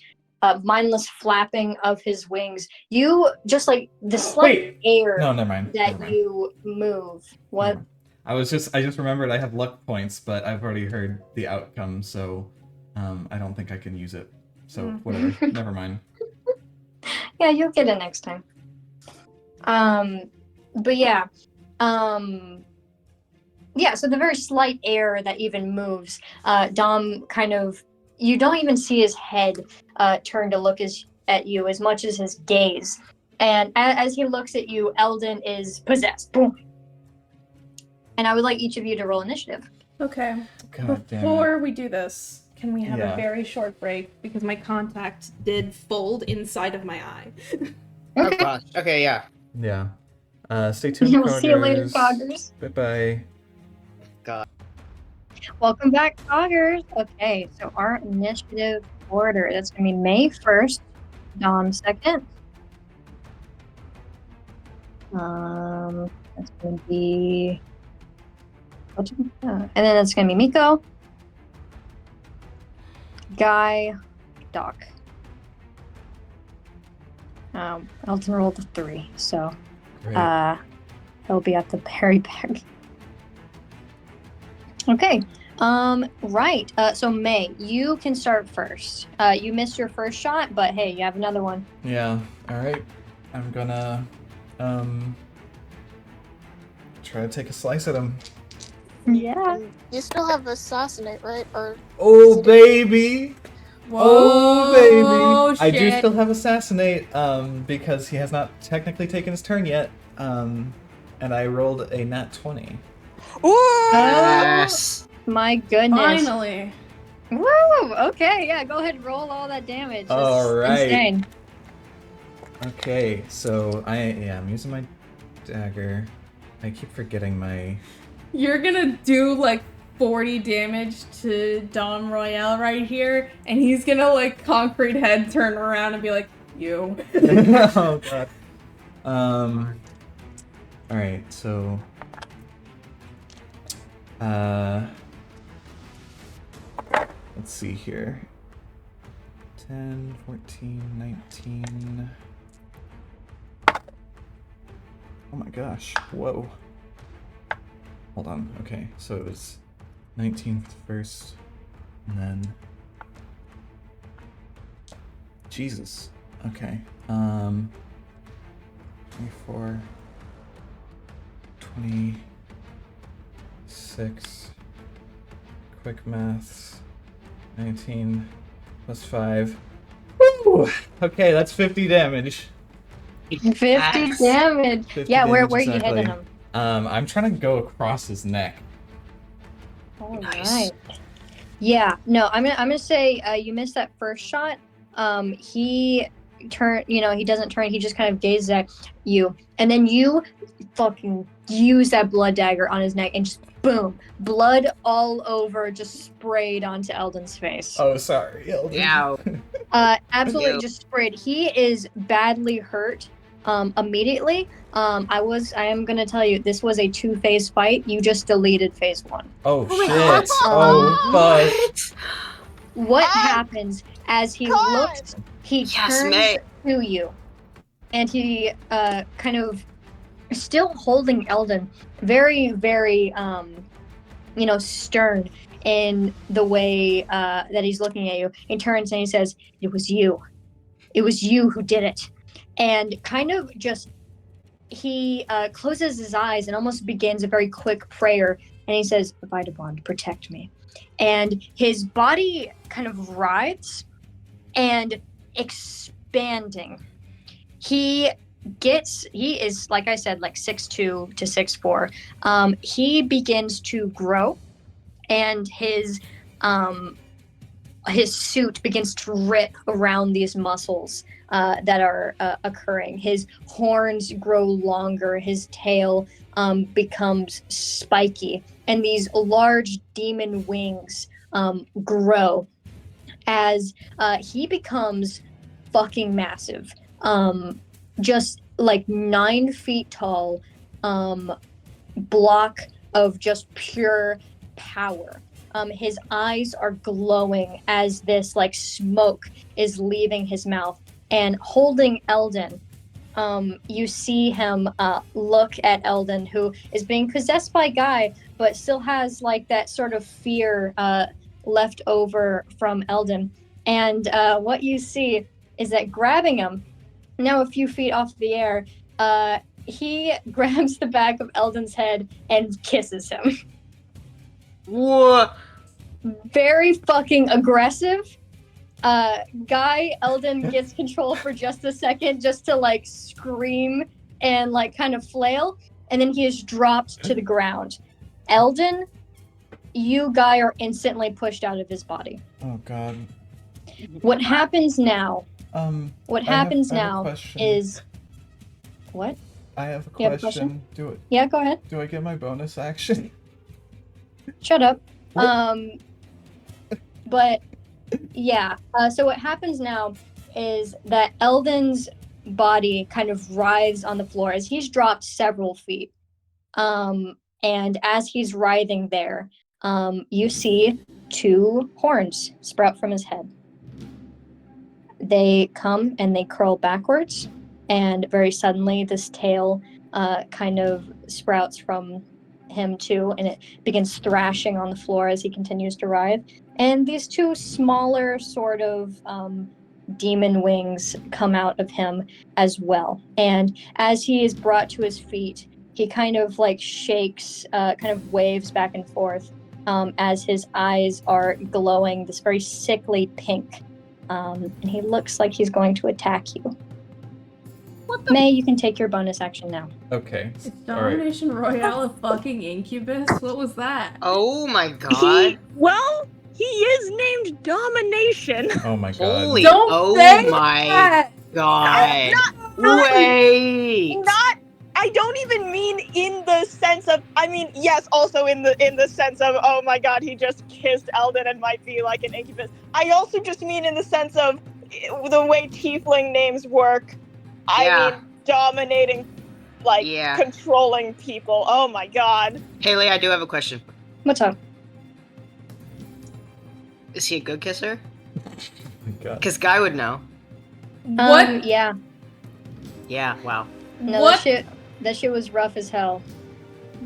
mindless flapping of his wings, you just the slight air No, never mind. that never mind. you move. What? Never mind. I just remembered I have luck points, but I've already heard the outcome, so I don't think I can use it. So whatever. Never mind. Yeah, you'll get it next time. But yeah. Yeah, so the very slight air that even moves, Dom kind of you don't even see his head turn to look at you as much as his gaze. And as he looks at you, Eldon is possessed. Boom. And I would like each of you to roll initiative. Okay. God damn Before it. we do this, can we have Yeah. a very short break? Because my contact did fold inside of my eye. Oh gosh. Okay, yeah. Yeah. Stay tuned, We'll see you later, Coggers. Bye-bye. Welcome back, Coggers. Okay, so our initiative order, that's going to be May 1st, Dom 2nd. That's going to be... and then that's going to be Miko, Guy, Doc. Elton rolled a 3, so Great. he'll be at the very back. Okay. Right. So May, you can start first. You missed your first shot, but hey, you have another one. Yeah. All right. I'm gonna try to take a slice at him. Yeah. You still have assassinate, right? Or Oh baby. Oh baby. I do shit. still have assassinate because he has not technically taken his turn yet. And I rolled a nat 20. Ooh! Yes. My goodness. Finally. Woo! Okay, yeah, go ahead and roll all that damage. That's All right. insane. Okay, so I'm using my dagger. I keep forgetting my. You're gonna do like 40 damage to Dom Royale right here, and he's gonna like concrete head turn around and be like, you. Oh god. All right, so. Let's see here. 10, 14, 19. Oh my gosh. Whoa. Hold on. Okay, so it was 19th first, and then. Jesus. Okay. 24, 26. Quick maths. 19 plus 5. Woo! Okay, that's 50 damage. 50 Yes. damage. 50 Yeah, where damage you exactly. hitting him? I'm trying to go across his neck. All Nice. right. Yeah, no, I'm gonna say you missed that first shot. He he doesn't turn, he just kind of gazes at you, and then you fucking use that blood dagger on his neck, and just boom, blood all over, just sprayed onto Eldon's face. Oh, sorry. Eldon. Yeah. Absolutely Ew. just sprayed. He is badly hurt. Immediately. I am gonna tell you, this was a 2-phase fight. You just deleted phase 1. Oh Wait, shit. what? Oh fuck. What Ah! happens as he God! looks, he Yes, turns May. to you, and he kind of still holding Eldon, very, very stern in the way that he's looking at you. He turns and he says, "It was you. It was you who did it." And kind of just, he closes his eyes and almost begins a very quick prayer. And he says, "Vagabond, protect me." And his body kind of writhes and expanding. He is, like I said, like 6'2" to 6'4". He begins to grow, and his suit begins to rip around these muscles that are occurring. His horns grow longer, his tail becomes spiky, and these large demon wings grow as he becomes fucking massive. Just like 9 feet tall, block of just pure power. His eyes are glowing as this like smoke is leaving his mouth, and holding Eldon. You see him look at Eldon, who is being possessed by Guy, but still has like that sort of fear left over from Eldon. And what you see is that grabbing him, now a few feet off the air, he grabs the back of Eldon's head and kisses him. What? very fucking aggressive. Guy Eldon gets control for just a second just to like scream and like kind of flail, and then he is dropped to the ground. Eldon, you, Guy, are instantly pushed out of his body. Oh god. What happens now? What happens I have a now question. is what? I have a You have a question. question? Yeah, go ahead. Do I get my bonus action? Shut up. What? But yeah. So what happens now is that Eldon's body kind of writhes on the floor as he's dropped several feet. And as he's writhing there, you see two horns sprout from his head. They come and they curl backwards, and very suddenly this tail kind of sprouts from him too, and it begins thrashing on the floor as he continues to writhe. And these two smaller sort of demon wings come out of him as well. And as he is brought to his feet, he kind of like shakes, kind of waves back and forth as his eyes are glowing this very sickly pink. And he looks like he's going to attack you. May, you can take your bonus action now. Okay. Is All right. Domination Royale a fucking incubus? What was that? Oh my god. He is named Domination. Oh my god. Holy. Don't Oh say my that! god. Not- Wait. I don't even mean in the sense of, I mean, yes, also in the sense of, oh my god, he just kissed Eldon and might be like an incubus. I also just mean in the sense of the way tiefling names work. I mean, dominating, like, controlling people. Oh my god. Haley, I do have a question. What's up? Is he a good kisser? Oh my god. Because Guy would know. What? Yeah. Yeah, wow. No, What? that shit was rough as hell.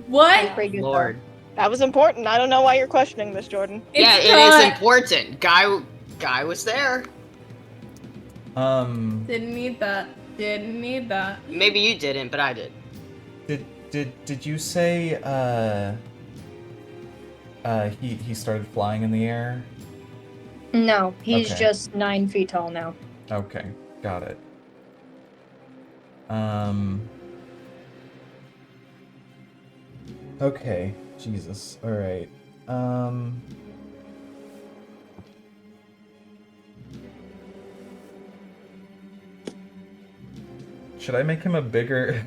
What? Pretty good, Lord. That was important. I don't know why you're questioning this, Jordan. Yeah, It's it not. is important. Guy was there. Didn't need that. Didn't need that. Maybe you didn't, but I did. Did you say he started flying in the air? No, he's Okay. just 9 feet tall now. Okay, got it. Okay, Jesus. All right. Should I make him a bigger?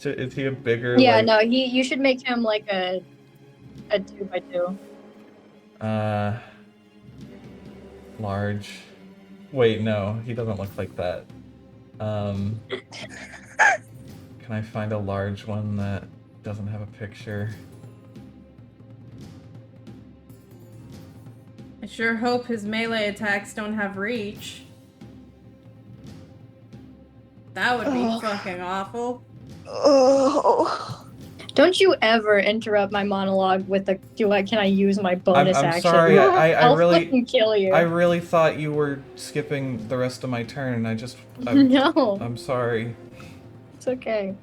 Is he a bigger? Yeah, like, no, you should make him like a 2x2. Large. Wait, no, he doesn't look like that. Can I find a large one that doesn't have a picture? I sure hope his melee attacks don't have reach. That would be fucking awful. Oh. Don't you ever interrupt my monologue with a can I use my bonus I'm action? sorry, I'll really- fucking kill you. I really thought you were skipping the rest of my turn. No, I'm sorry. it's okay.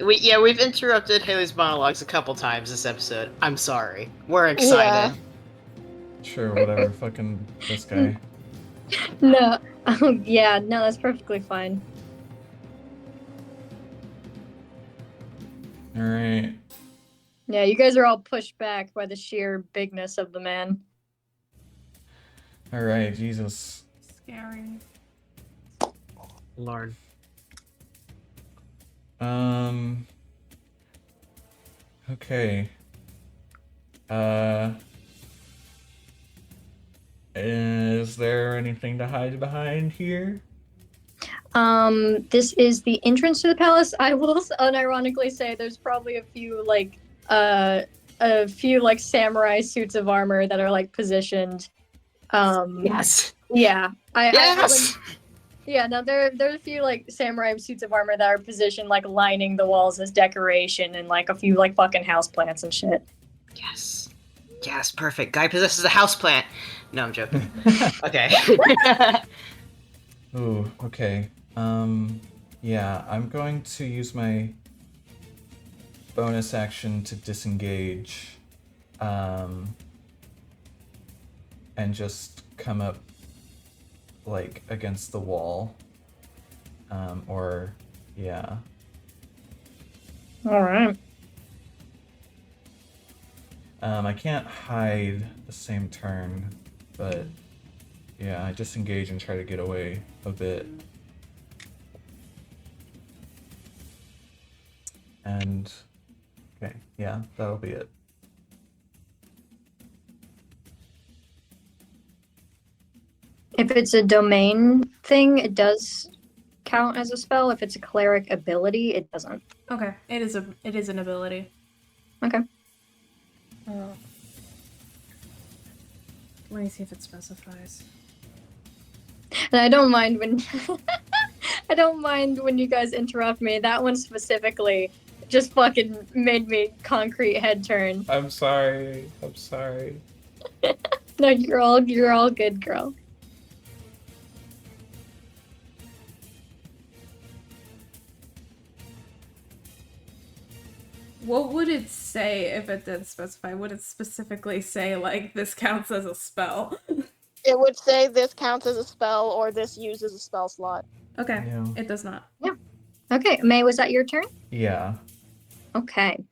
We've interrupted Haley's monologues a couple times this episode. I'm sorry. We're excited. Sure, whatever. Fucking this guy. No, yeah, no, that's perfectly fine. Alright. Yeah, you guys are all pushed back by the sheer bigness of the man. Alright, Jesus. Scary. Lord. Okay. Is there anything to hide behind here? This is the entrance to the palace. I will unironically say there's probably a few samurai suits of armor that are like positioned. Yes. Yeah. Yes. Yeah, no, there's a few like samurai suits of armor that are positioned like lining the walls as decoration, and like a few like fucking houseplants and shit. Yes. Yes, perfect. Guy possesses a houseplant. No, I'm joking. Okay. Ooh, okay. Yeah, I'm going to use my bonus action to disengage, and just come up like against the wall, or yeah. All right. I can't hide the same turn, but yeah, I disengage and try to get away a bit. And okay, yeah, that'll be it. If it's a domain thing, it does count as a spell. If it's a cleric ability, it doesn't. Okay, it is an ability. Okay. Let me see if it specifies. And I don't mind when I don't mind when you guys interrupt me. That one specifically just fucking made me concrete head turn. I'm sorry. I'm sorry. No, you're all good, girl. What would it say if it did specify? Would it specifically say, like, this counts as a spell? It would say this counts as a spell or this uses a spell slot. Okay, Yeah. it does not. Okay, May, was that your turn? Yeah. Okay.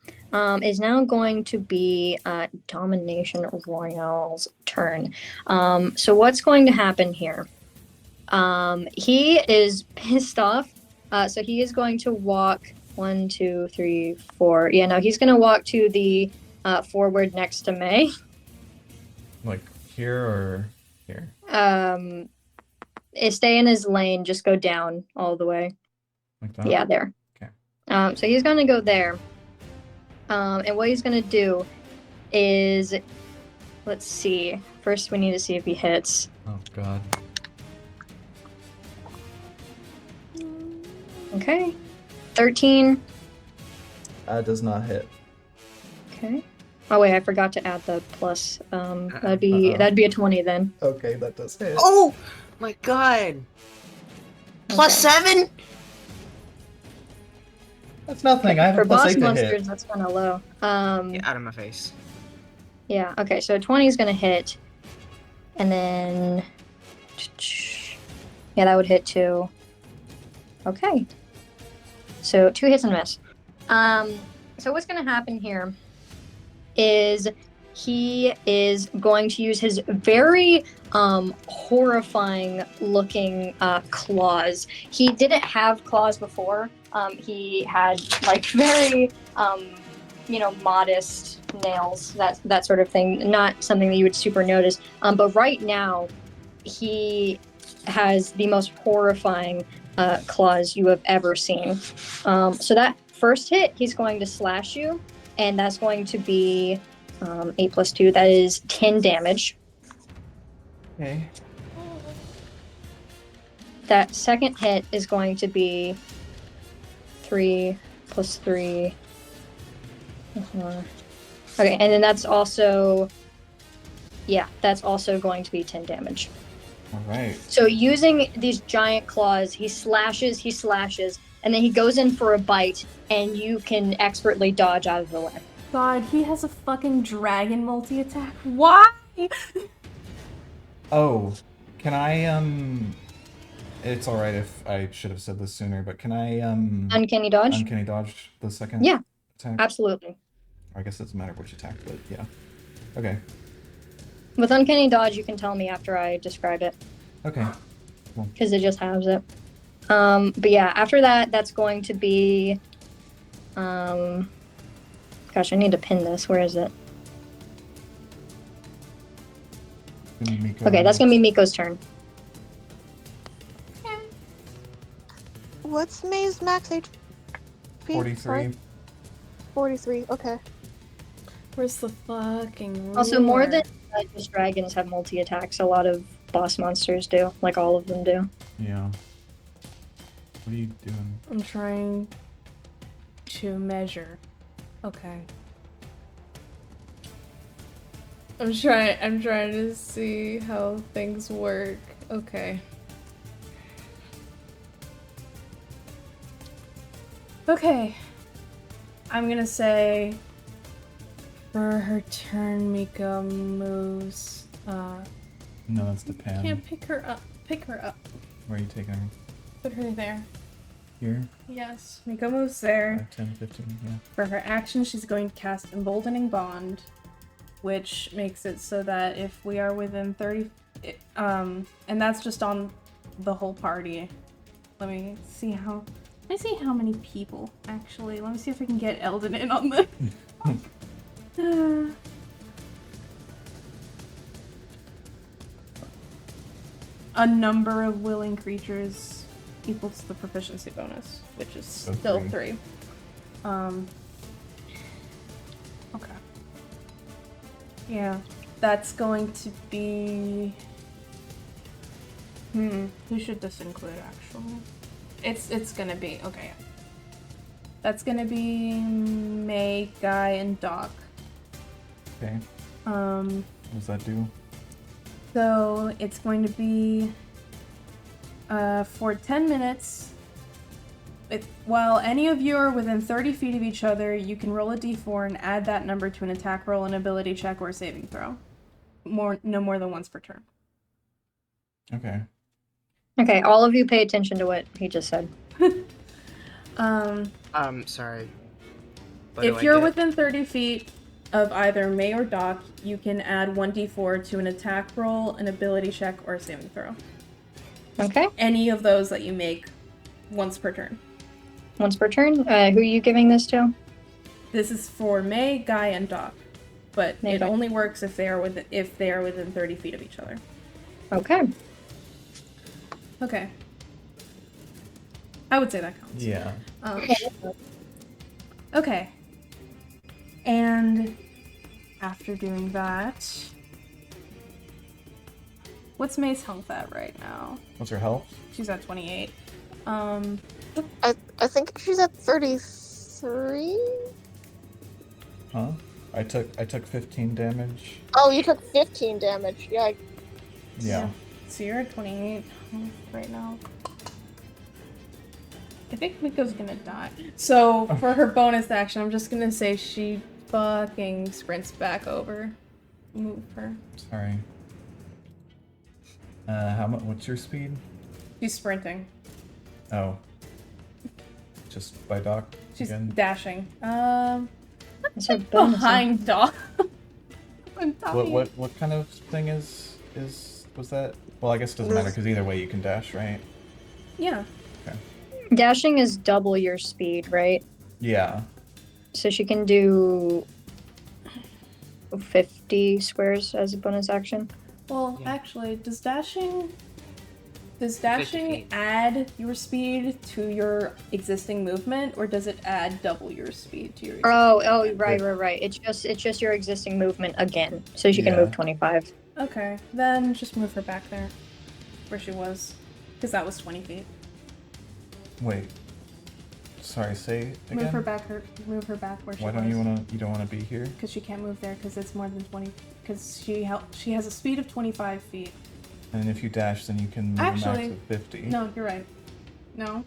Is now going to be Domination Royale's turn. So what's going to happen here? He is pissed off. So he is going to walk 1, 2, 3, 4. Yeah, no, he's going to walk to the forward next to May. Like here or here? Stay in his lane. Just go down all the way. Like that? Yeah, there. Okay. So he's going to go there. And what he's going to do is, let's see. First, we need to see if he hits. Oh god. Okay. 13. Does not hit. Okay. Oh wait, I forgot to add the plus. That'd be a 20 then. Okay, that does hit. Oh my god! Plus Okay. 7? That's nothing. I have For a plus boss 8 to monsters, hit. that's kind of low. Get out of my face. Yeah. Okay. So 20 is gonna hit, and then yeah, that would hit too. Okay. So 2 hits and miss. So what's gonna happen here is he is going to use his very horrifying looking claws. He didn't have claws before. He had like very modest nails, that sort of thing. Not something that you would super notice. But right now, he has the most horrifying claws you have ever seen. So that first hit, he's going to slash you, and that's going to be 8 plus 2. That is 10 damage. Okay. That second hit is going to be 3 plus 3. Okay, and then that's also going to be 10 damage. Alright. So using these giant claws, he slashes, and then he goes in for a bite, and you can expertly dodge out of the way. God, he has a fucking dragon multi-attack. Why? Oh, can I, it's alright if I should have said this sooner, but can I, Uncanny dodge? uncanny dodge the second Yeah. attack? Absolutely. I guess it doesn't matter which attack, but yeah. Okay. With Uncanny Dodge, you can tell me after I describe it, Okay. because it just has it. But yeah, after that, that's going to be... gosh, I need to pin this. Where is it? Miko. Okay, that's going to be Miko's turn. What's May's max HP? 43. Sorry? 43, okay. Where's the fucking Also, more ruler? than just dragons have multi-attacks, a lot of boss monsters do. Like, all of them do. Yeah. What are you doing? I'm trying to measure. Okay. I'm trying to see how things work. Okay. Okay. I'm gonna say for her turn, Miko moves. No, that's the pan. Can't pick her up. Pick her up. Where are you taking her? Put her there. Here? Yes. Miko moves there. 5, 10, 15, yeah. For her action, she's going to cast Emboldening Bond, which makes it so that if we are within 30, and that's just on the whole party. Let me see how many people actually. Let me see if I can get Eldon in on this. A number of willing creatures equals the proficiency bonus, which is So still 3. 3. Okay. Yeah, that's going to be. Who should this include actually? It's gonna be okay. That's gonna be May, Guy, and Doc. Okay. Um. What does that do? So it's going to be for 10 minutes. While any of you are within 30 feet of each other, you can roll a d4 and add that number to an attack roll, an ability check, or a saving throw. No more than once per turn. Okay. Okay, all of you pay attention to what he just said. Sorry. What do If I you're get? within 30 feet of either May or Doc, you can add 1d4 to an attack roll, an ability check, or a saving throw. Okay, Any of those that you make once per turn. once per turn. Who are you giving this to? This is for May, Guy, and Doc, but May, it Guy. only works if they are within 30 feet of each other. Okay. Okay. I would say that counts. Yeah. Okay. And after doing that, what's May's health at right now? What's her health? She's at 28. I think she's at 33. Huh? I took 15 damage. Oh, you took 15 damage. Yeah. Yeah. So you're at 28 right now. I think Miko's gonna die. So for her bonus action, I'm just gonna say she fucking sprints back over. Move her. Sorry. How much? What's your speed? She's sprinting. Oh. Just by Doc She's again? dashing. Is there bonus? Behind Doc. I'm talking. What kind of thing was that? Well, I guess it doesn't matter because either way you can dash, right? Yeah. Dashing is double your speed, right? Yeah. So she can do 50 squares as a bonus action. Well, Yeah. actually, does dashing 50 feet. add your speed to your existing movement, or does it add double your speed to your? Oh, right. It's just your existing movement again, so she can Yeah. move 25. Okay, then just move her back there, where she was, because that was 20 feet. Wait. Sorry, say again? Move her back where she Why was. don't you don't want to be here? Because she can't move there, because it's more than 20. Because she has a speed of 25 feet. And if you dash, then you can move a Actually, max of 50. No, you're right. No,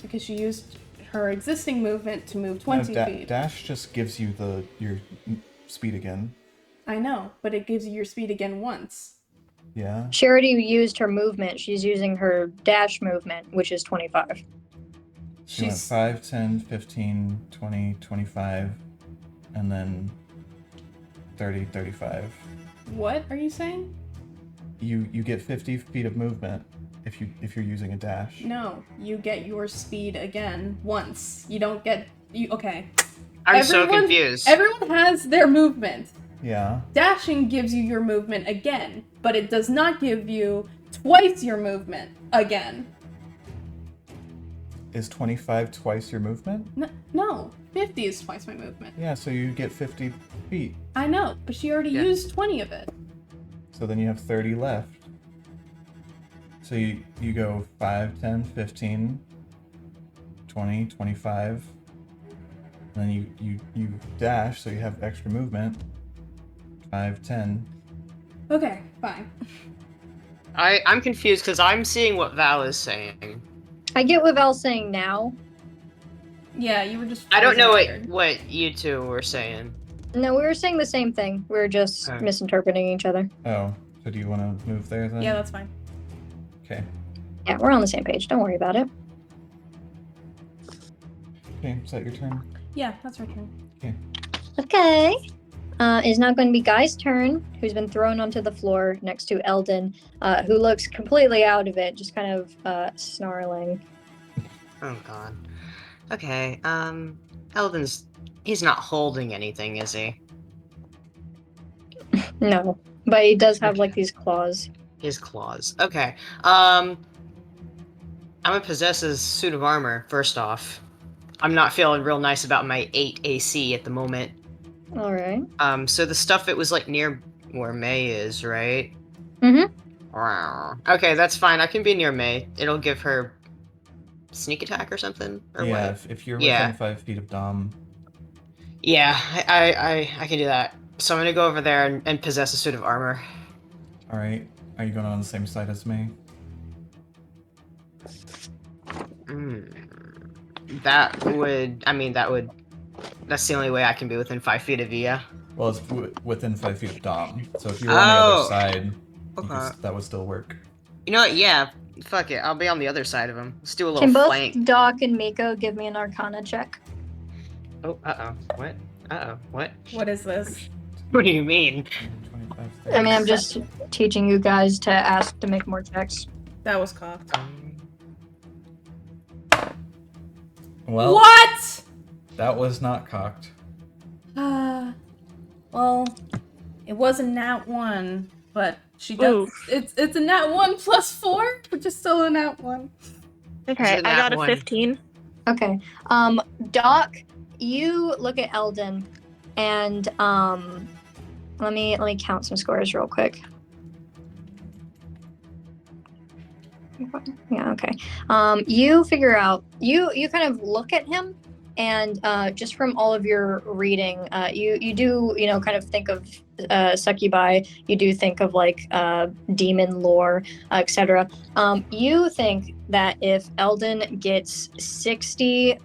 because she used her existing movement to move 20 feet. Dash just gives you your speed again. I know, but it gives you your speed again once. Yeah. She already used her movement. She's using her dash movement, which is 25. She went 5, 10, 15, 20, 25, and then 30, 35. What are you saying? You get 50 feet of movement if you're using a dash. No, you get your speed again once. You don't get you. Okay. I'm so confused. Everyone has their movement. Yeah. Dashing gives you your movement again, but it does not give you twice your movement again. Is 25 twice your movement? No, 50 is twice my movement. Yeah, so you get 50 feet. I know, but she already Yeah. used 20 of it. So then you have 30 left. So you go 5, 10, 15, 20, 25. And then you dash, so you have extra movement. 5, 10. Okay, fine. I'm confused because I'm seeing what Val is saying. I get what Val's saying now. Yeah, you were just. I don't know frozen what you two were saying. No, we were saying the same thing. We were just Oh. misinterpreting each other. Oh, so do you want to move there then? Yeah, that's fine. Okay. Yeah, we're on the same page. Don't worry about it. Okay, is that your turn? Yeah, that's right here. Okay. Okay. Is now going to be Guy's turn, who's been thrown onto the floor next to Eldon, who looks completely out of it, just kind of snarling. Oh god. Okay, he's not holding anything, is he? No, but he does have like these claws. His claws. Okay. I'm gonna possess his suit of armor, first off. I'm not feeling real nice about my 8 AC at the moment. All right. So the stuff that was like near where May is, right? Mm-hmm. Okay, that's fine. I can be near May. It'll give her sneak attack or something? Or Yeah, what? if you're Yeah. within 5 feet of Dom. Yeah, I can do that. So I'm gonna go over there and possess a suit of armor. Alright. Are you going on the same side as me? That's the only way I can be within 5 feet of Via. Well, it's within 5 feet of Dom. So if you were on the other side, Okay. that would still work. You know what? Yeah. Fuck it. I'll be on the other side of him. Let's do a little Can both flank. Doc and Miko give me an Arcana check? Oh, What? What? What is this? What do you mean? 25, I mean, I'm just teaching you guys to ask to make more checks. That was cocked. Well, What? that was not cocked. Well, it was a nat 1, but she does. Ooh. It's a nat 1 plus 4, which is still a nat 1. Okay, Isn't I that got a one? 15. Okay. Doc, you look at Eldon, and let me count some scores real quick. Yeah. Okay. You figure out you kind of look at him, and just from all of your reading, you do kind of think of succubi. You do think of like demon lore, etc. You think that if Eldon gets 60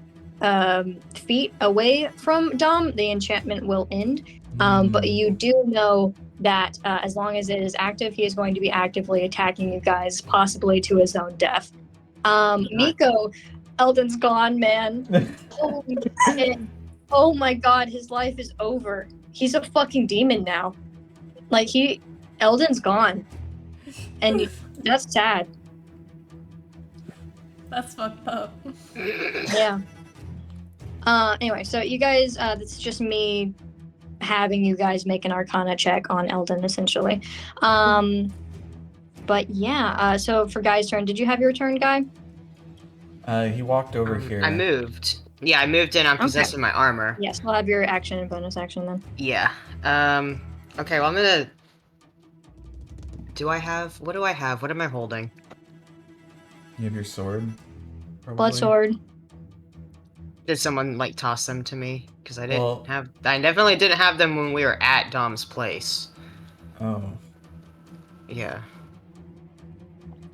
feet away from Dom, the enchantment will end. But you do know that as long as it is active, he is going to be actively attacking you guys, possibly to his own death. Miko, Eldon's gone, man. Holy shit. Oh my god, his life is over. He's a fucking demon now. Like, Eldon's gone. And that's sad. That's fucked up. Yeah. Anyway, so you guys, it's just me having you guys make an Arcana check on Eldon, essentially. But yeah, so for Guy's turn, did you have your turn, Guy? He walked over here. I moved. Yeah, I moved in. I'm possessing my armor. Yes, we'll have your action and bonus action then. Yeah. Okay, well, I'm gonna... What do I have? What am I holding? You have your sword? Probably? Blood sword. Did someone, like, toss them to me? Because I didn't Well- I definitely didn't have them when we were at Dom's place. Oh. Yeah.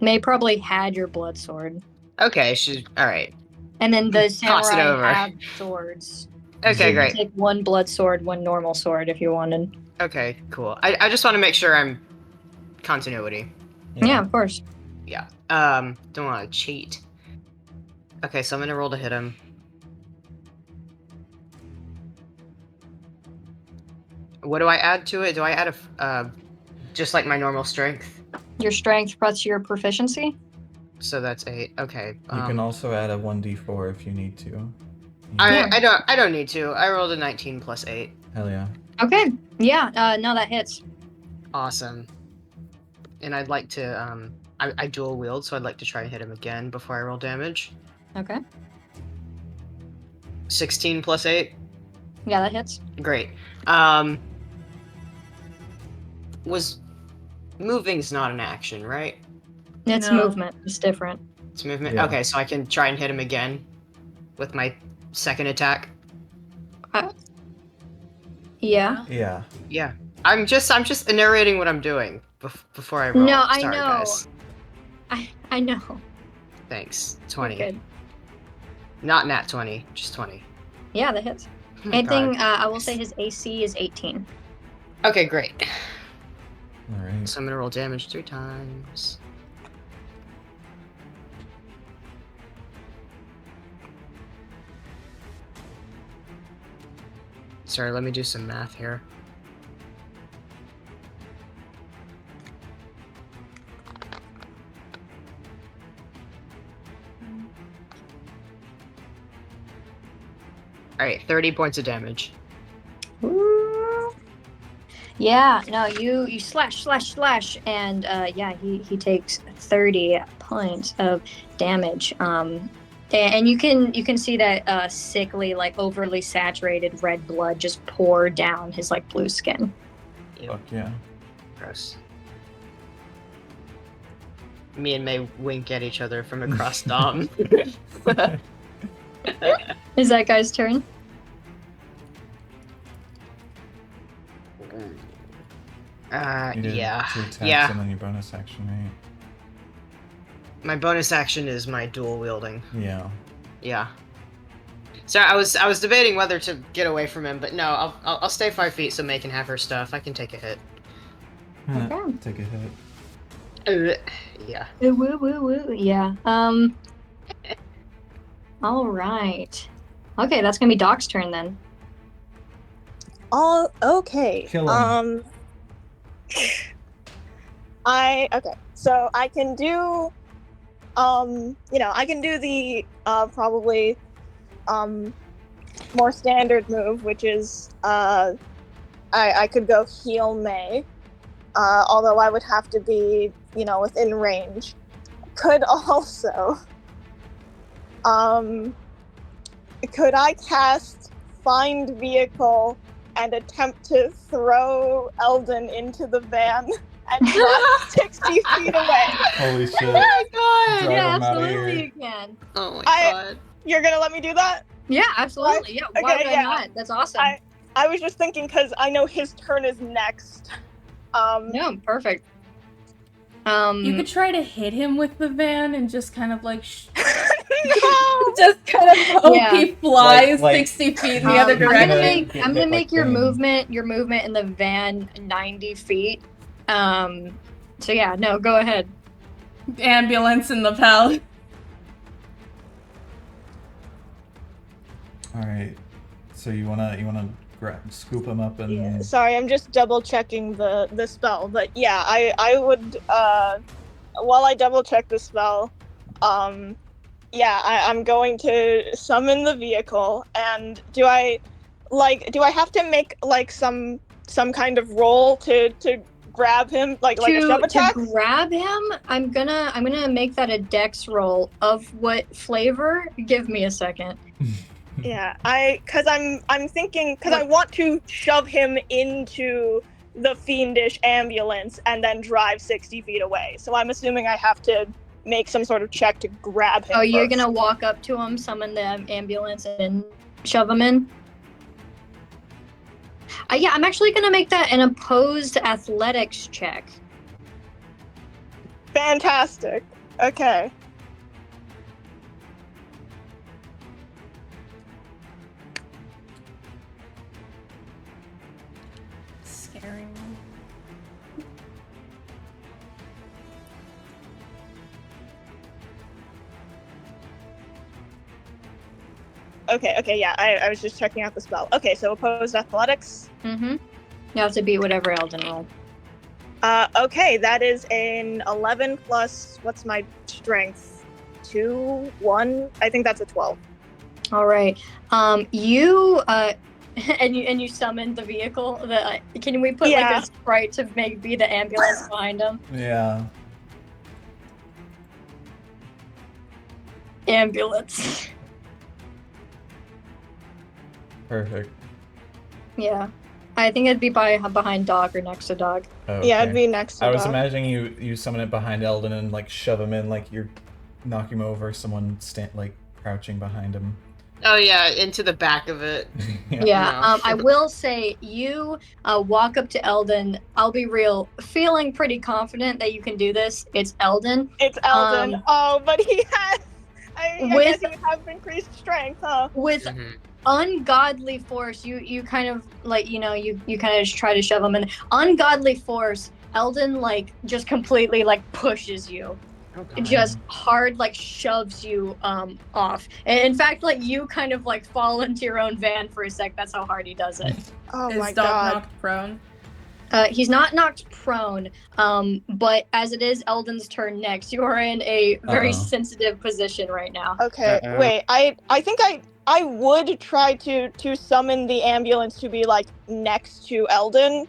May probably had your blood sword. Okay, alright. And then the Toss it samurai over. have swords. Okay, So you great. take one blood sword, one normal sword if you wanted. Okay, cool. I just want to make sure I'm continuity. Yeah, of course. Yeah. Don't want to cheat. Okay, so I'm gonna roll to hit him. What do I add to it? Do I add just like my normal strength? Your strength plus your proficiency. So that's 8. Okay. You can also add a 1d4 if you need to. I don't need to. I rolled a 19 plus 8. Hell yeah. Okay. Yeah. No, that hits. Awesome. And I'd like to I dual wield, so I'd like to try and hit him again before I roll damage. Okay. 16 plus 8. Yeah, that hits. Great. Was moving's not an action, right? It's No. movement. It's different. It's movement. Yeah. Okay, so I can try and hit him again with my second attack. Yeah. Yeah. Yeah. I'm just narrating what I'm doing before I roll. No, I Sorry, know. guys. I know. Thanks. You're 20. good. Not nat 20, just 20. Yeah, that hits. Oh my Anything, God. I will say his AC is 18. Okay, great. All right. So I'm gonna roll damage 3 times. Sorry, let me do some math here. Alright, 30 points of damage. Ooh. Yeah, no, you slash, and yeah, he takes 30 points of damage. And you can see that sickly, like overly saturated red blood just pour down his like blue skin. Ew, Fuck yeah. gross. Me and May wink at each other from across Dom. Is that guy's turn? You did Yeah. 2 attacks Yeah. and then your bonus action, right? My bonus action is my dual wielding. Yeah. Yeah. So I was debating whether to get away from him, but no, I'll stay 5 feet so May can have her stuff. I can take a hit. Okay. Take a hit. Yeah. Woo woo woo. Yeah. All right. Okay, that's gonna be Doc's turn then. All okay. Kill him. Okay. So I can do I can do the probably more standard move, which is I could go heal May. Although I would have to be, within range. Could also could I cast Find Vehicle and attempt to throw Eldon into the van and drive 60 feet away? Holy shit. Oh my god! Drive Yeah, him outta absolutely here. you can. Oh my I- god. You're gonna let me do that? Yeah, absolutely. Yeah, why Okay, would yeah. I not? That's awesome. I was just thinking because I know his turn is next. No, perfect. You could try to hit him with the van and just kind of like No! just kind of hope Yeah. he flies Like- 60 feet in the other I'm direction. gonna Hit make like your Bane. movement in the van 90 feet. So yeah, no, go ahead. Ambulance in the pallet. All right. So you wanna scoop him up and Yeah, sorry, I'm just double checking the spell, but yeah, I would while I double check the spell, yeah, I'm going to summon the vehicle, and do I have to make like some kind of roll to grab him, like a shove attack? To grab him, I'm gonna make that a dex roll. Of what flavor? Give me a second. Yeah, because I'm thinking, because I want to shove him into the fiendish ambulance and then drive 60 feet away. So I'm assuming I have to make some sort of check to grab him. Oh, you're first. gonna walk up to him, summon the ambulance, and shove him in? Yeah, I'm actually gonna make that an opposed athletics check. Fantastic. Okay. Scary. Okay, yeah, I was just checking out the spell. Okay, so opposed athletics. Mm-hmm. You have to beat whatever Elden roll. Okay, that is an 11 plus, what's my strength? 2, 1? I think that's a 12. All right. You and you summoned the vehicle. Can we put Yeah. like a sprite to be the ambulance behind him? yeah. Ambulance. Perfect. Yeah. I think it'd be behind Dog or next to Dog. Oh, Yeah, okay. it'd be next to I was Doc. imagining you summon it behind Eldon and like shove him in, like you're knocking him over. Someone crouching behind him. Oh yeah, into the back of it. Yeah. No. I will say you walk up to Eldon. I'll be real, feeling pretty confident that you can do this. It's Eldon. It's Eldon. Oh, but he has I guess you would have increased strength, huh? with Mhm. ungodly force, you kind of like, you kind of just try to shove him, and ungodly force, Eldon like just completely like pushes you, Oh, God. just hard, like shoves you off. And in fact, like you kind of like fall into your own van for a sec. That's how hard he does it. Oh my Is Doc god. knocked prone? He's not knocked prone, but as it is Eldon's turn next, you are in a very Uh-oh. sensitive position right now. Okay, Uh-oh. wait. I think I would try to summon the ambulance to be like next to Eldon.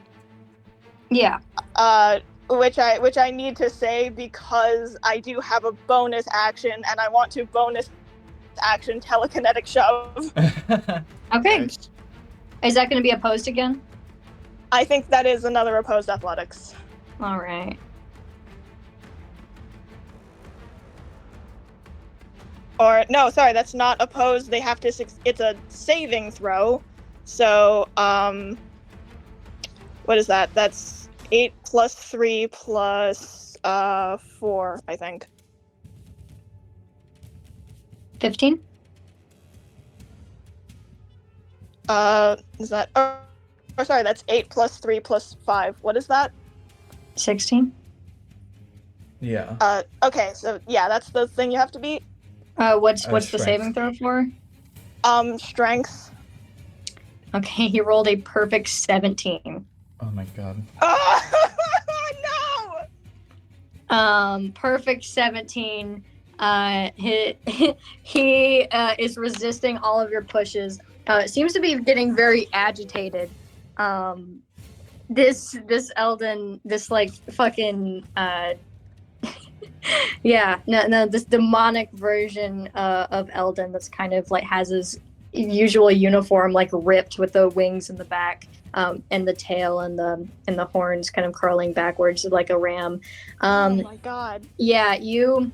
Yeah. Which I need to say because I do have a bonus action and I want to bonus action telekinetic shove. Okay. Nice. Is that going to be opposed again? I think that is another opposed athletics. All right. Or no, sorry, that's not opposed. They have to. It's a saving throw. So what is that? That's 8 plus 3 plus 4, I think. 15? Is that? Oh, sorry, that's 8 plus 3 plus 5. What is that? 16? Yeah. Okay, so yeah, that's the thing you have to beat. What's the Strength. saving throw for? Strength. Okay, he rolled a perfect 17. Oh my god. Oh, no! Perfect 17. He is resisting all of your pushes. Seems to be getting very agitated. This Eldon, this like fucking yeah, no, this demonic version of Eldon that's kind of like has his usual uniform like ripped with the wings in the back, and the tail and the horns kind of curling backwards like a ram. Oh my god. Yeah, you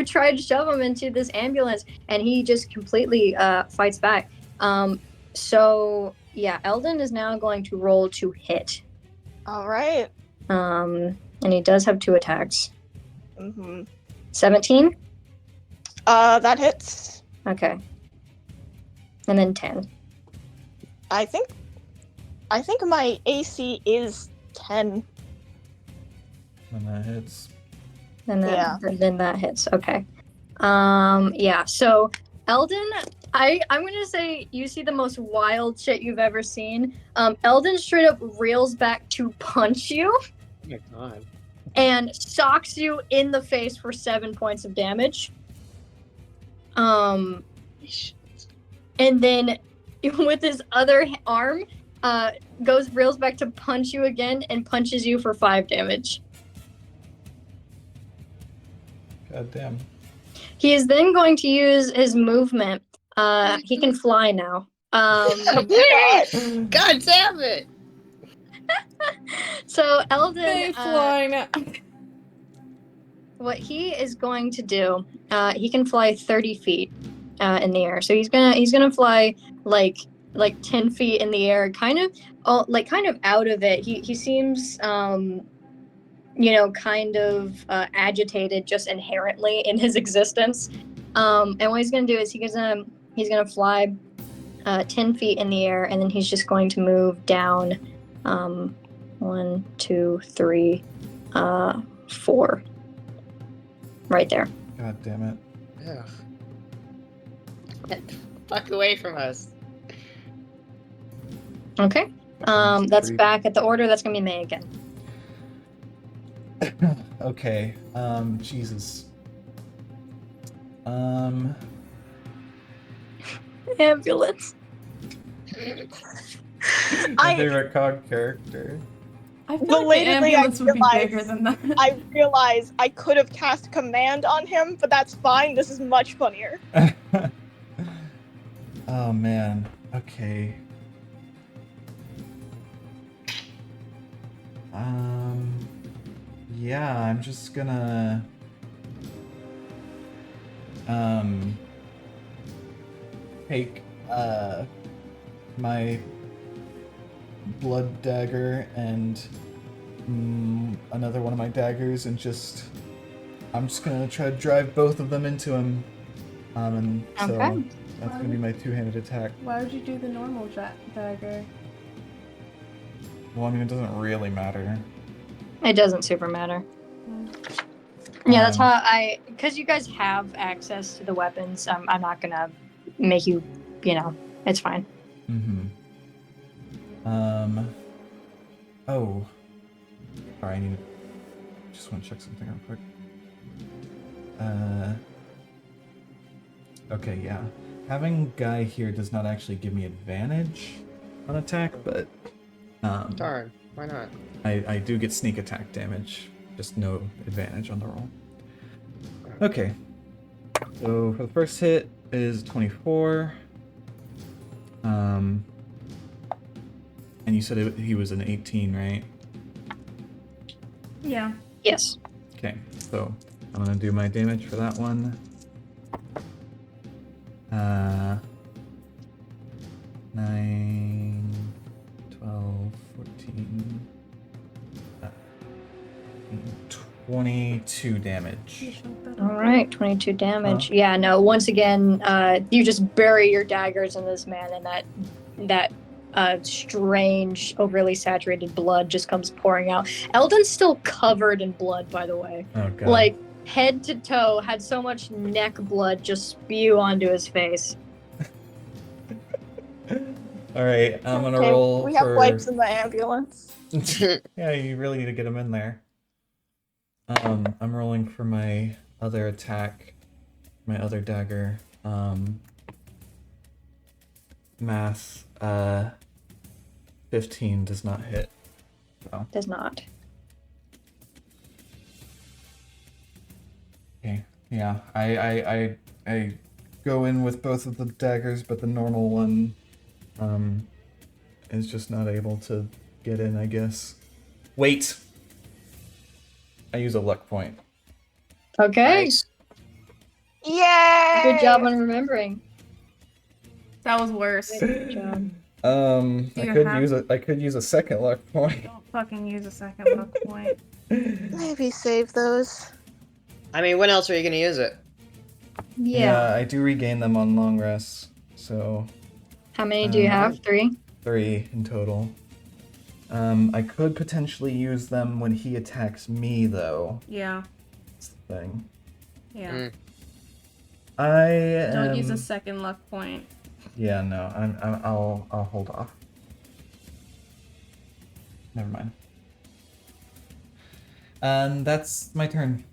try to shove him into this ambulance and he just completely fights back. So yeah, Eldon is now going to roll to hit. All right. And he does have 2 attacks. Mm-hmm. 17? That hits. Okay. And then 10. I think my AC is 10. And that hits. And then, Yeah. then that hits. Okay. Yeah, so Eldon, I'm gonna say you see the most wild shit you've ever seen. Eldon straight up reels back to punch you Oh my god. and socks you in the face for 7 points of damage. And then with his other arm, reels back to punch you again and punches you for 5 damage. God damn. He is then going to use his movement. He can fly now. God damn it! So Eldon, They fly now. what he is going to do, he can fly 30 feet in the air. So he's gonna fly like 10 feet in the air, kind of out of it. He seems kind of agitated just inherently in his existence. And what he's gonna do is he's gonna fly 10 feet in the air, and then he's just going to move down 1, 2, 3, 4. Right there. God damn it. Ugh. Get the fuck away from us. Okay. That's Creep. back at the order. That's gonna be May again. Okay. Jesus. Ambulance. My favorite COG character. I feel like the Belatedly, ambulance would be realized- bigger than that. I realize I could have cast command on him, but that's fine. This is much funnier. Oh man. Okay. Yeah, I'm just gonna take my blood dagger and another one of my daggers and just I'm just gonna try to drive both of them into him. And so Okay. that's gonna be my two-handed attack. Why would you do the normal dagger? Well, I mean, it doesn't really matter. It doesn't super matter. Mm. Yeah, that's how because you guys have access to the weapons. I'm not gonna make you. It's fine. Mm-hmm. Oh. Sorry, I just want to check something real quick. Okay, yeah. Having Guy here does not actually give me advantage on attack, but Darn, why not? I do get sneak attack damage, just no advantage on the roll. Okay. So for the first hit is 24. And you said he was an 18, right? Yeah. Yes. Okay, so I'm gonna do my damage for that one. 9, 12, 14, 22 damage. All right, 22 damage. Yeah, no. Once again, you just bury your daggers in this man, and that strange, overly saturated blood just comes pouring out. Eldon's still covered in blood, by the way. Oh god. Like head to toe, had so much neck blood just spew onto his face. Alright, I'm gonna Okay, roll we have for... wipes in the ambulance. Yeah, you really need to get him in there. I'm rolling for my other attack, my other dagger. Math, 15 does not hit. So. Does not. Okay, yeah, I go in with both of the daggers, but the normal one, is just not able to get in, I guess. Wait! I use a luck point. Okay. Nice. Yay! Good job on remembering. That was worse. Good job. I could use a second luck point. Don't fucking use a second luck point. Maybe save those. I mean, when else are you gonna use it? Yeah. I do regain them on long rests, so How many do you have? 3? 3 in total. I could potentially use them when he attacks me, though. Yeah. That's the thing. Yeah. Mm. Don't use a second luck point. Yeah, no, I'll hold off. Never mind. And that's my turn.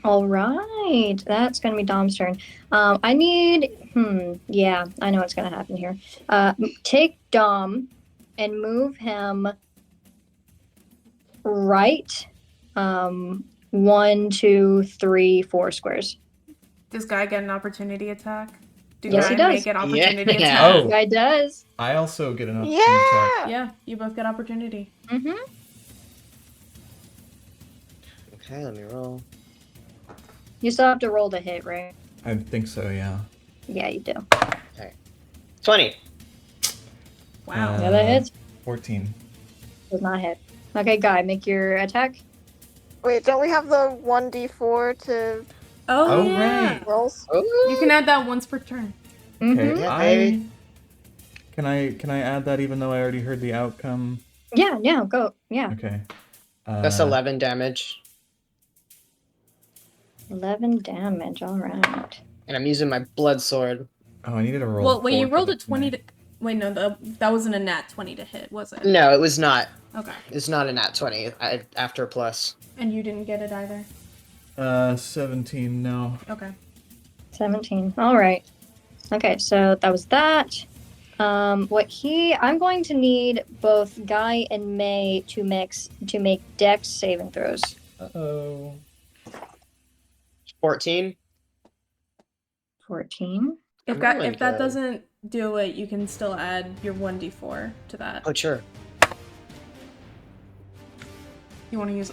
All right. That's going to be Dom's turn. I need... Yeah, I know what's going to happen here. Take Dom and move him right 1, 2, 3, 4 squares. Does Guy get an opportunity attack? Do Yes, Guy he does. make an opportunity Yeah. attack? Oh. Guy does. I also get an opportunity attack. Yeah, you both get opportunity. Mm-hmm. Okay, let me roll. You still have to roll to hit, right? I think so, yeah. Yeah, you do. 20. Wow. Yeah, that hits. 14. Does not hit. Okay, Guy, make your attack. Wait, don't we have the 1d4 to Oh, Oh, yeah. right. rolls? You can add that once per turn. Okay, Mhm. Yeah, baby. Can I add that even though I already heard the outcome? Yeah, go. Yeah. Okay. That's 11 damage. 11 damage, all right. And I'm using my blood sword. Oh, I needed to roll. Well, wait, you 4 for rolled the a 20 to... tonight. Wait, no, that wasn't a nat 20 to hit, was it? No, it was not. Okay. It's not a nat 20 after a plus. And you didn't get it either? 17, no. Okay. 17. All right. Okay, so that was that. I'm going to need both Guy and May to make Dex saving throws. Uh-oh. 14. 14. If I'm that rolling if that good. doesn't do it, you can still add your 1d4 to that. Oh, sure. You want to use...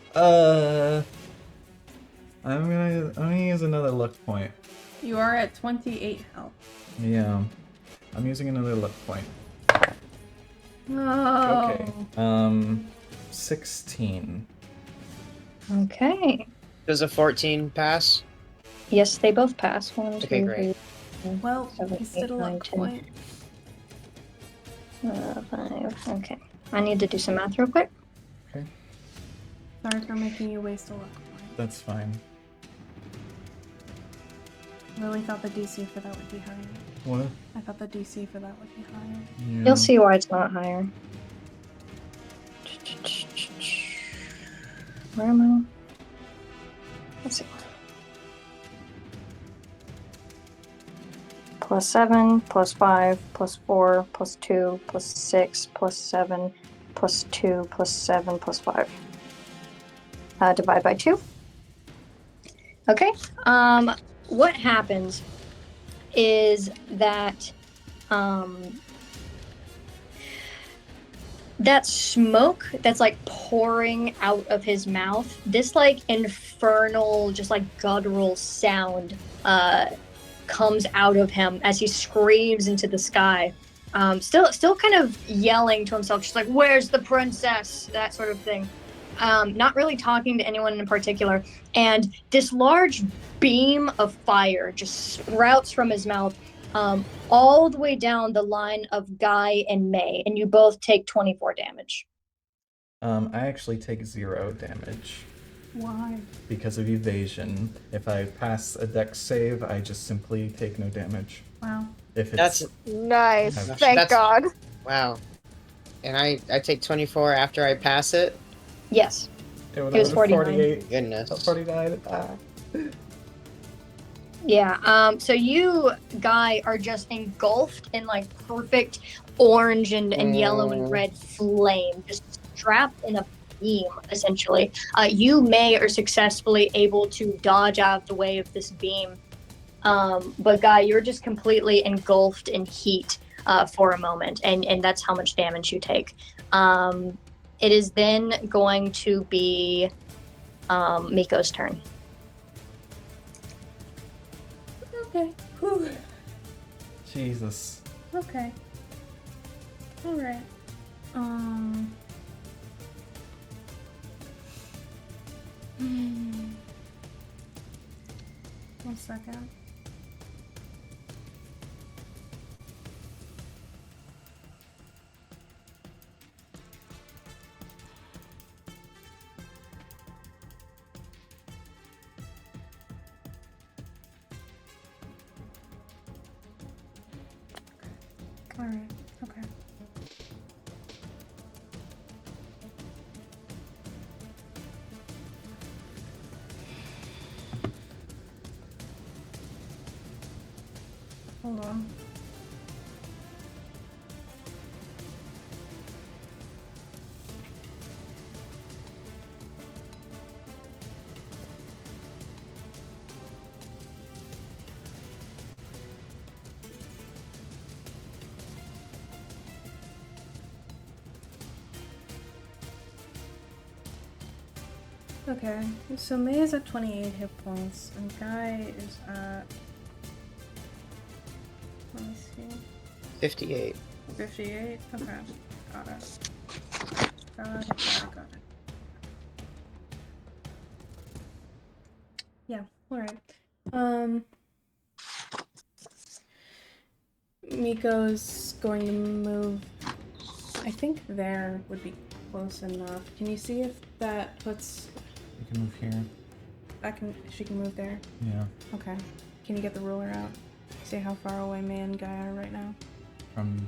Uh, I'm gonna use another luck point. You are at 28 health. Yeah. I'm using another luck point. Oh. Okay. 16. Okay. Does a 14 pass? Yes, they both pass. 1, 2, Okay, great. 3, Well, 7, he's still 8, a 9, luck 10. point. 5. Okay. I need to do some math real quick. Okay. Sorry for making you waste a luck point. That's fine. Really thought the DC for that would be higher. What? I thought the DC for that would be higher. Yeah. You'll see why it's not higher. Where am I? Let's see. +7, +5, +4, +2, +6, +7, +2, +7, +5. Divide by 2. Okay. What happens is that that smoke that's like pouring out of his mouth, this like infernal, just like guttural sound comes out of him as he screams into the sky. Still kind of yelling to himself, just like, "Where's the princess?" That sort of thing. Not really talking to anyone in particular. And this large beam of fire just sprouts from his mouth, all the way down the line of Guy and May, and you both take 24 damage. I actually take 0 damage Why? because of evasion. If I pass a dex save, I just simply take no damage. Wow. If it's That's Nice. That's- Thank God. wow. And I take 24 after I pass it. Yes. it it was 49. 48. Goodness. 49. Yeah. So you, Guy, are just engulfed in like perfect orange and yellow and red flame, just strapped in a beam, essentially. You, May, are successfully able to dodge out of the way of this beam. But Guy, you're just completely engulfed in heat for a moment, and that's how much damage you take. It is then going to be Miko's turn. Okay. Whew. Jesus. Okay. Alright. 1 second. Alright, okay. Hold on. Okay, so May is at 28 hit points, and Guy is at... Let me see. 58. 58? Okay, got it. Got it. Yeah, alright. Miko's going to move... I think there would be close enough. Can you see if that puts... You can move here. She can move there? Yeah. Okay. Can you get the ruler out? See how far away May and Guy are right now? From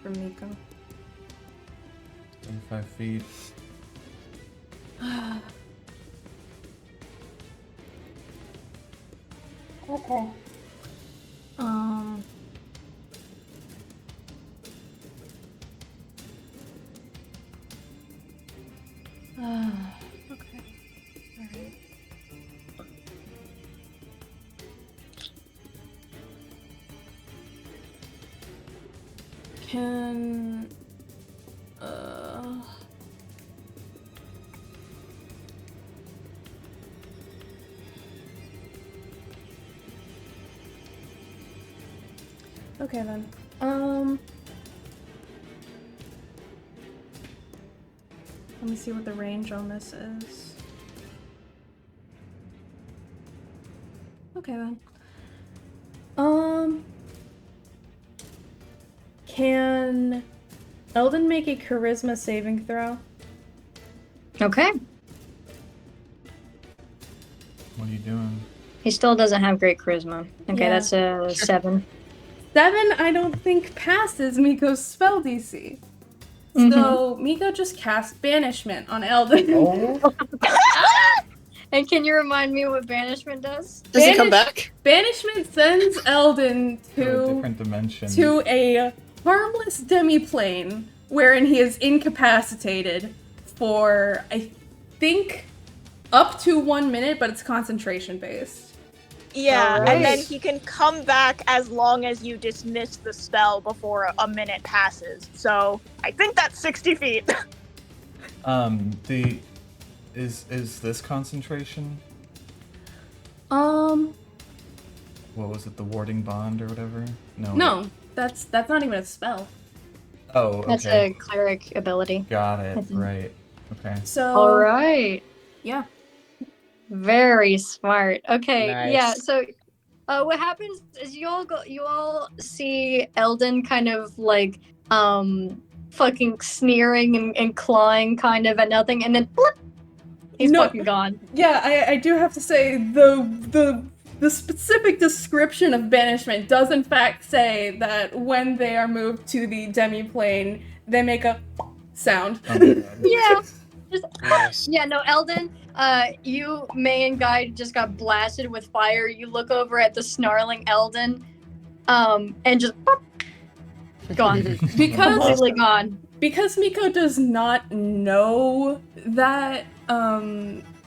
From Miko. 35 feet. Okay. Okay. Alright. Can... Okay then. Let me see what the range on this is. Okay then. Can Eldon make a charisma saving throw? Okay. What are you doing? He still doesn't have great charisma. Okay, Yeah. that's a 7. 7, I don't think passes Miko's spell DC. So Miko just cast banishment on Eldon. Oh, And can you remind me what banishment does? Does he come back? Banishment sends Eldon to a to different dimension. a harmless demiplane wherein he is incapacitated for, I think, up to 1 minute, but it's concentration based. Yeah, Alright. and then he can come back as long as you dismiss the spell before a minute passes. So I think that's 60 feet. Is this concentration? Um, What was it? The warding bond or whatever? no, that's not even a spell. Oh, okay. That's a cleric ability. Got it. I think. Right. Okay. So, All right. yeah. Very smart. Okay, Nice. yeah. So, what happens is you all see Eldon kind of like fucking sneering and clawing kind of at nothing, and then bloop, he's No. fucking gone. Yeah, I do have to say the specific description of banishment does in fact say that when they are moved to the demiplane, they make a sound. Oh my God. Yeah. Just, Nice. yeah, no, Eldon, you, May, and Guy just got blasted with fire. You look over at the snarling Eldon, and just boop, gone. Because Completely gone. Because Miko does not know that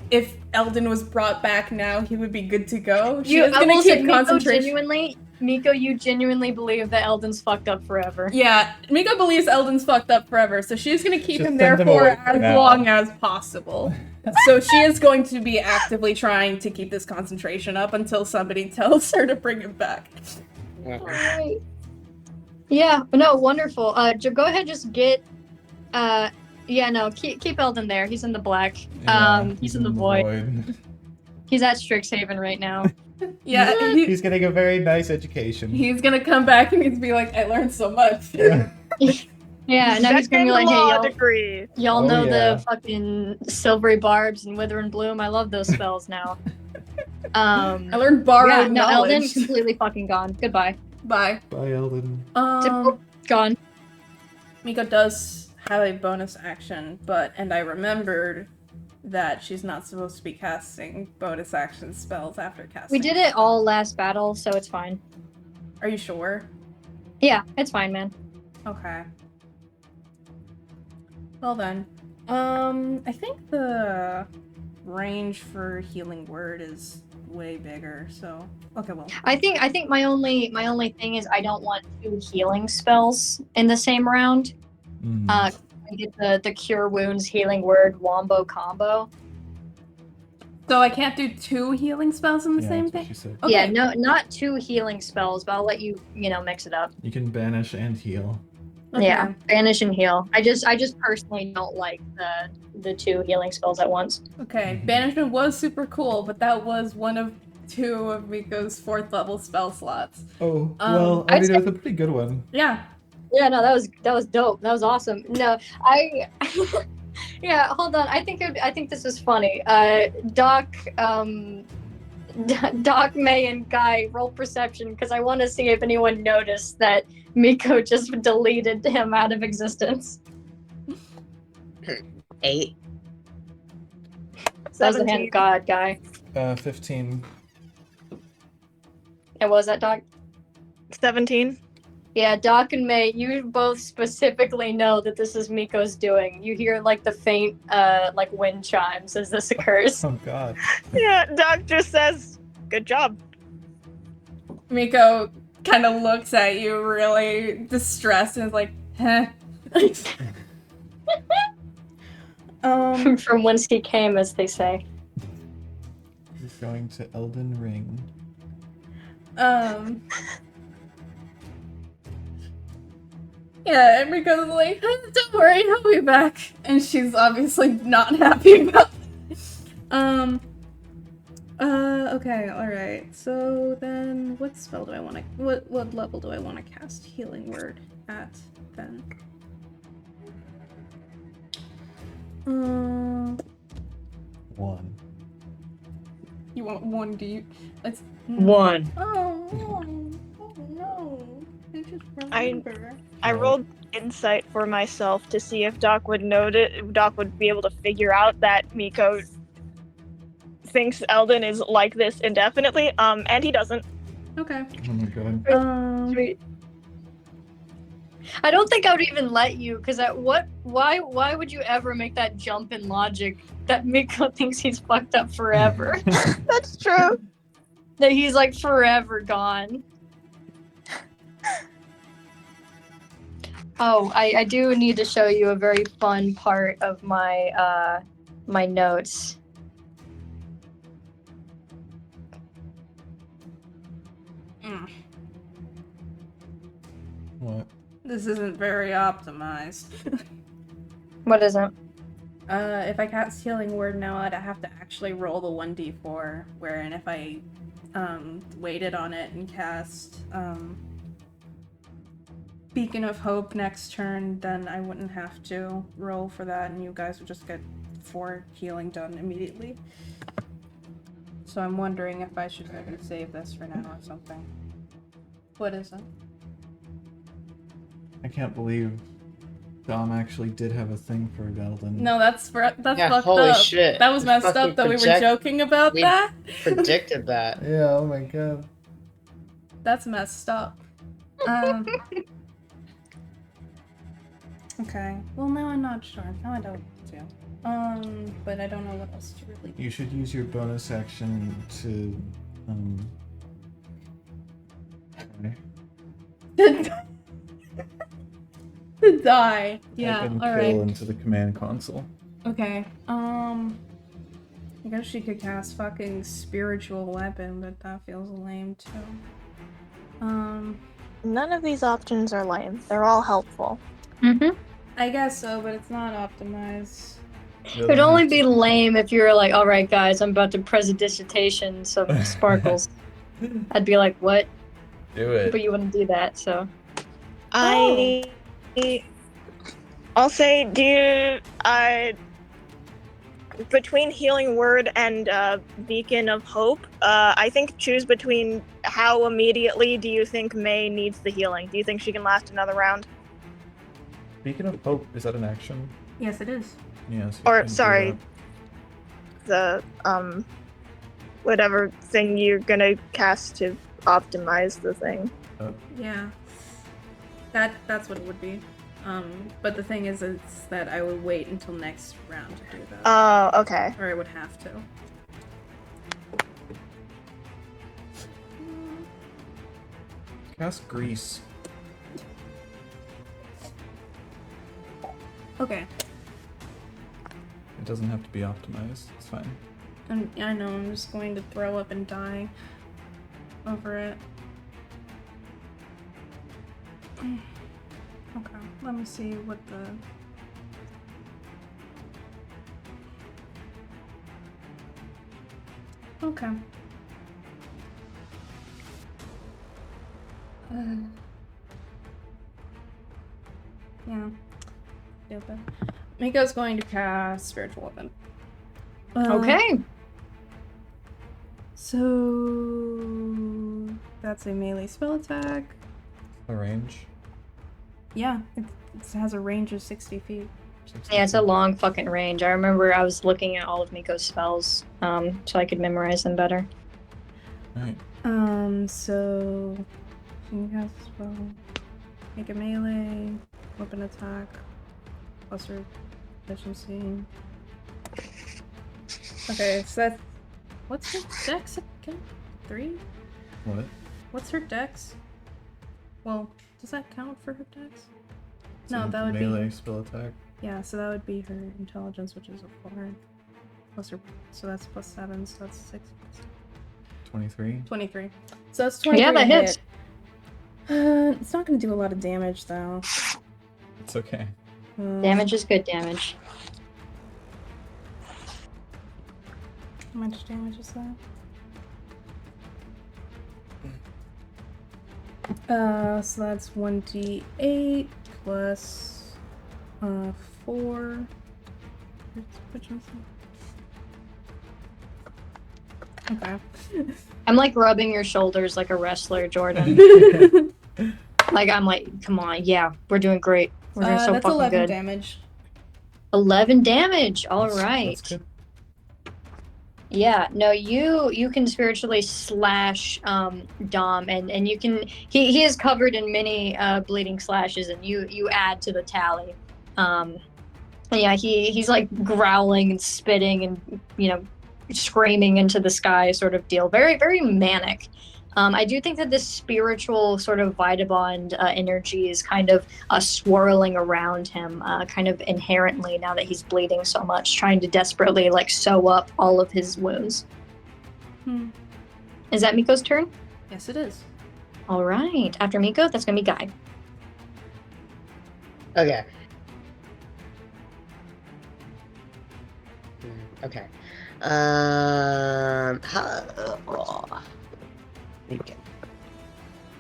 if Eldon was brought back now, he would be good to go. She is I gonna will say, keep Miko, concentration. Miko, you genuinely believe that Eldon's fucked up forever. Yeah, Miko believes Eldon's fucked up forever, so she's gonna keep Just him there send him for away for as now. long as possible. So she is going to be actively trying to keep this concentration up until somebody tells her to bring him back. Alright. Yeah, no, wonderful. Go ahead, just get, yeah, no, keep Eldon there. He's in the black. Yeah, He's in the void. He's at Strixhaven right now. Yeah, He's getting a very nice education. he's gonna come back and he's be like, I learned so much. Yeah, now he's gonna be like, hey, law y'all, degree. y'all Oh, know yeah. the fucking Silvery Barbs and Wither and Bloom. I love those spells now. I learned borrowed Yeah, no, Eldon knowledge. completely fucking gone. Goodbye. Bye. Bye, Eldon. Gone. Miko does have a bonus action, and I remembered that she's not supposed to be casting bonus action spells after casting. We did it all last battle, so it's fine. Are you sure? Yeah, it's fine, man. Okay. Well then, I think the range for healing word is way bigger. So okay, well. I think my only thing is I don't want 2 healing spells in the same round. Mm. I get the cure wounds healing word wombo combo. So I can't do 2 healing spells in the Yeah, same that's what thing. she said. Okay. Yeah, no, not 2 healing spells, but I'll let you mix it up. You can banish and heal. Okay. Yeah, banish and heal. I just personally don't like the 2 healing spells at once. Okay. Banishment was super cool, but that was one of 2 of Miko's 4th level spell slots. Oh, well, I I'd mean, say- it was a pretty good one. Yeah. Yeah, no, that was dope. That was awesome. No, I yeah, hold on. I think this is funny. Doc, Doc, May, and Guy roll perception because I want to see if anyone noticed that Miko just deleted him out of existence. 8. That was the hand of God, Guy. 15. And what was that, Doc? 17. Yeah, Doc and May, you both specifically know that this is Miko's doing. You hear like the faint like wind chimes as this occurs. Oh god. Yeah, Doc just says, good job. Miko kind of looks at you really distressed and is like, huh. From whence he came, as they say. We're going to Elden Ring. Yeah, and Riko's like, don't worry, I'll be back. And she's obviously not happy about it. Okay, alright. So then, what spell do I want to, what level do I want to cast Healing Word at, then? One. You want one, do you? Let's... One. Oh no. I just remember. I rolled insight for myself to see if Doc would note it. If Doc would be able to figure out that Miko thinks Eldon is like this indefinitely. And he doesn't. Okay. Oh my god. Sweet. I don't think I would even let you, because why would you ever make that jump in logic that Miko thinks he's fucked up forever? That's true. That he's like forever gone. Oh, I do need to show you a very fun part of my my notes. What? This isn't very optimized. What is it? If I cast Healing Word now, I'd have to actually roll the 1d4, wherein if I waited on it and cast Beacon of Hope next turn, then I wouldn't have to roll for that, and you guys would just get 4 healing done immediately. So I'm wondering if I should maybe save this for now or something. What is it? I can't believe Dom actually did have a thing for Eldon. No, that's Yeah, fucked holy up. shit. That was We messed fucking up that we were project- joking about we- that. Predicted that. Yeah, oh my god. That's messed up. Okay. Well, now I'm not sure. Now I don't know what to do. But I don't know what else to really do. You should use your bonus action to, try. To die. Yeah, Type in kill alright. into the command console. Okay. I guess she could cast fucking spiritual weapon, but that feels lame too. None of these options are lame. They're all helpful. Mm-hmm. I guess so, but it's not optimized. It would only be lame if you were like, all right, guys, I'm about to prestidigitation some sparkles. I'd be like, what? Do it. But you wouldn't do that, so. I'll say, do you, between Healing Word and Beacon of Hope, I think choose between how immediately do you think May needs the healing? Do you think she can last another round? Beacon of Hope, is that an action? Yes, it is. Yes. Or, sorry, the, whatever thing you're gonna cast to optimize the thing. Yeah. That's what it would be. But the thing is that I would wait until next round to do that. Oh, okay. Or I would have to. Cast Grease. Okay. It doesn't have to be optimized. It's fine. I know, I'm just going to throw up and die over it. Okay, let me see what the... Okay. Yeah. Stupid. Miko's going to cast Spiritual Weapon. Okay. So... That's a melee spell attack. A range. Yeah, it has a range of 60 feet. 60 Yeah, it's a feet. long fucking range. I remember I was looking at all of Miko's spells, so I could memorize them better. Alright. So... You can cast a spell. Make a melee, weapon attack, plus her efficiency. Okay, so that's... What's her dex again? 3? What? What's her dex? Well, does that count for her dex? It's No, a that would melee be... spell attack. Yeah, so that would be her intelligence, which is a 4. Plus her... So that's plus 7, so that's 6. 23. 23. So that's 23 Yeah, that hit. hits. It's not going to do a lot of damage, though. It's okay. Damage is good damage. How much damage is that? So that's 1d8 plus 4. Okay. I'm like rubbing your shoulders like a wrestler, Jordan. Like I'm like, come on, yeah, we're doing great. We're doing so That's fucking 11 good. damage. 11 damage. All That's right. good. Yeah, no, you can spiritually slash Dom, and you can he is covered in many bleeding slashes, and you add to the tally. And yeah, he's like growling and spitting and screaming into the sky sort of deal. Very very manic. I do think that this spiritual sort of Vitabond energy is kind of swirling around him, kind of inherently now that he's bleeding so much, trying to desperately like sew up all of his wounds. Is that Miko's turn? Yes, it is. All right. After Miko, that's going to be Guy. Okay. Okay. Okay.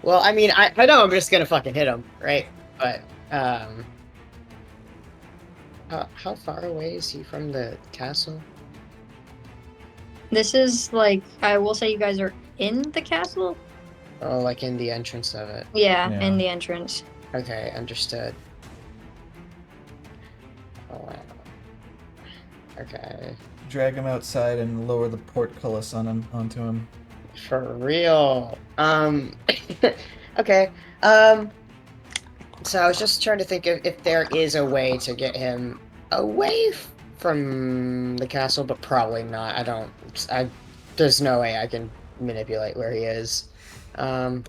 Well, I mean, I know I'm just gonna fucking hit him, right? But how far away is he from the castle? This is like, I will say you guys are in the castle? Oh, like in the entrance of it. Yeah, Yeah. in the entrance. Okay, understood. Oh, wow. Okay. Drag him outside and lower the portcullis onto him. For real. Okay. So I was just trying to think if there is a way to get him away from the castle, but probably not. There's no way I can manipulate where he is. Not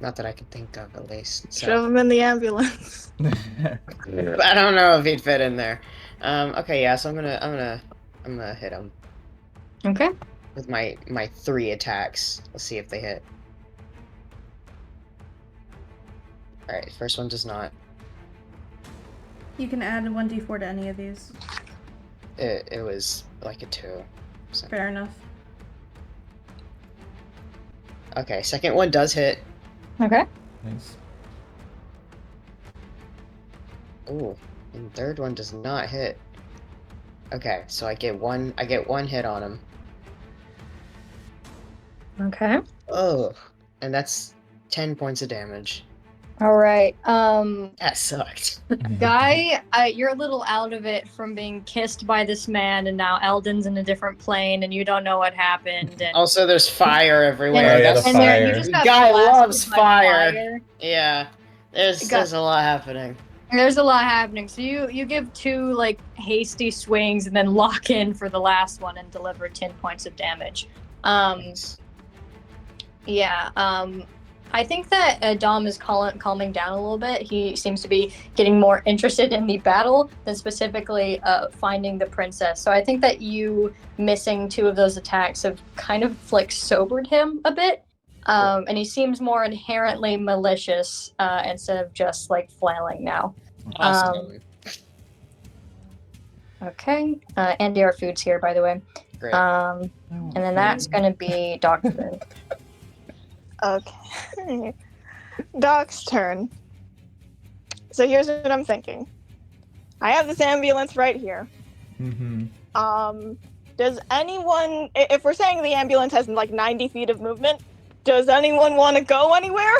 that I can think of, at least. So. Shove him in the ambulance. I don't know if he'd fit in there. Okay, yeah. So I'm gonna hit him Okay. with my 3 attacks. Let's see if they hit. All right, first one does not. You can add 1d4 to any of these. It was like a 2. So. Fair enough. Okay, second one does hit. Okay. Nice. Ooh, and third one does not hit. Okay, so I get one hit on him. Okay. Oh, and that's 10 points of damage. All right. That sucked. Guy, you're a little out of it from being kissed by this man, and now Eldon's in a different plane, and you don't know what happened. And, Also, there's fire everywhere. Oh, yeah, That's the and there, you fire. just got Guy blasted loves by fire. Yeah, there's Got- a lot happening. There's a lot happening. So you give 2 like hasty swings and then lock in for the last one and deliver 10 points of damage. Yeah. I think that Dom is calming down a little bit. He seems to be getting more interested in the battle than specifically finding the princess. So I think that you missing 2 of those attacks have kind of like sobered him a bit. And he seems more inherently malicious instead of just like flailing now. Awesome. Okay. Andy, our food's here, by the way. Great. And then that's going to be Doctor. Okay. Doc's turn. So here's what I'm thinking. I have this ambulance right here. Mm-hmm. Does anyone, if we're saying the ambulance has like 90 feet of movement, does anyone want to go anywhere?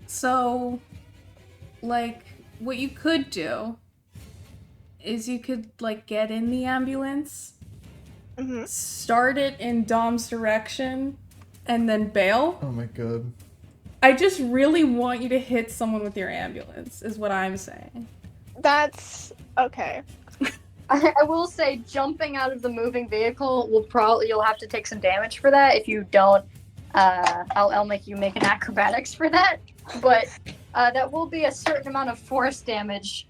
So, like, what you could do is you could, like, get in the ambulance, start it in Dom's direction, and then bail. Oh my god. I just really want you to hit someone with your ambulance, is what I'm saying. That's okay. I will say, jumping out of the moving vehicle you'll have to take some damage for that. If you don't, I'll make you make an acrobatics for that. But that will be a certain amount of force damage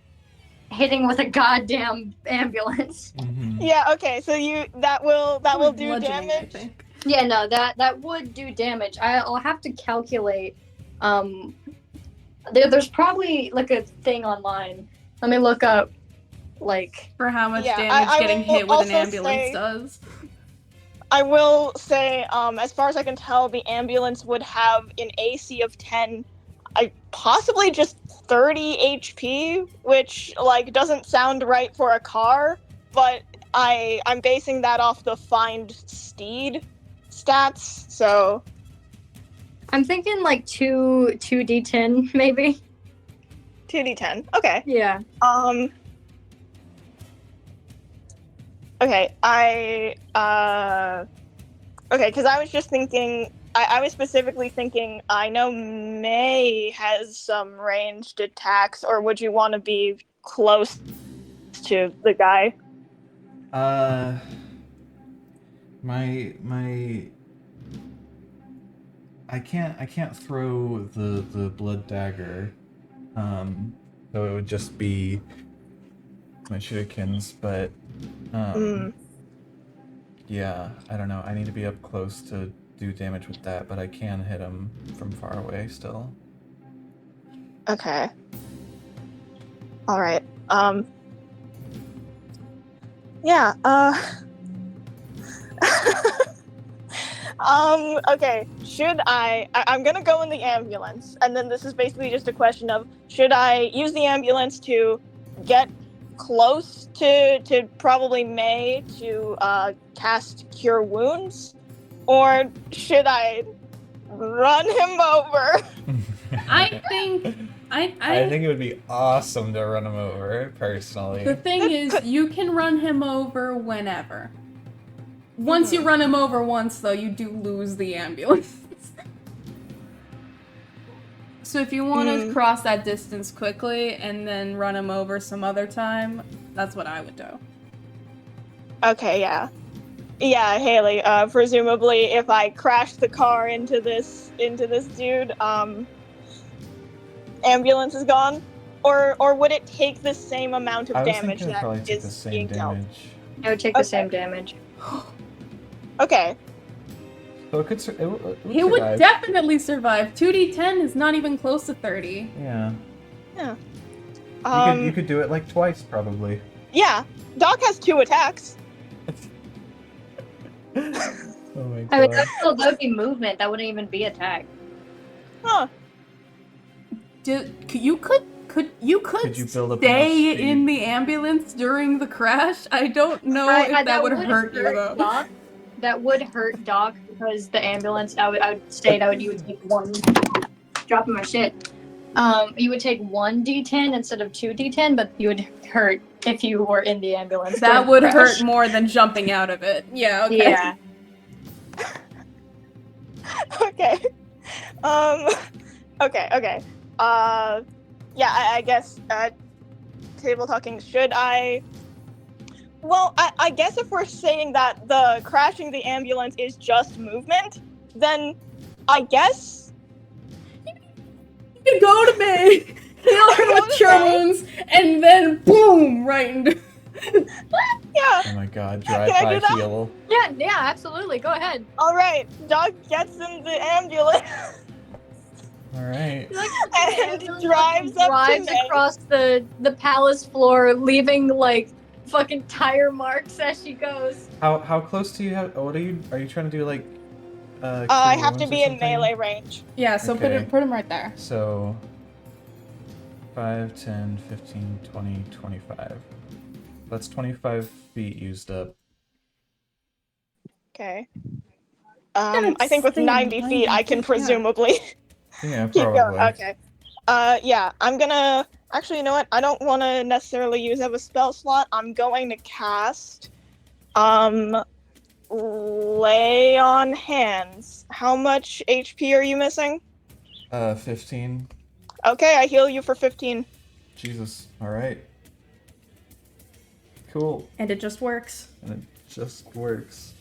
hitting with a goddamn ambulance. Mm-hmm. Yeah, okay, so that will do Bludgeoning, I damage. think. Yeah, no, that would do damage. I'll have to calculate. There's probably like a thing online. Let me look up like. For how much Yeah, damage I getting will hit with an also ambulance say- does. I will say, as far as I can tell, the ambulance would have an AC of 10, possibly just 30 HP, which like doesn't sound right for a car, but I'm basing that off the find steed stats. So I'm thinking like 2d10 maybe. 2d10. Okay. Yeah. Okay, okay, because I was just thinking, I was specifically thinking, I know May has some ranged attacks, or would you want to be close to the guy? My I can't throw the blood dagger. So it would just be my shurikens, but yeah, I don't know. I need to be up close to do damage with that, but I can hit him from far away still. Okay. Alright, yeah, okay, I'm gonna go in the ambulance, and then this is basically just a question of, should I use the ambulance to get close to probably May to, cast Cure Wounds? Or should I run him over? I think I think it would be awesome to run him over, personally. the thing is, you can run him over whenever. Once you run him over once, though, you do lose the ambulance. So if you want to cross that distance quickly and then run him over some other time, that's what I would do. Okay, yeah. Yeah, Haley, presumably if I crash the car into this dude, ambulance is gone? Or would it take the same amount of I was damage thinking it'd that probably take is the same being dealt? damage. It would take the same damage. Okay. So it could He would survive. definitely survive. 2d10 is not even close to 30. Yeah. Yeah. You could do it like twice, probably. Yeah. Doc has 2 attacks. Oh my I mean, god. that would be movement. That wouldn't even be attack. Huh. You could Could you build up enough stay speed? in the ambulance during the crash? I don't know if that would hurt you, though. Doc. That would hurt Doc because the ambulance. I would say that you would take one. Dropping my shit. You would take 1d10 instead of 2d10, but you would hurt if you were in the ambulance. That during the would crash. hurt more than jumping out of it. Yeah, okay. Yeah. Okay. Okay. Yeah, I guess, table talking, should I... Well, I guess if we're saying that the crashing the ambulance is just movement, then I guess... You can go to me, heal her with cure wounds, and then boom, right into... Yeah. Oh my god, Can I drive do by that? heal. Yeah, absolutely. Go ahead. Alright, Doc gets in the ambulance Alright. and drives up to May. across the palace floor, leaving like fucking tire marks as she goes. How close do you have? What are you trying to do, like I cure have to wounds or be in something? melee range. Yeah, so Okay. put him right there. So 5, 10, 15, 20, 25. That's 25 feet used up. Okay. I think with stay 90 feet, I can 90 feet, yeah. presumably Yeah, keep probably. going. Okay. Yeah, I'm gonna... Actually, you know what? I don't want to necessarily use up a spell slot. I'm going to cast... Lay on Hands. How much HP are you missing? 15. Okay, I heal you for 15. Jesus. Alright. Cool. And it just works. And it just works.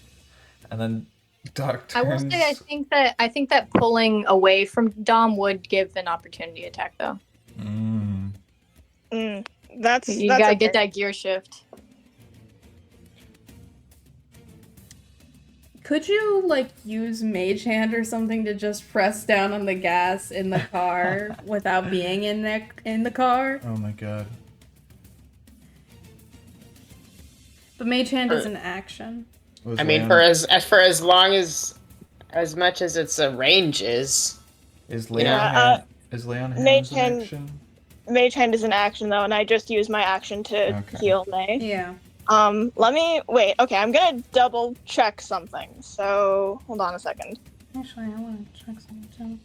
And then Doc turns... I will say, I think that pulling away from Dom would give an opportunity attack, though. That's You gotta okay. get that gear shift. Could you, like, use Mage Hand or something to just press down on the gas in the car without being in the car? Oh my god. But Mage Hand is an action. I mean, for as long as much as its range is. Is you know, Leon is Leon Hands an action? Mage Hand is an action though, and I just used my action to heal May. Yeah. Let me wait. Okay, I'm gonna double check something. So hold on a second. Actually, I want to check something too.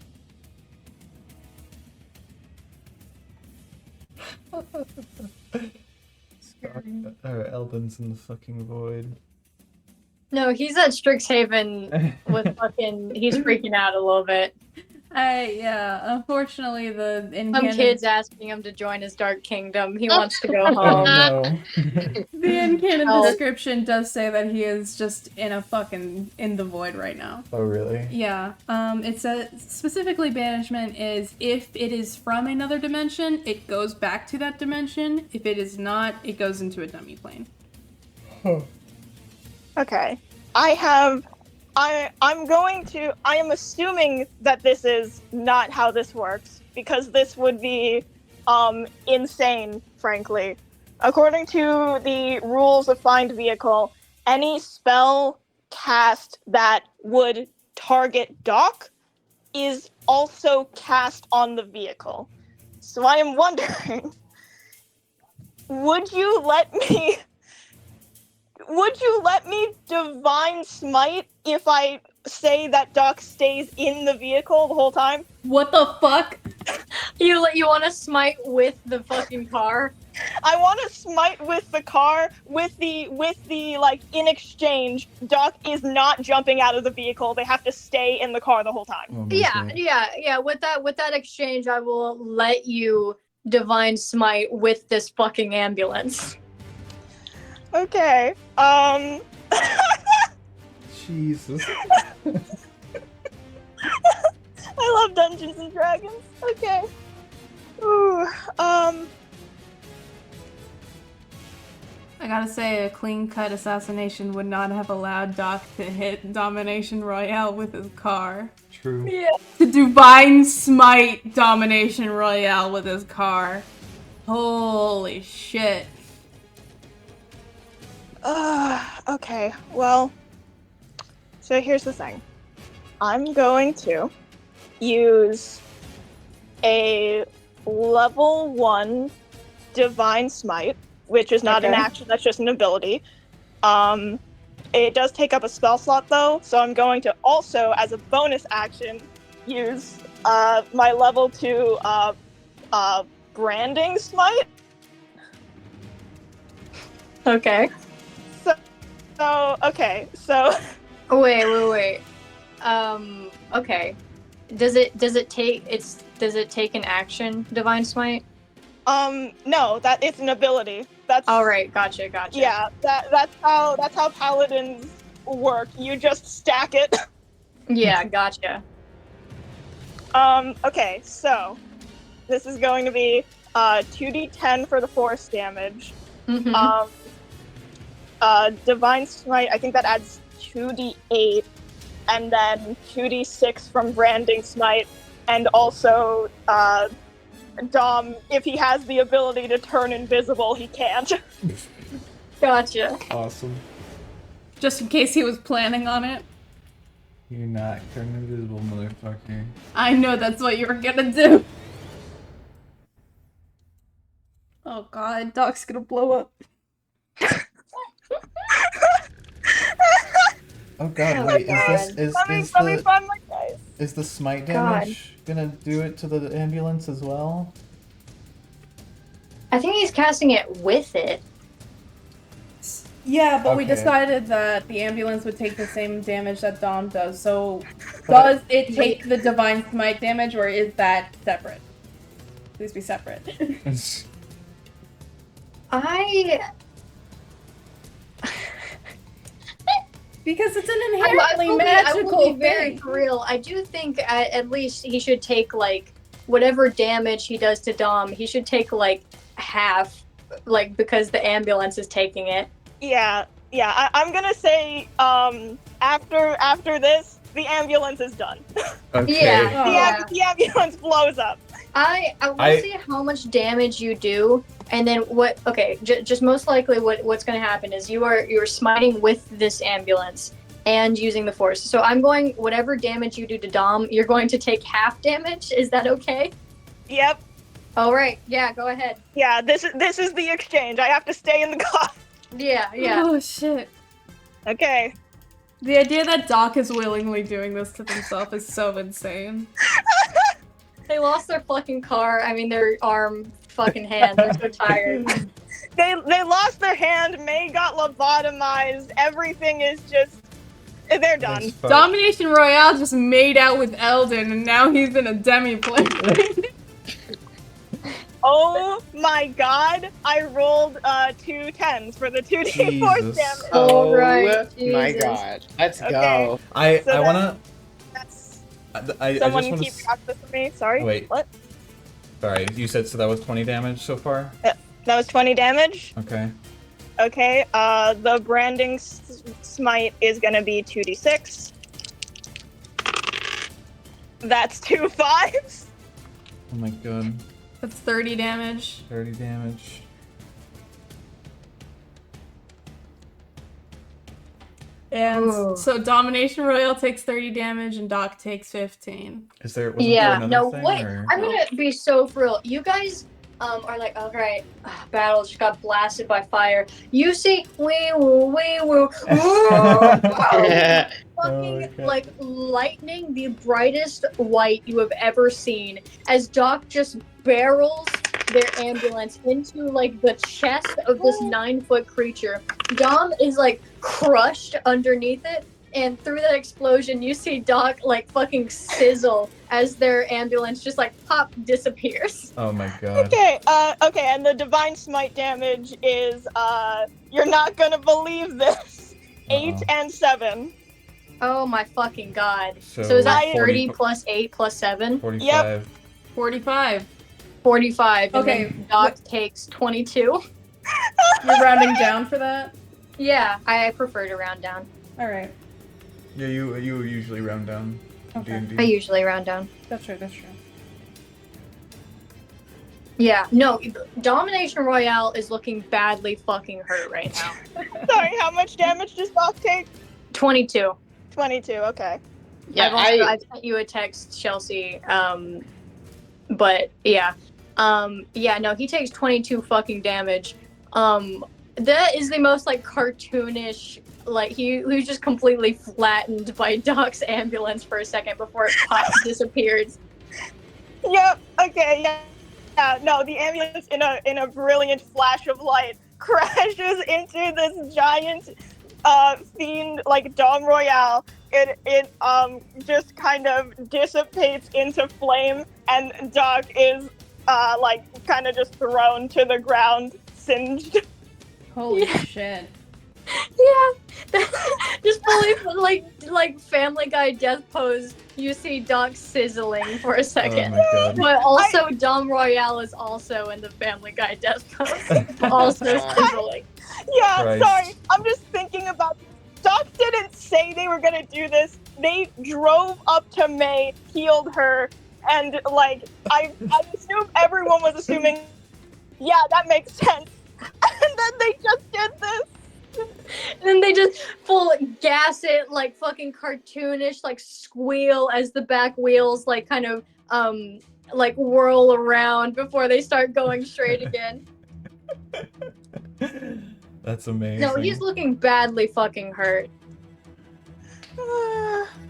Elvin's in the fucking void. No, he's at Strixhaven with fucking. He's freaking out a little bit. Yeah. Unfortunately, Some kid's asking him to join his Dark Kingdom. He wants to go Oh home. no. The in-canon description does say that he is just in the void right now. Oh really? Yeah. It says specifically banishment is if it is from another dimension, it goes back to that dimension. If it is not, it goes into a dummy plane. Huh. Okay. I am assuming that this is not how this works, because this would be, insane, frankly. According to the rules of Find Vehicle, any spell cast that would target Doc is also cast on the vehicle. So I am wondering, would you let me Divine Smite if I say that Doc stays in the vehicle the whole time? What the fuck? You want to smite with the fucking car? I want to smite with the car, with the like, in exchange, Doc is not jumping out of the vehicle. They have to stay in the car the whole time. Oh my Yeah, God. yeah. With that exchange, I will let you Divine Smite with this fucking ambulance. Okay. Jesus. I love Dungeons and Dragons. Okay. Ooh. I gotta say, a clean-cut assassination would not have allowed Doc to hit Domination Royale with his car. True. Yeah. To Divine Smite Domination Royale with his car. Holy shit. Okay. Well, so here's the thing. I'm going to use a level 1 Divine Smite, which is not an action, that's just an ability. It does take up a spell slot though, so I'm going to also, as a bonus action, use my level 2 Branding Smite. Okay. Okay. Wait. Okay. Does it take an action, Divine Smite? No, that it's an ability. That's All right, gotcha. Yeah, that's how paladins work. You just stack it. Yeah, gotcha. Okay, so this is going to be 2d10 for the force damage. Mm-hmm. Divine Smite, I think that adds 2d8, and then 2d6 from Branding Smite, and also Dom, if he has the ability to turn invisible, he can't. Gotcha. Awesome. Just in case he was planning on it. You're not turn invisible, motherfucker. I know that's what you were gonna do. Oh god, Doc's gonna blow up. Oh god, wait, Let me find my dice. is the smite damage gonna do it to the ambulance as well? I think he's casting it with it. Yeah, but we Okay. decided that the ambulance would take the same damage that Dom does, so does it take the Divine Smite damage, or is that separate? Please be separate. Because it's an inherently magical I will be very thing. for real. I do think at least he should take, like, whatever damage he does to Dom, he should take, like, half, like, because the ambulance is taking it. Yeah, I'm gonna say, after this, the ambulance is done. Okay. Yeah. The, Yeah. the ambulance blows up. I will see how much damage you do, and then what. Okay, just most likely what's going to happen is you're smiting with this ambulance and using the force. So I'm going whatever damage you do to Dom, you're going to take half damage. Is that okay? Yep. All right. Yeah. Go ahead. Yeah. This is the exchange. I have to stay in the car. Yeah. Yeah. Oh shit. Okay. The idea that Doc is willingly doing this to himself is so insane. They lost their fucking car. I mean, their arm, fucking hand. They're so tired. They lost their hand. May got lobotomized. Everything is just. They're done. That's fine. Domination Royale just made out with Eldon, and now he's in a demi-plane. Oh my god! I rolled 2 10s for the 2d force Jesus. damage. All right, my Jesus. god. Let's Okay. go. I So wanna. That's, I someone just wanna. keep track of this for me. Sorry. Wait. What? Sorry, you said so that was 20 damage so far? That was 20 damage. Okay. Okay. The branding smite is gonna be 2d6. That's 2 5s. Oh my god. That's 30 damage. 30 damage. And Ooh. so Domination Royale takes 30 damage and Doc takes 15. Wasn't there Yeah. another No. thing? Wait. Or... I'm gonna be so for real. You guys are like, all right, battle just got blasted by fire. You see, wee woo, Yeah. fucking Oh, God. like lightning, the brightest white you have ever seen, as Doc just barrels their ambulance into like the chest of this 9-foot creature. Dom is like crushed underneath it, and through that explosion you see Doc like fucking sizzle as their ambulance just like pop disappears. Oh my god. Okay. Okay. And the divine smite damage is you're not gonna believe this. 8 and 7. Oh my fucking god. So, So is that 40 30 plus 8 plus 7? 45. 45. 45. Okay, And then Doc takes 22. You're rounding down for that? Yeah, I prefer to round down. Alright. Yeah, you usually round down. Okay. D&D. I usually round down. That's true, that's true. Yeah, no, Domination Royale is looking badly fucking hurt right now. Sorry. How much damage does Doc take? 22. 22. Okay. Yeah, I've sent you a text, Chelsea. But yeah. Yeah, no, he takes 22 fucking damage. That is the most like cartoonish, like he was just completely flattened by Doc's ambulance for a second before it disappears. Yep. Okay. Yeah. Yeah. No, the ambulance in a brilliant flash of light crashes into this giant fiend like Dom Royale. It just kind of dissipates into flame, and Doc is like kind of just thrown to the ground, singed. Holy shit. Yeah, just fully like Family Guy death pose. You see Doc sizzling for a Oh second, my god. but also Dom Royale is also in the Family Guy death pose, also sizzling. Yeah, Christ. sorry. I'm just thinking about. Doc didn't say they were gonna do this. They drove up to May, healed her, and like I assume everyone was assuming, yeah, that makes sense. And then they just did this. And then they just full gas it like fucking cartoonish, like squeal as the back wheels like kind of like whirl around before they start going straight again. That's amazing. No, he's looking badly fucking hurt.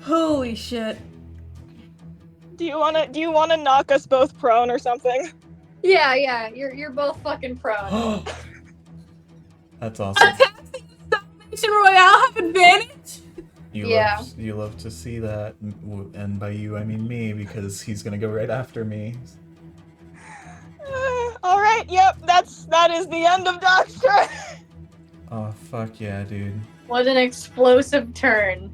Holy shit. Do you wanna knock us both prone or something? Yeah, you're both fucking prone. That's awesome. Domination Royale have advantage? Yeah. You love to see that, and by you I mean me, because he's gonna go right after me. All right. Yep. That is the end of Doc's turn. Oh fuck yeah, dude. What an explosive turn.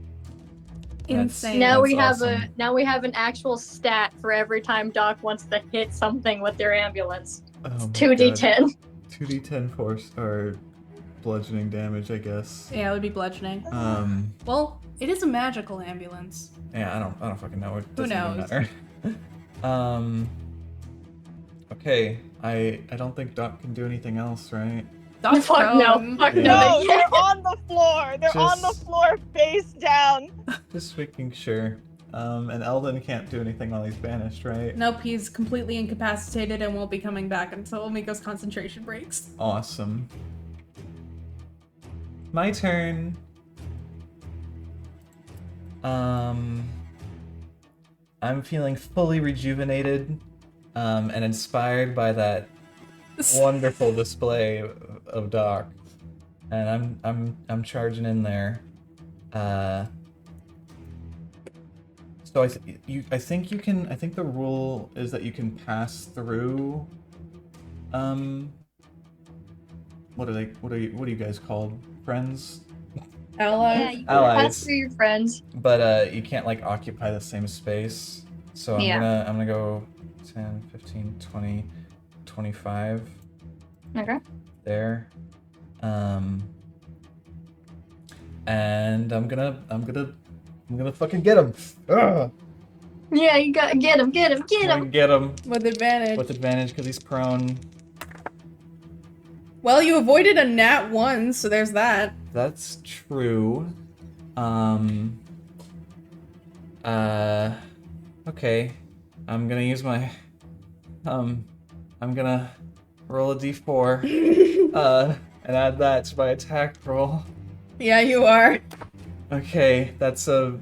Insane. Now we That's have awesome. now we have an actual stat for every time Doc wants to hit something with their ambulance. Oh my 2d10. 2d10 force or bludgeoning damage, I guess. Yeah, it would be bludgeoning. Um, Well, It is a magical ambulance. Yeah, I don't fucking know. It Who doesn't even matter. Okay, I don't think Doc can do anything else, right? Doc's Fuck no. prone. Fuck Yeah. No, no. they're on the floor. They're on the Just- floor face down. Just making sure. And Eldon can't do anything while he's banished, right? Nope, he's completely incapacitated and won't be coming back until Miko's concentration breaks. Awesome. My turn. I'm feeling fully rejuvenated, and inspired by that wonderful display of Doc, and I'm charging in there. So I think you can. I think the rule is that you can pass through. What are you guys called? Friends? Allies? Yeah, you can Allies. pass through your friends. But you can't like occupy the same space. So I'm gonna go 10, 15, 20, 25 Okay. there. And I'm gonna fucking get him. Ugh. Yeah, you gotta get him, get him, get him. Get him With advantage. with advantage because he's prone. Well, you avoided a nat 1, so there's that. That's true. Okay. I'm gonna use my, I'm gonna roll a d4, and add that to my attack roll. Yeah, you are. Okay, that's a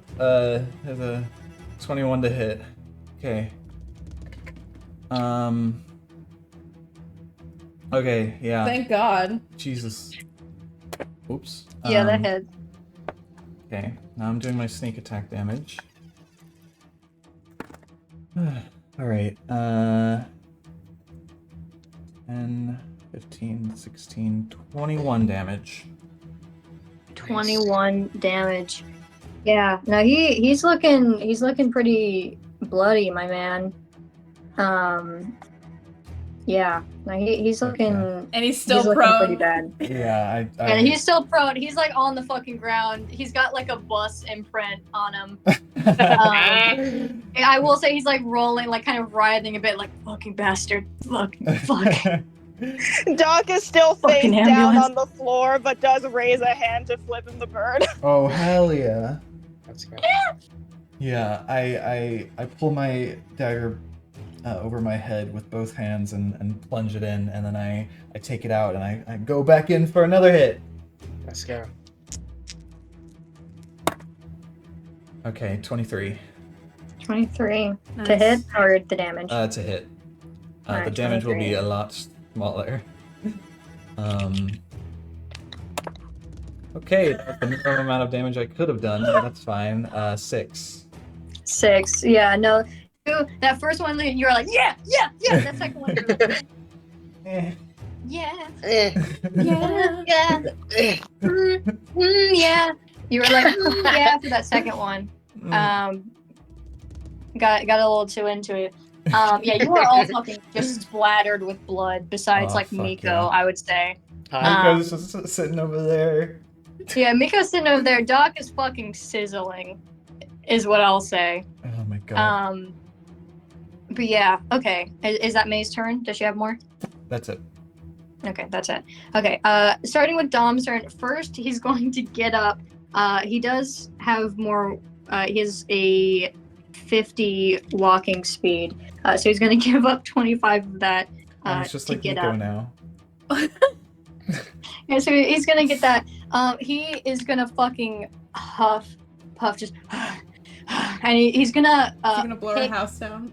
21 to hit. Okay. Okay, yeah. Thank God. Jesus. Oops. Yeah, that hit. Okay, now I'm doing my sneak attack damage. Alright, 10, 15, 16, 21 damage. 21 damage. Yeah, no, he's looking pretty bloody, my man. Yeah, no, he's looking And he's still looking pretty prone. bad. Yeah, And he's still prone. He's like on the fucking ground. He's got like a bus imprint on him. I will say he's like rolling, like kind of writhing a bit, like fucking bastard. Fuck. Doc is still face Fucking down ambulance. on the floor, but does raise a hand to flip him the bird. Oh, hell yeah. Let's go. Yeah, I pull my dagger over my head with both hands and plunge it in, and then I take it out and I go back in for another hit. Let's go. Okay, 23. 23 Nice. to hit or the damage? To hit. The Alright, damage will be 23. a lot smaller. Okay, that's the minimum amount of damage I could have done, but that's fine. 6. 6. Yeah, no. That first one, you were like, yeah. That second one, you were like, Eh. yeah. Eh, Yeah. Yeah. eh. Yeah. You were like, yeah, after that second one. Got a little too into it. Yeah, you were all fucking just splattered with blood, besides Oh, like fuck Miko, yeah. I would say. Miko's just sitting over there. Yeah, Miko's sitting over there. Doc is fucking sizzling, is what I'll say. Oh my god. But yeah, okay. Is that May's turn? Does she have more? That's it. Okay, that's it. Okay, starting with Dom's turn. First, he's going to get up. He does have more. He has a 50 walking speed. So he's going to give up 25 of that It's just to like get Miko up. now. Yeah, so he's going to get that. He is going to fucking puff, just. And he's gonna Is he gonna blow our pick- house down?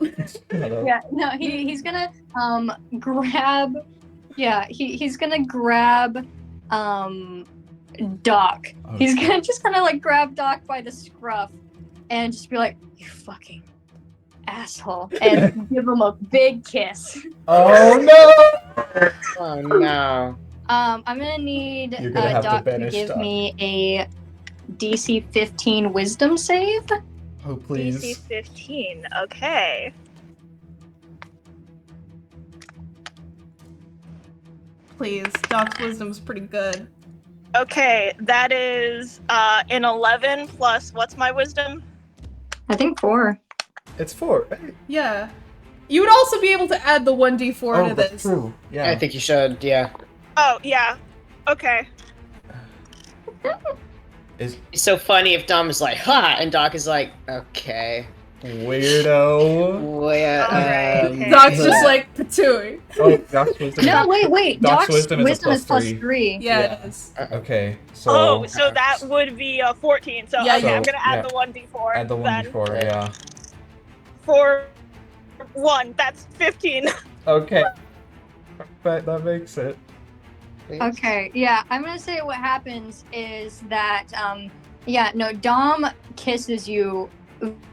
Yeah, no, he's gonna grab. Yeah, he's gonna grab Doc. Oh, He's shit. gonna just kind of like grab Doc by the scruff and just be like, "You fucking asshole," and give him a big kiss. Oh no! Oh no. I'm gonna need You're gonna have to Doc to banish give Doc. me a DC 15 Wisdom save. Oh please. DC 15. Okay. Please, Doc's wisdom's pretty good. Okay, that is an 11 plus what's my wisdom? I think 4. It's 4, right? Yeah. You would also be able to add the 1d4 to that's this. true. Yeah. I think you should, yeah. Oh, yeah. Okay. Is It's so funny if Dom is like, ha! And Doc is like, okay. weirdo. Alright. Doc's just like, patooey. Oh, Doc's wisdom. No, wait. Doc's Doc's wisdom is a is plus +3. 3. Yeah, Yeah. it is. Okay, so. Oh, so that would be 14. So, Yeah, okay, I'm so, gonna add yeah. the 1d4. Add the then. 1d4, yeah. For 1, that's 15. Okay. That makes it. Okay, yeah, I'm gonna say what happens is that, Dom kisses you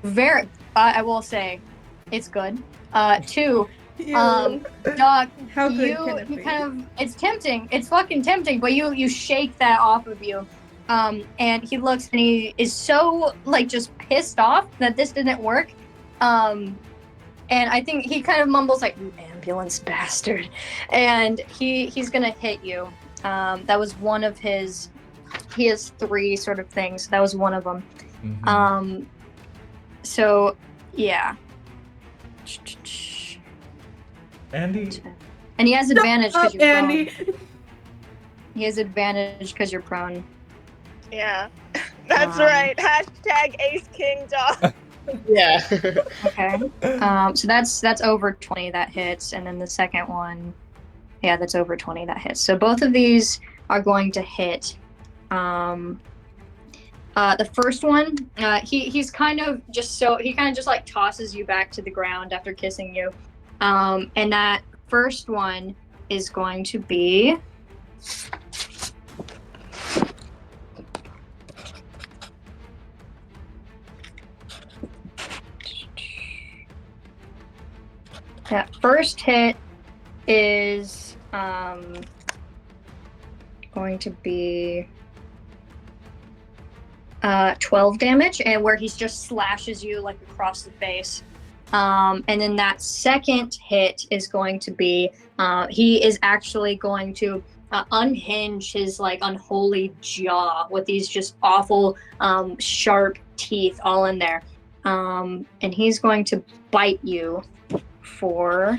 very, I will say, it's good. 2, Doc, How good can it you be? kind of, it's tempting, it's fucking tempting, but you shake that off of you. And he looks and he is so, like, just pissed off that this didn't work. And I think he kind of mumbles like, "You ambulance bastard," and he's gonna hit you. That was one of his. He has 3 sort of things. That was one of them. Mhm. So yeah. Andy, And he has advantage because you're prone. Andy. He has advantage because you're prone. Yeah. That's Um, right. Hashtag Ace King Dog. Yeah. Okay. So that's over 20 that hits, and then the second one, yeah, that's over 20 that hits. So both of these are going to hit. The first one, he's kind of just like tosses you back to the ground after kissing you, and that first one is going to be. That first hit is going to be 12 damage, and where he just slashes you like across the face. And then that second hit is going to be he is actually going to unhinge his like unholy jaw with these just awful sharp teeth all in there. And he's going to bite you for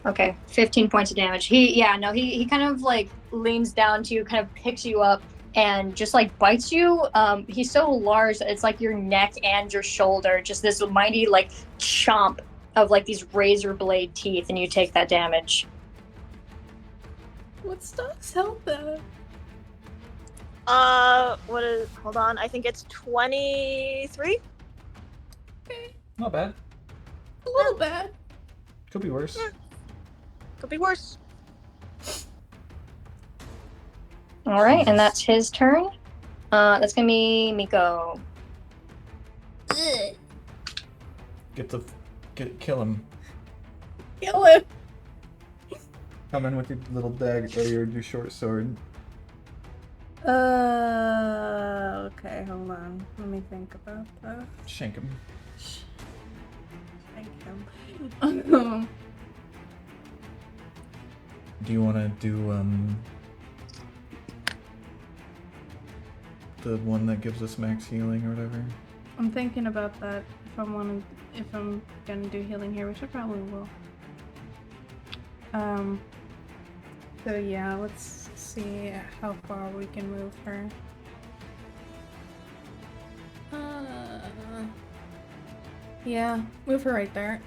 okay, 15 points of damage. He kind of like leans down to you, kind of picks you up and just like bites you. He's so large that it's like your neck and your shoulder, just this mighty like chomp of like these razor blade teeth, and you take that damage. What's Doc's health at? Hold on, I think it's 23? Okay, not bad. a little bad. Could be worse. Could be worse. All right, and that's his turn. That's gonna be Miko. Kill him. Kill him. Come in with your little dagger or your short sword. Okay, hold on. Let me think about that. Shank him. Thank him. Do you want to do the one that gives us max healing or whatever? I'm thinking about that. If I'm gonna do healing here, which I probably will. So yeah, let's see how far we can move her. Yeah, move her right there.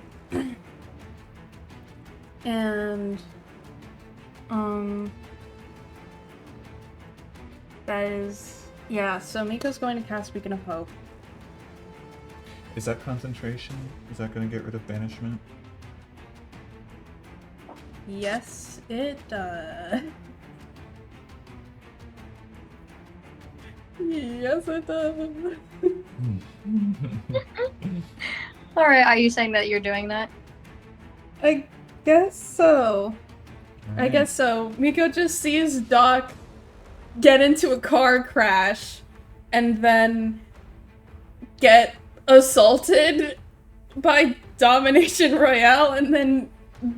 And that is, yeah, so Miko's going to cast Beacon of Hope. Is that concentration? Is that going to get rid of banishment? Yes, it does. Yes, it does. All right, are you saying that you're doing that? I guess so. I Alright. guess so. Miko just sees Doc get into a car crash and then get assaulted by Domination Royale and then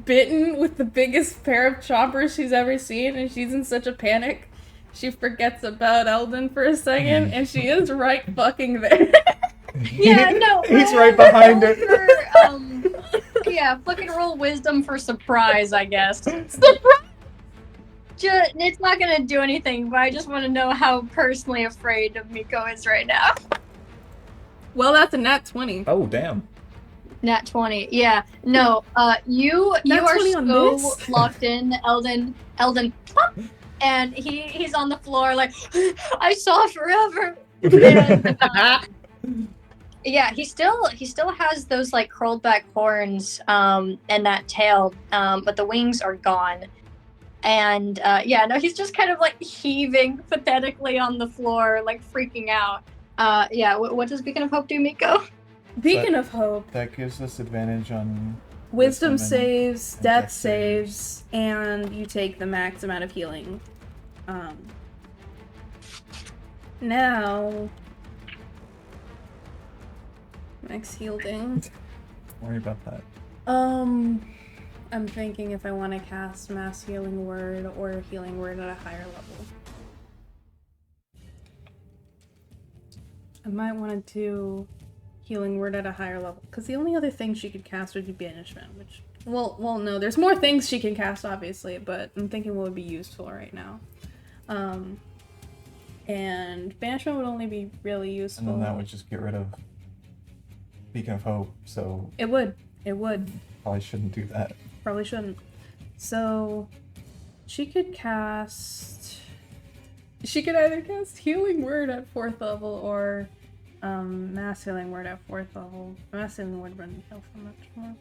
bitten with the biggest pair of choppers she's ever seen, and she's in such a panic. She forgets about Eldon for a second, and she is right fucking there. Yeah, no. He's right behind her. Yeah, fucking roll wisdom for surprise, I guess. Surprise! It's not gonna do anything, but I just want to know how personally afraid of Miko is right now. Well, that's a nat 20. Oh, damn. Nat 20. Yeah. No. You Nat are 20 on so this? locked in, Eldon, and he's on the floor like I saw forever. And, yeah, he still has those like curled back horns and that tail, but the wings are gone. And yeah, no, he's just kind of like heaving pathetically on the floor, like freaking out. Yeah, what does Beacon of Hope do, Miko? Beacon of Hope. That gives us advantage on Wisdom and- saves, and death dex saves, and you take the max amount of healing. Now... Max healing. Don't worry about that. I'm thinking if I want to cast Mass Healing Word or Healing Word at a higher level. I might want to do Healing Word at a higher level, because the only other thing she could cast would be Banishment, which... Well, no, there's more things she can cast, obviously, but I'm thinking what would be useful right now. And Banishment would only be really useful... And then that would just get rid of Beacon of Hope, so... It would. Probably shouldn't do that. Probably shouldn't. So, she could cast... She could either cast Healing Word at 4th level or Mass Healing Word at 4th level. Mass Healing Word wouldn't heal so much more.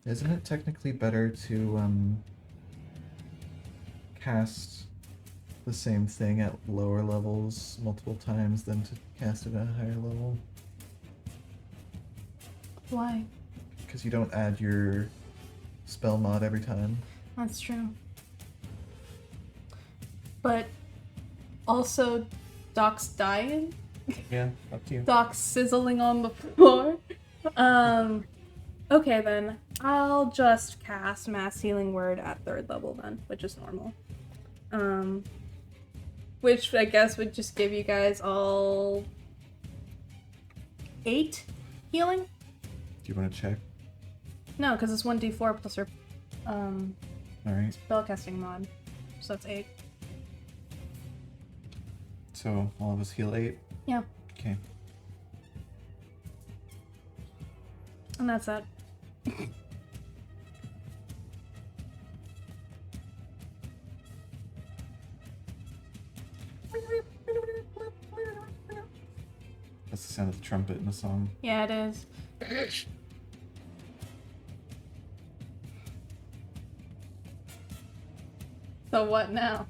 Isn't it technically better to cast the same thing at lower levels multiple times than to cast it at a higher level? Why? Because you don't add your spell mod every time. That's true. But also, Doc's dying. Yeah, up to you. Doc's sizzling on the floor. Okay then. I'll just cast Mass Healing Word at 3rd level then, which is normal. Which I guess would just give you guys all 8 healing? Do you want to check? No, because it's 1d4 plus her Alright, spellcasting mod. So that's 8. so all of us heal 8? Yeah. Okay. And that's that. That's the sound of the trumpet in the song. Yeah, it is. So what now?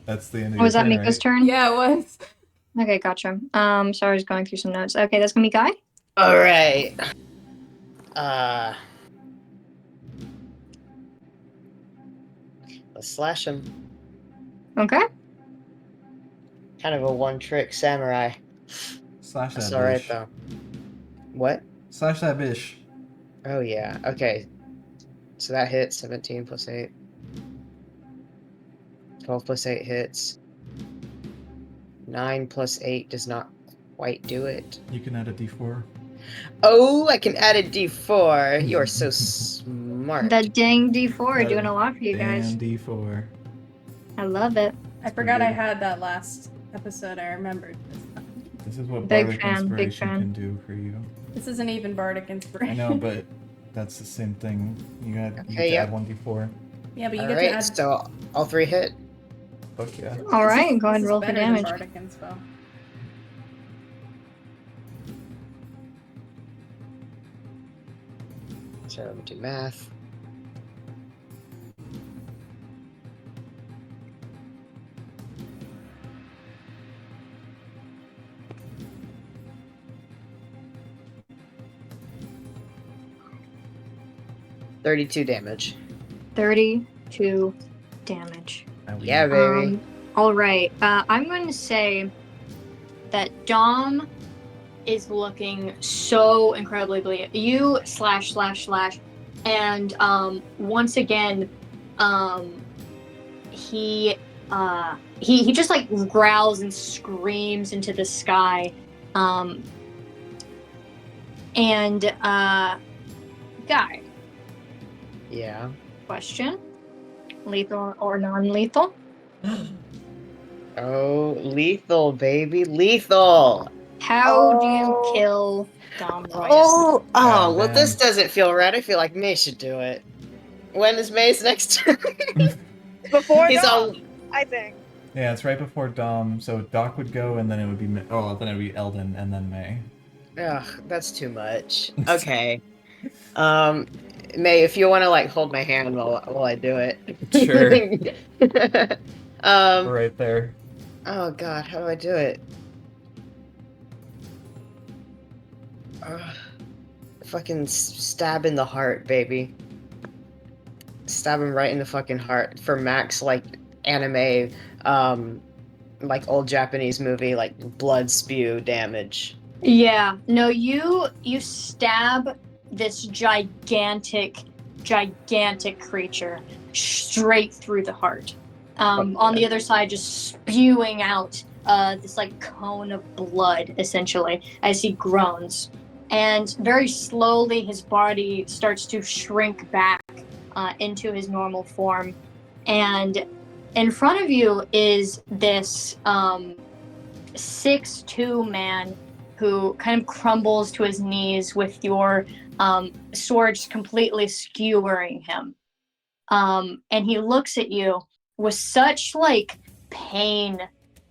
That's the end of Was your that turn, Miko's right? turn? Yeah, it was. Okay, gotcha. Sorry, I was going through some notes. Okay, that's gonna be Guy. All right. Let's slash him. Okay. Kind of a one-trick samurai. Slash that That's bitch. all right though. What? Slash that bitch. Oh yeah. Okay. So that hits 17 plus 8. 12 plus 8 hits. 9 plus 8 does not quite do it. You can add a d4. Oh, I can add a d4. You are so smart. That dang D4 That doing a lot for you guys. Damn d4. I love it. I forgot I good. had that last episode. I remembered. This is what Big Bardic fan, big Inspiration fan. can do for you. This isn't even Bardic I Inspiration. know, but that's the same thing. You get Okay, to yep. add 1d4. Yeah, but you All get right, to add. so all 3 hit. Fuck yeah. All right, go ahead This and is roll for better than damage. Bardic Inspo. So let me do math. $32 damage. 32 damage. I leave. Yeah, baby. All right. I'm going to say that Dom is looking so incredibly bleak. You /// and once again, he just like growls and screams into the sky, and Guy, Yeah. question: lethal or non-lethal? Oh, lethal, baby, lethal. How do you Oh. kill Dom Royus? Oh, God well, this damn. doesn't feel right. I feel like May should do it. When is May's next turn? Before He's Dom, on. I think. Yeah, it's right before Dom, so Doc would go, and then it would be then it would be Eldon, and then May. Ugh, that's too much. Okay. May, if you want to like hold my hand while I do it. Sure. um. Right there. Oh God, how do I do it? Fucking stab in the heart, baby. Stab him right in the fucking heart for max like anime, like old Japanese movie like blood spew damage. Yeah, no, you stab this gigantic creature straight through the heart. On the other side, just spewing out this like cone of blood, essentially, as he groans. And very slowly, his body starts to shrink back into his normal form. And in front of you is this 6'2" man who kind of crumbles to his knees with your sword completely skewering him. And he looks at you with such like pain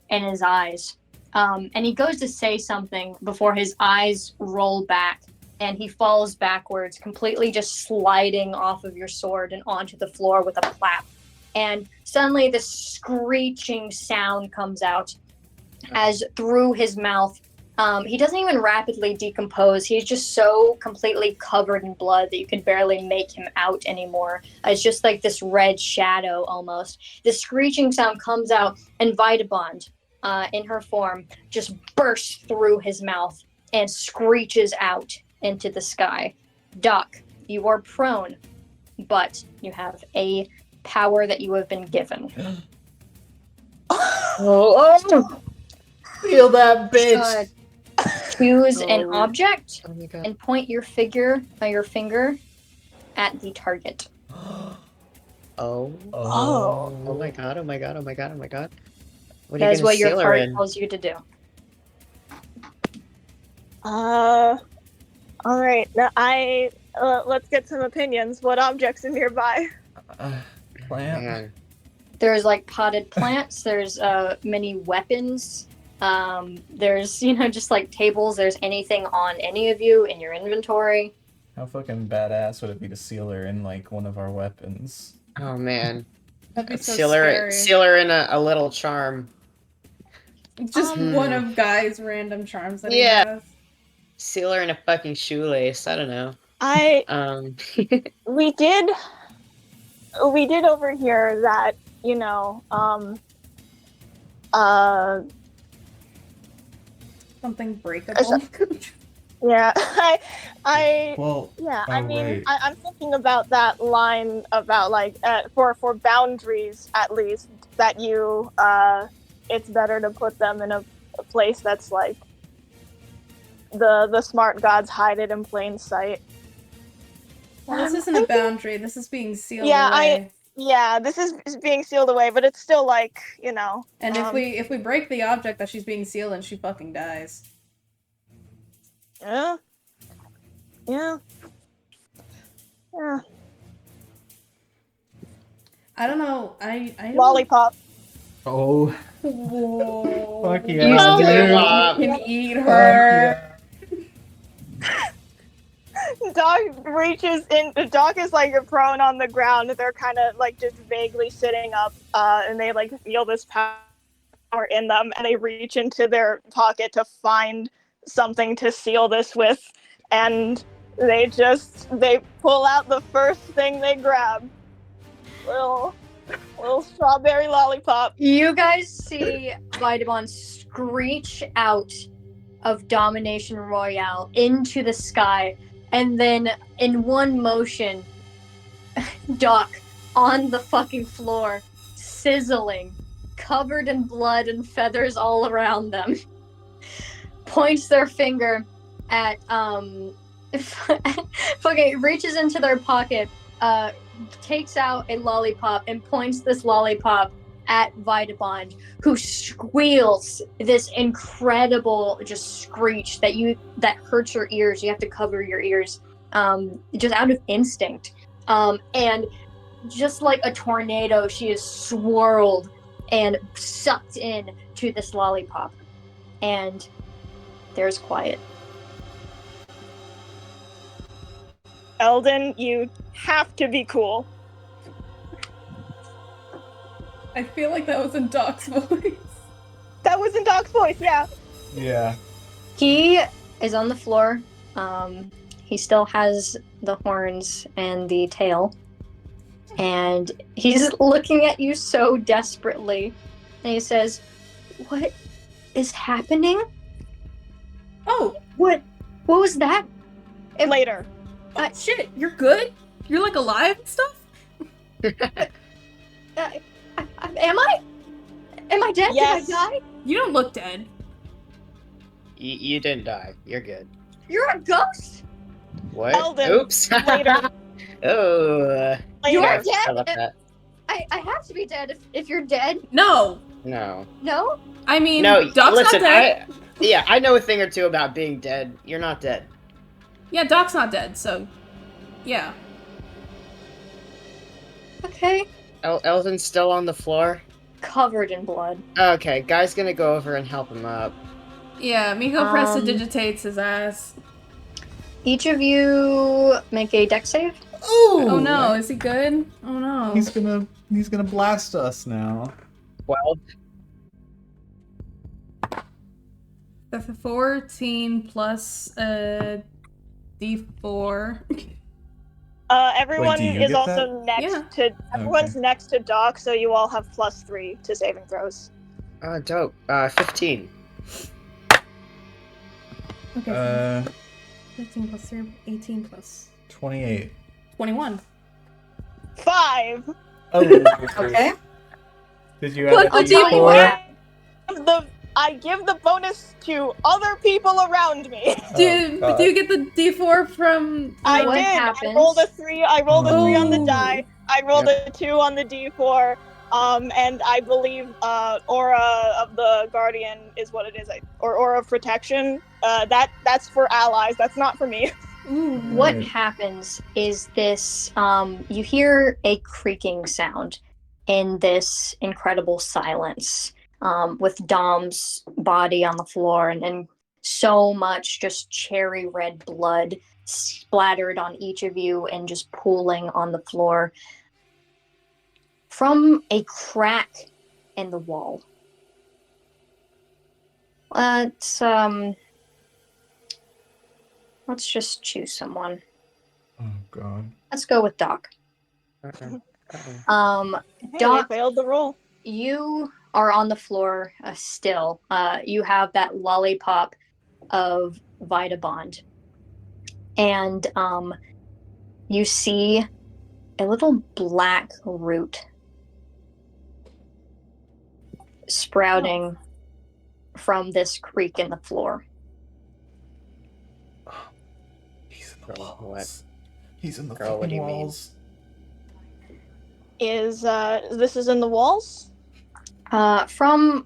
in his eyes. And he goes to say something before his eyes roll back and he falls backwards, completely just sliding off of your sword and onto the floor with a plap. And suddenly this screeching sound comes out as through his mouth. He doesn't even rapidly decompose. He's just so completely covered in blood that you can barely make him out anymore. It's just like this red shadow almost. This screeching sound comes out, and Vitabond, in her form, just bursts through his mouth and screeches out into the sky. Doc, you are prone, but you have a power that you have been given. Oh! Feel that, bitch! Choose an object Oh my God. and point your finger at the target. Oh. Oh. Oh my God, oh my God, oh my God, oh my God. What are That you is gonna what your seal her card in? tells you to do. All right. Now let's get some opinions. What objects are nearby? Plant. Man. There's like potted plants. There's many weapons. There's just like tables. There's anything on any of you in your inventory. How fucking badass would it be to seal her in like one of our weapons? Oh man. That'd be so Seal her in a little charm. Just one of Guy's random charms that he Yeah. has. Seal her in a fucking shoelace. I don't know. We did overhear that, Something breakable. yeah, Well, I mean, right. I'm thinking about that line about like for boundaries at least that you it's better to put them in a place that's like the smart gods hide it in plain sight. Well, this isn't a boundary. This is being sealed Yeah, away. this is being sealed away, but it's still like, And if we break the object that she's being sealed in, she fucking dies. Yeah. I don't know. I don't... Lollipop. Oh. Whoa. Fuck You yeah, still dude. can eat her. Doc reaches in. The Doc is like prone on the ground. They're kind of like just vaguely sitting up, and they like feel this power in them, and they reach into their pocket to find something to seal this with, and they pull out the first thing they grab. Little strawberry lollipop. You guys see Vitamin screech out of Domination Royale into the sky, and then in one motion, Doc on the fucking floor, sizzling, covered in blood and feathers all around them, points their finger at fucking reaches into their pocket, takes out a lollipop and points this lollipop at Vitabond, who squeals this incredible just screech that hurts your ears. You have to cover your ears, just out of instinct. And just like a tornado, she is swirled and sucked in to this lollipop. And there's quiet. Eldon, you have to be cool. I feel like that was in Doc's voice. That was in Doc's voice, yeah. Yeah. He is on the floor. He still has the horns and the tail. And he's looking at you so desperately. And he says, "What is happening? Oh, What was that?" Later. shit, you're good? You're like alive and stuff? Am I? Am I dead? Yes. Did I die? You don't look dead. You didn't die. You're good. You're a ghost? What? Eldon, Oops. later. Oh. You're Later. dead? I love that. I have to be dead if you're dead. No. No. No? I mean, No. Doc's Listen, not dead. I know a thing or two about being dead. You're not dead. Yeah, Doc's not dead, so yeah. Okay. Eldon's still on the floor. Covered in blood. Okay, guy's gonna go over and help him up. Yeah, Miko prestidigitates his ass. Each of you make a dex save. Ooh! Oh no, is he good? Oh no. He's gonna blast us now. 12. The 14 plus D4. Everyone Wait, do you is get also next Yeah. to everyone's next to Doc, so you all have +3 to saving throws. Dope. 15. Okay. 15 plus 3, 18 plus 28. 21. 5. Oh. Okay. Did you What add the a tell you D4? what. I give the bonus to other people around me. Do you get the D4 from? I What did. happens? I rolled a 3. I rolled a 3 on the Oh. die. I rolled a 2 on the D4. And I believe Aura of the Guardian is what it is, or Aura of Protection. That's for allies. That's not for me. Ooh. What Right. happens is this, you hear a creaking sound in this incredible silence, with Dom's body on the floor and so much just cherry red blood splattered on each of you and just pooling on the floor. From a crack in the wall. Let's just choose someone. Oh god. Let's go with Doc. Uh-oh. Hey, Doc- we failed the roll. You are on the floor still. You have that lollipop of Vitabond. And you see a little black root sprouting from this creak in the floor. He's in the Girl, walls. what? He's in the Girl, what do fucking you mean? walls. Is this is in the walls? From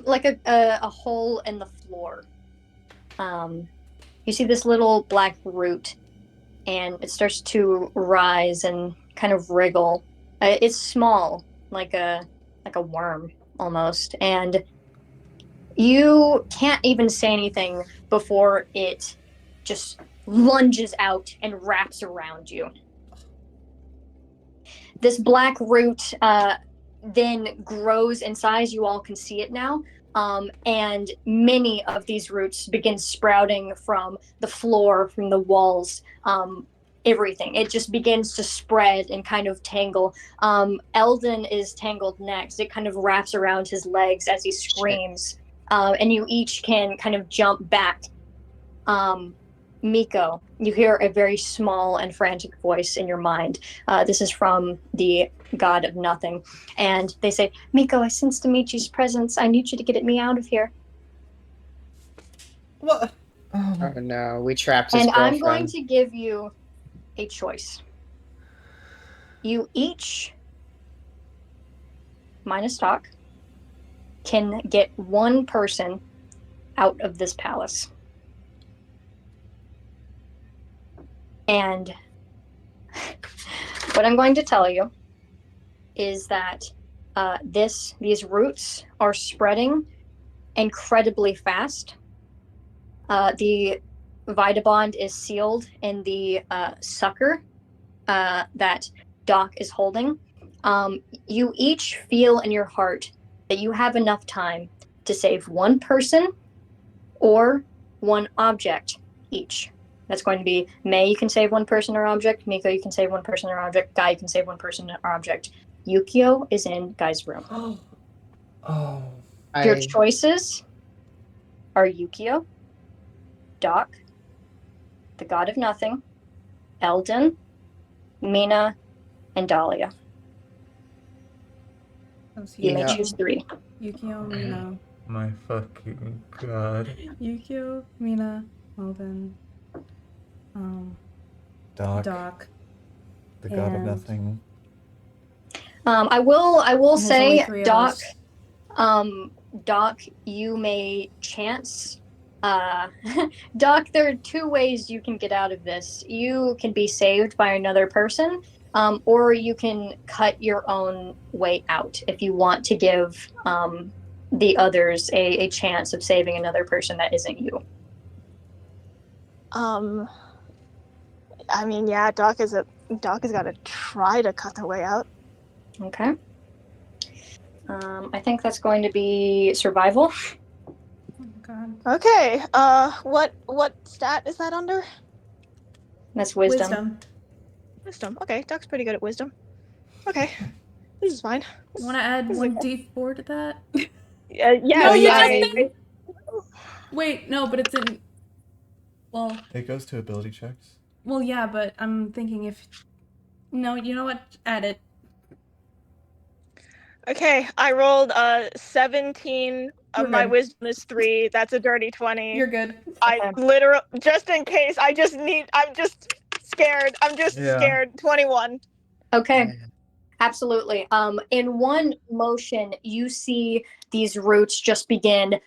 like a hole in the floor. You see this little black root, and it starts to rise and kind of wriggle. It's small, like a worm almost, and you can't even say anything before it just lunges out and wraps around you. This black root then grows in size. You all can see it now. And many of these roots begin sprouting from the floor, from the walls, everything. It just begins to spread and kind of tangle. Eldon is tangled next. It kind of wraps around his legs as he screams. And you each can kind of jump back. Miko, you hear a very small and frantic voice in your mind. This is from the god of nothing. And they say, Miko, I sense Dimitri's presence. I need you to get me out of here. What? Oh no, we trapped his And girlfriend. I'm going to give you a choice. You each, minus Doc, can get one person out of this palace. And what I'm going to tell you is that these roots are spreading incredibly fast. The Vitabond is sealed in the sucker that Doc is holding. You each feel in your heart that you have enough time to save one person or one object each. That's going to be May, you can save one person or object. Miko, you can save one person or object. Guy, you can save one person or object. Yukio is in Guy's room. Your choices are Yukio, Doc, the God of Nothing, Eldon, Mina, and Dahlia. You may choose 3. Yukio, Mina. My fucking god. Yukio, Mina, Eldon, Doc. The god of and- nothing. I will There's only say, 3 of Doc, us. Doc, you may chance. Doc, there are 2 ways you can get out of this. You can be saved by another person, or you can cut your own way out if you want to give the others a chance of saving another person that isn't you. I mean, yeah, Doc has got to try to cut the way out. Okay. I think that's going to be survival. Oh, God. Okay. What stat is that under? That's wisdom. Wisdom. Okay, Doc's pretty good at wisdom. Okay, this is fine. You want to add This is 1d4 to that? Yeah. No, you I- just didn't. Wait, no, but it's in. Well, It goes to ability checks. yeah, but I'm thinking if. No, you know what? Add it. Okay, I rolled 17. You're My good. wisdom is 3. That's a dirty 20. You're good. I literally, just in case, I'm just scared. I'm just Yeah. scared. 21. Okay. Absolutely. In one motion, you see these roots just begin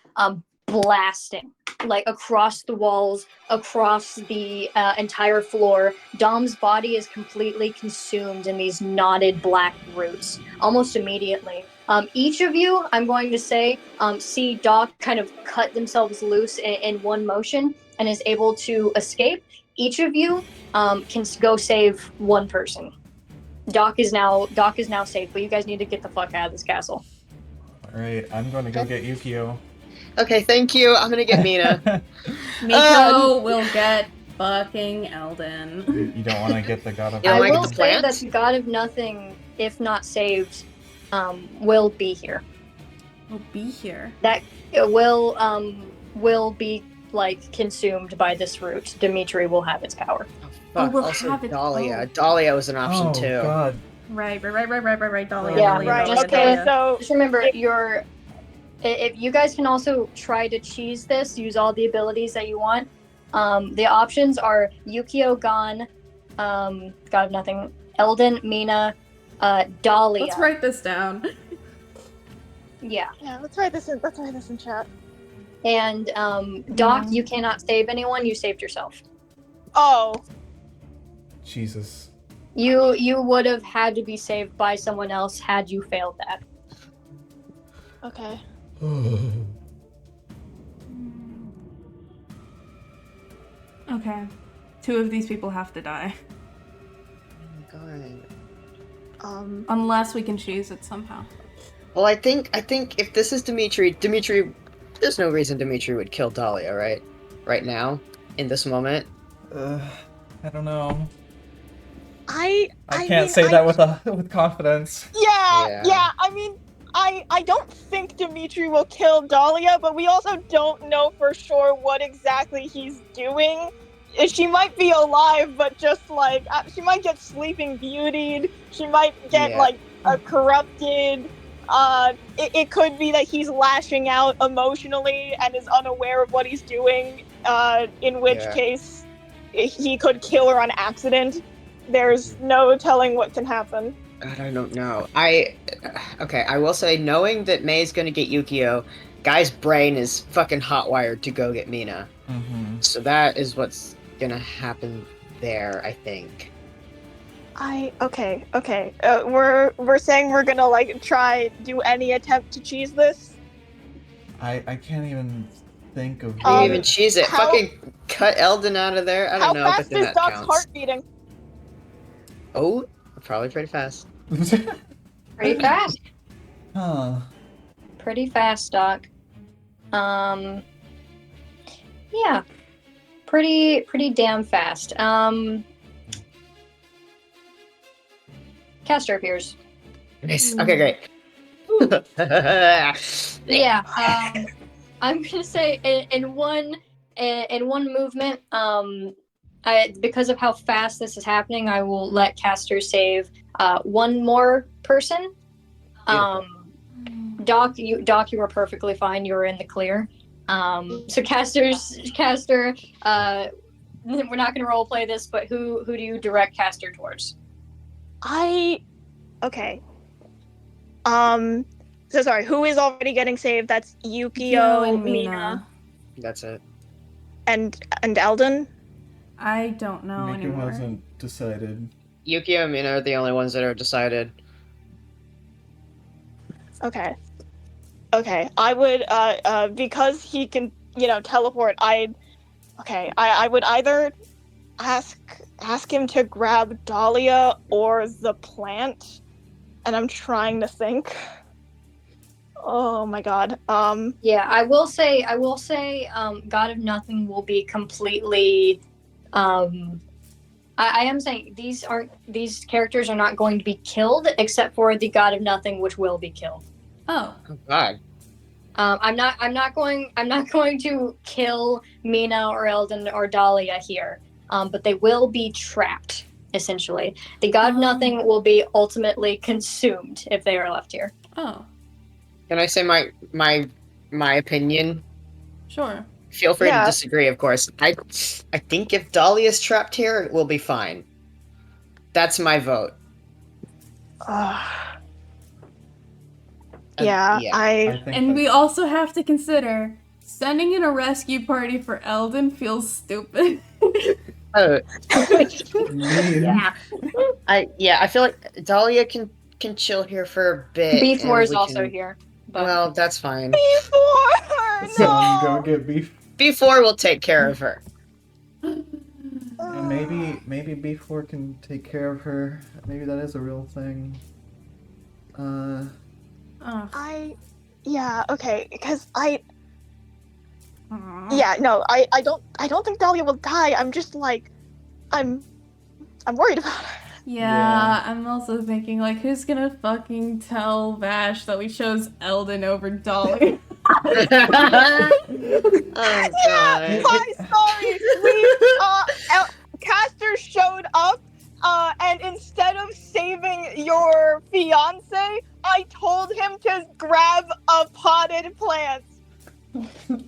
blasting, like across the walls, across the entire floor. Dom's body is completely consumed in these knotted black roots almost immediately. Each of you, I'm going to say, see Doc kind of cut themselves loose in one motion and is able to escape. Each of you can go save one person. Doc is now safe, but you guys need to get the fuck out of this castle. Alright, I'm gonna go get Yukio. Okay, thank you. I'm gonna get Mina. Miko will get fucking Eldon. You don't want to get the god of Yeah, I like will the say plant? that the God of Nothing, if not saved, will be here. We'll be here. That it will be like consumed by this root. Dimitri will have its power. Fuck, we'll also have it- Dahlia. oh. Dahlia was an option Oh too. god. Right. Dahlia, Yeah, Dahlia, Right. Dahlia, Okay. Dahlia. So Just remember, if you guys can also try to cheese this, use all the abilities that you want. The options are Yukio Gon, God of Nothing, Eldon, Mina, Dahlia. Let's write this down. Yeah. yeah, let's write this in chat. And Doc, Yeah. you cannot save anyone. You saved yourself. Oh. Jesus. You would have had to be saved by someone else had you failed that. Okay. Okay. 2 of these people have to die. Oh my god. Unless we can choose it somehow. Well, I think if this is Dimitri, there's no reason Dimitri would kill Dahlia, right? Right now, in this moment. I don't know. I can't mean, say that with confidence. Yeah. I mean, I don't think Dimitri will kill Dahlia, but we also don't know for sure what exactly he's doing. She might be alive, but just like she might get sleeping beautied. She might get Yeah. corrupted. It could be that he's lashing out emotionally and is unaware of what he's doing. In which Yeah. case, he could kill her on accident. There's no telling what can happen. I don't know. Okay, I will say, knowing that May's gonna get Yukio, Guy's brain is fucking hot-wired to go get Mina. Mm-hmm. So that is what's gonna happen there, I think. Okay. We're saying we're gonna try do any attempt to cheese this. I can't even think of. Can't even Um, cheese it. how- Fucking cut Eldon out of there. I How don't know, fast but then is that Doc's counts. heart beating? Oh, probably pretty fast. Pretty fast. Huh. Pretty fast, Doc. Yeah. Pretty damn fast. Castor appears. Nice. Okay, great. Yeah. I'm gonna say in one movement. Because of how fast this is happening, I will let Castor save one more person. Doc, you were perfectly fine. You were in the clear. So Castor. We're not gonna role play this, but who do you direct Castor towards? Okay. So sorry, who is already getting saved? That's Yukio, and Mina, That's it. and Eldon? I don't know Miku anymore. hasn't decided. Yukio and Mina are the only ones that are decided. Okay. I would because he can, teleport, I would either ask him to grab Dahlia or the plant. And I'm trying to think. Oh my god. Yeah, I will say, God of Nothing will be completely. I am saying these characters are not going to be killed, except for the God of Nothing, which will be killed. Oh. Oh God. I'm not going to kill Mina or Eldon or Dahlia here, but they will be trapped. Essentially, the God of Nothing will be ultimately consumed if they are left here. Oh. Can I say my opinion? Sure. Feel free Yeah. to disagree, of course. I think if Dahlia's trapped here, it will be fine. That's my vote. Yeah, yeah. I think And that- we also have to consider sending in a rescue party for Eldon feels stupid. Oh, Mean. yeah. I feel like Dahlia can chill here for a bit. B4 and is we also can- here. But Well, that's fine. B4! Someone go No! get beef. B4 will take care of her. And maybe B4 can take care of her. Maybe that is a real thing. Ugh. Okay, because I Aw. don't think Dahlia will die. I'm just I'm worried about her. Yeah, I'm also thinking, who's gonna fucking tell Vash that we chose Eldon over Dolly? Oh God. Sorry. Castor showed up, and instead of saving your fiance, I told him to grab a potted plant.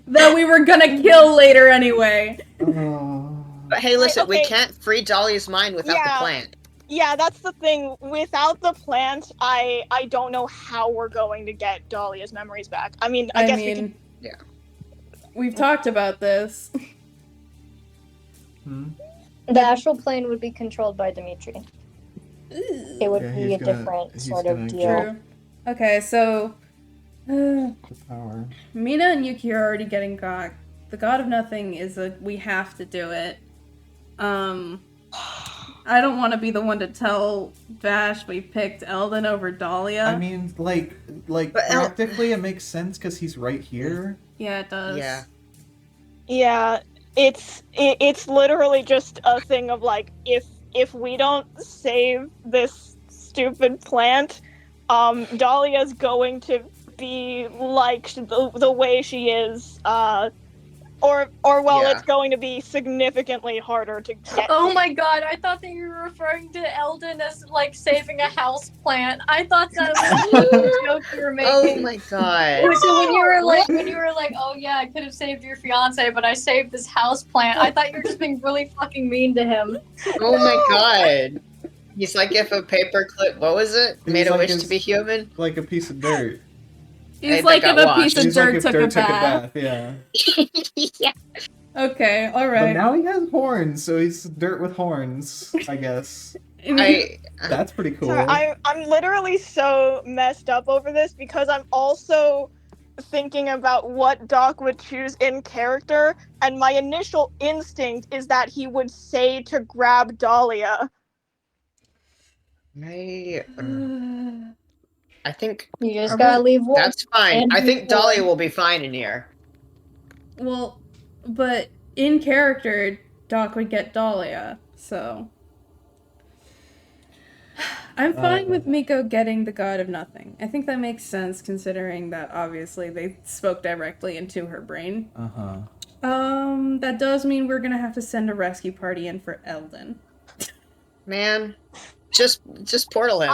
That we were gonna kill later anyway. Oh. But hey, listen, we Okay. can't free Dahlia's mind without the Yeah. plant. Yeah, that's the thing. Without the plant, I don't know how we're going to get Dahlia's memories back. I mean, I guess we can. Yeah. We've talked about this. Hmm? the astral plane would be controlled by Dimitri. It would Yeah, be he's a gonna- different he's sort of gonna deal. True. Okay, so The power. Mina and Yuki are already getting got. The God of Nothing is we have to do it. I don't want to be the one to tell Vash we picked Eldon over Dahlia. I mean, like But practically it makes sense because he's right here. Yeah, it does. Yeah. Yeah, it's literally just a thing of if if we don't save this stupid plant, Dahlia's going to be like the way she is, or well, Yeah. it's going to be significantly harder to get. Oh my god, I thought that you were referring to Eldon as like saving a house plant. I thought that was a joke you were making. Oh my god. So when you were like, oh yeah, I could have saved your fiance, but I saved this house plant. I thought you were just being really fucking mean to him. Oh my god. He's like if a paperclip, what was it? He's Made a like wish his- to be human? Like a piece of dirt. He's Hey, like that if got a piece of He's dirt like if took dirt a took a bath. bath, yeah. Yeah. Okay, all But right. now he has horns, so he's dirt with horns, I guess. That's pretty cool. Sorry, I'm literally so messed up over this because I'm also thinking about what Doc would choose in character, and my initial instinct is that he would say to grab Dahlia. I think You just gotta leave one. that's fine. and I think move Dahlia on. will be fine in here. Well, but in character, Doc would get Dahlia, so. I'm fine with Miko getting the God of Nothing. I think that makes sense considering that obviously they spoke directly into her brain. Uh-huh. That does mean we're gonna have to send a rescue party in for Eldon. Man, just portal him.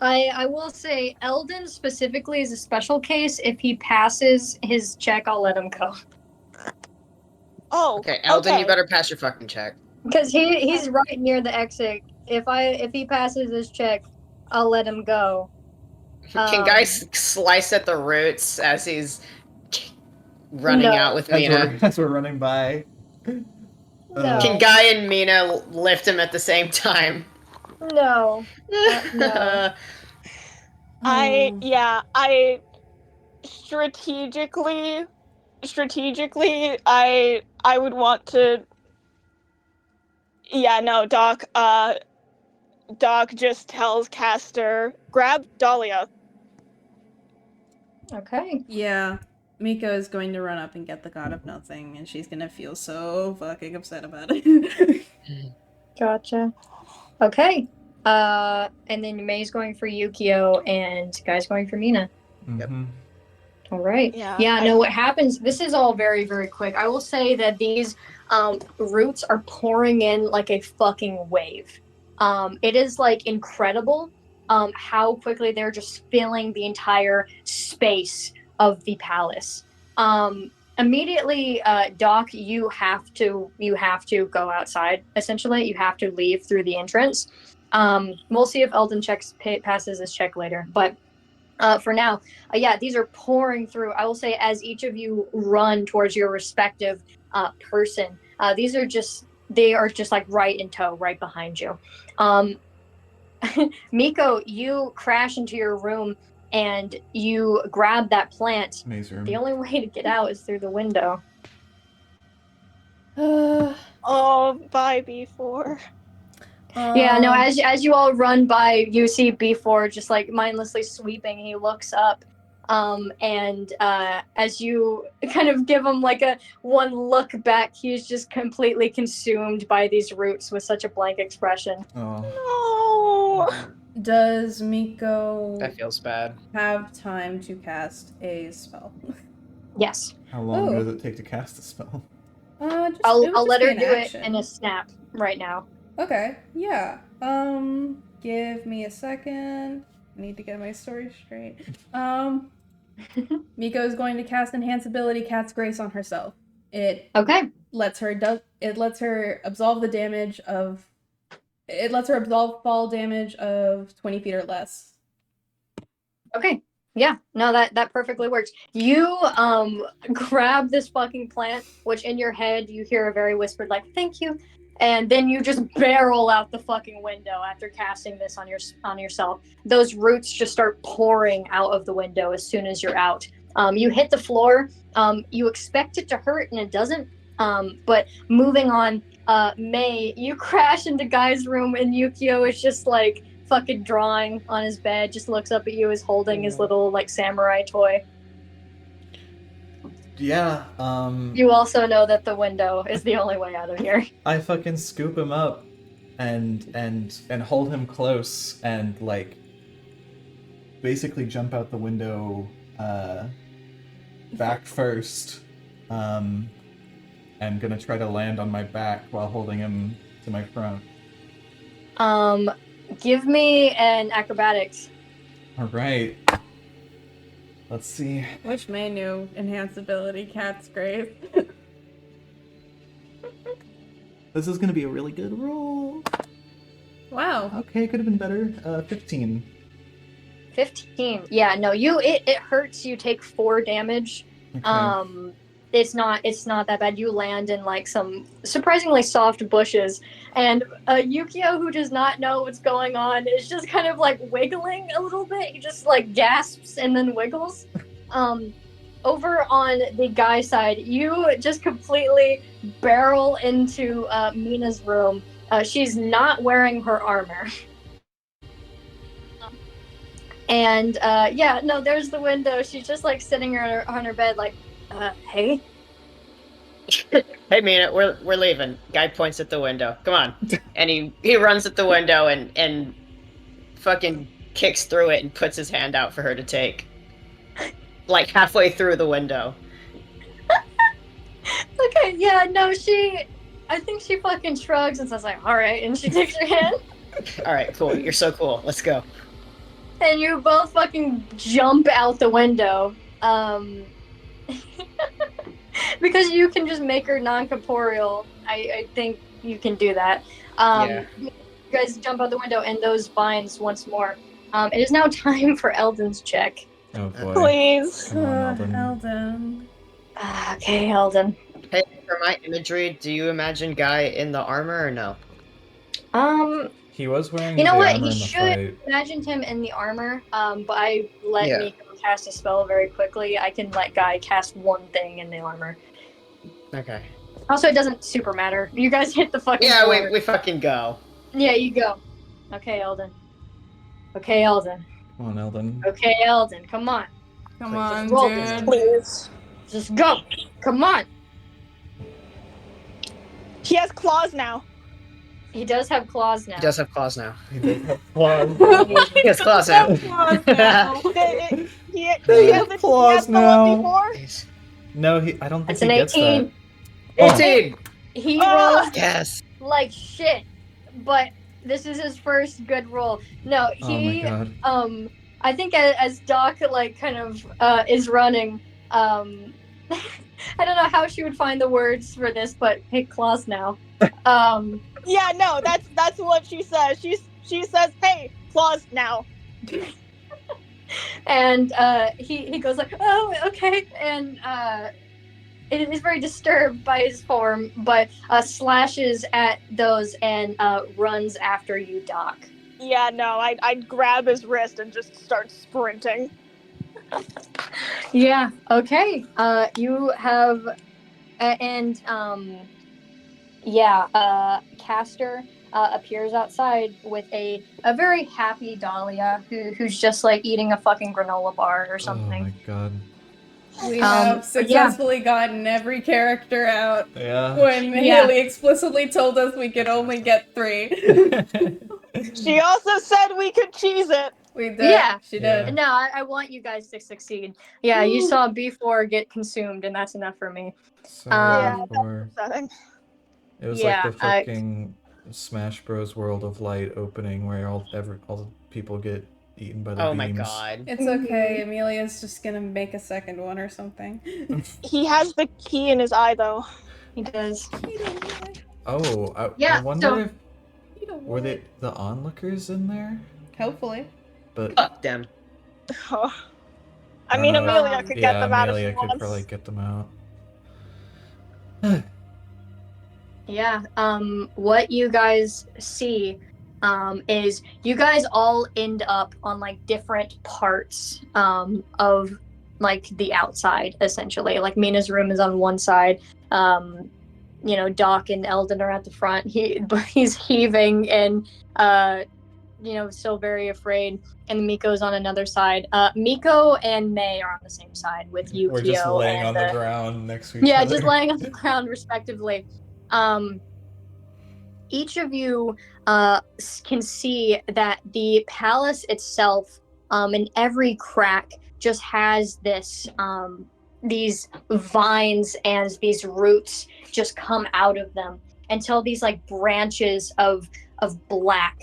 I will say Eldon specifically is a special case. If he passes his check, I'll let him go. Oh, Okay, Eldon, okay. you better pass your fucking check. Because he's right near the exit. If he passes his check, I'll let him go. Can Guy slice at the roots as he's running No. out with Mina? As we're running by. No. Can Guy and Mina lift him at the same time? No. No. I strategically, I would want to. Yeah, no, Doc just tells Castor, grab Dahlia. Okay. Yeah, Miko is going to run up and get the God of Nothing, and she's gonna feel so fucking upset about it. Gotcha. Okay. And then May's going for Yukio, and Guy's going for Mina. Mm-hmm. All right. Yeah, No, what happens, this is all very, very quick. I will say that these roots are pouring in like a fucking wave. It is like incredible how quickly they're just filling the entire space of the palace. Immediately, Doc, you have to go outside. Essentially, you have to leave through the entrance. We'll see if Eldon passes his check later, but for now, these are pouring through. I will say, as each of you run towards your respective person, they are just like right in tow, right behind you. Miko, you crash into your room and you grab that plant. Maze room. The only way to get out is through the window. Oh, bye, B4. As you all run by, you see B4 just like mindlessly sweeping. He looks up, and as you kind of give him like a one look back, he's just completely consumed by these roots with such a blank expression. Oh. No. Does Miko That feels bad. have time to cast a spell? Yes. How long Oh. does it take to cast a spell? I'll let her do it in a snap right now. Okay, yeah. Give me a second. I need to get my story straight. Miko is going to cast Enhance Ability Cat's Grace on herself. It lets her absolve fall damage of 20 feet or less. Okay. Yeah, no, that perfectly works. You grab this fucking plant, which in your head you hear a very whispered like "thank you," and then you just barrel out the fucking window after casting this on yourself. Those roots just start pouring out of the window as soon as you're out. You hit the floor. You expect it to hurt, and it doesn't. But moving on, May, you crash into Guy's room, and Yukio is just like fucking drawing on his bed, just looks up at you as holding his little like samurai toy. Yeah, You also know that the window is the only way out of here. I fucking scoop him up and hold him close and like basically jump out the window back first. And gonna try to land on my back while holding him to my front. Give me an acrobatics. Alright. Let's see. Which menu? Enhanced ability, cat's grace. This is gonna be a really good roll. Wow. Okay, could have been better. 15. 15. Yeah, no, it hurts. You take 4 damage. Okay. It's not that bad. You land in like some surprisingly soft bushes, and Yukio, who does not know what's going on, is just kind of like wiggling a little bit. He just like gasps and then wiggles. Over on the guy side, you just completely barrel into Mina's room. She's not wearing her armor. And yeah, no, there's the window. She's just like sitting on her bed, like, hey. Hey, Mina, we're leaving. Guy points at the window. Come on. And he runs at the window and fucking kicks through it and puts his hand out for her to take. Like halfway through the window. Okay, yeah, no, I think she fucking shrugs and says like, all right, and she takes her hand. All right, cool. You're so cool. Let's go. And you both fucking jump out the window. Because you can just make her non-corporeal. I think you can do that. Yeah. You guys jump out the window and those vines once more. It is now time for Eldon's check. Oh boy. Please. Come on, Eldon. Eldon. Okay, Eldon. Hey, for my imagery, do you imagine Guy in the armor or no? He was wearing You know the what? armor He in the should fight. imagined him in the armor. But I let Yeah. Nico cast a spell very quickly. I can let Guy cast one thing in the armor. Okay. Also, it doesn't super matter. You guys hit the fucking Yeah, floor. we fucking go. Yeah, you go. Okay, Eldon. Okay, Eldon. Come on, Eldon. Okay, Eldon. Come on. Come Please, on, roll this. dude. Please. Just go. Come on. He has claws now. He does have claws now. He does have claws now. He does have claws. He has claws now. Claws now. He They has have claws the now. 1d4. Jeez. No, I don't think That's an he gets 18. that. 18! He Ah! rolls Yes! like shit, but this is his first good roll. No, Oh my he god. I think as Doc like kind of is running, I don't know how she would find the words for this, but hey, claws now. Yeah, no, that's what she says. She says, "Hey, claws now." And he goes like, oh, okay, and it is very disturbed by his form, but slashes at those and runs after you, Doc. Yeah, no, I'd grab his wrist and just start sprinting. Yeah. Okay. You have, Castor appears outside with a very happy Dahlia who's just like eating a fucking granola bar or Oh something. my god. We have but successfully gotten every character out Yeah. when Yeah. Haley explicitly told us we could only get 3. She also said we could cheese it. We did. Yeah. She Yeah. did. No, I want you guys to succeed. Yeah, you saw B4 get consumed, and that's enough for me. So Yeah, Upsetting. it was yeah, like the fucking Smash Bros. World of Light opening where all the people get eaten by the Oh beams. my god. It's okay. Amelia's just gonna make a second one or something. He has the key in his eye, though. He does. Oh, I Yeah, wonder so- if were they the onlookers in there? Hopefully. But Fuck them. Oh. I mean, don't know. Amelia could get Yeah, them out if Amelia she could wants. probably get them out. Yeah. What you guys see, is you guys all end up on like different parts, of like the outside, essentially. Like Mina's room is on one side. Doc and Eldon are at the front. He's heaving, and still very afraid. And Miko's on another side. Miko and May are on the same side with Yukio. We're just laying and on the ground next to each yeah, other. just laying on the ground respectively. Each of you can see that the palace itself, in every crack, just has these vines and these roots just come out of them until these like branches of black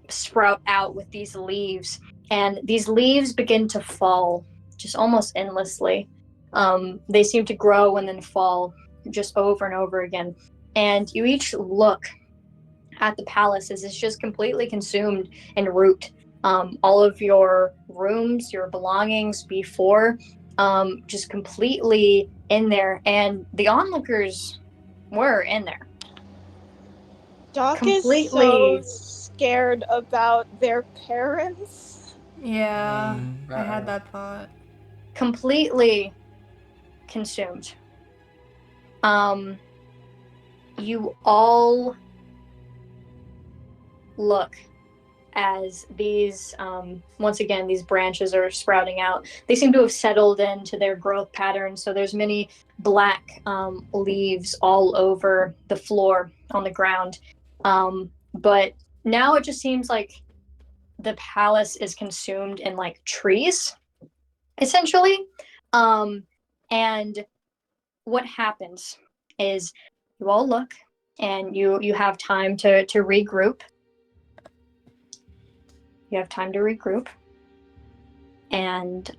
sprout out with these leaves, and these leaves begin to fall just almost endlessly. They seem to grow and then fall just over and over again. And you each look at the palace as it's just completely consumed in root. All of your rooms, your belongings before, just completely in there. And the onlookers were in there. Doc Completely. is so scared about their parents. Yeah, I Uh-oh. had that thought. Completely consumed. You all look as these, once again, these branches are sprouting out. They seem to have settled into their growth pattern, so there's many black leaves all over the floor on the ground. But now it just seems like the palace is consumed in like trees, essentially. And what happens is you all look and you have time to regroup. You have time to regroup, and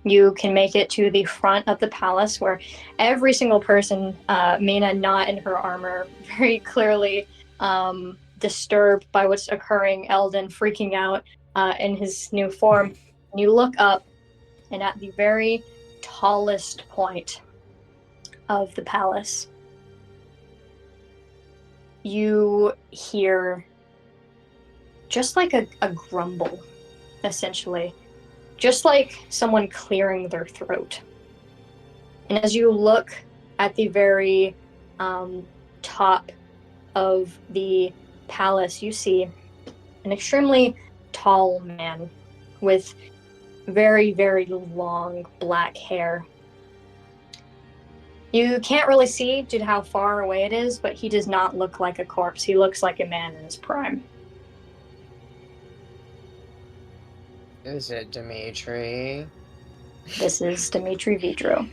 you can make it to the front of the palace where every single person, Mina not in her armor, very clearly disturbed by what's occurring, Eldon freaking out in his new form. And you look up, and at the very tallest point of the palace, you hear just like a grumble, essentially. Just like someone clearing their throat. And as you look at the very top of the palace, you see an extremely tall man with very, very long black hair. You can't really see due to how far away it is, but he does not look like a corpse. He looks like a man in his prime. Is it Dimitri? This is Dimitri Vidro.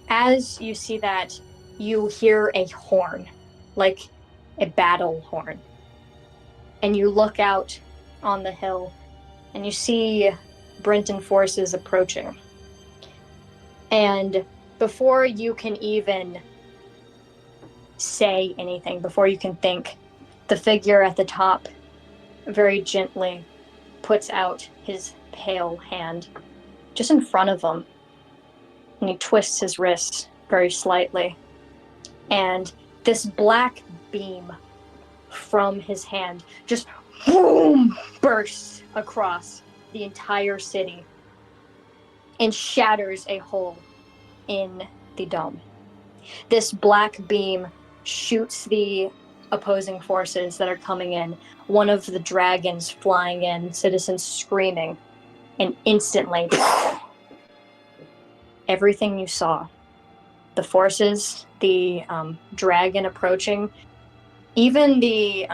As you see that, you hear a horn, like a battle horn. And you look out on the hill, and you see Brenton forces approaching. And before you can even say anything, before you can think, the figure at the top very gently puts out his pale hand just in front of him, and he twists his wrists very slightly, and this black beam from his hand just boom bursts across the entire city and shatters a hole in the dome. This black beam shoots the opposing forces that are coming in. One of the dragons flying in, citizens screaming, and instantly everything you saw, the forces, the dragon approaching, even the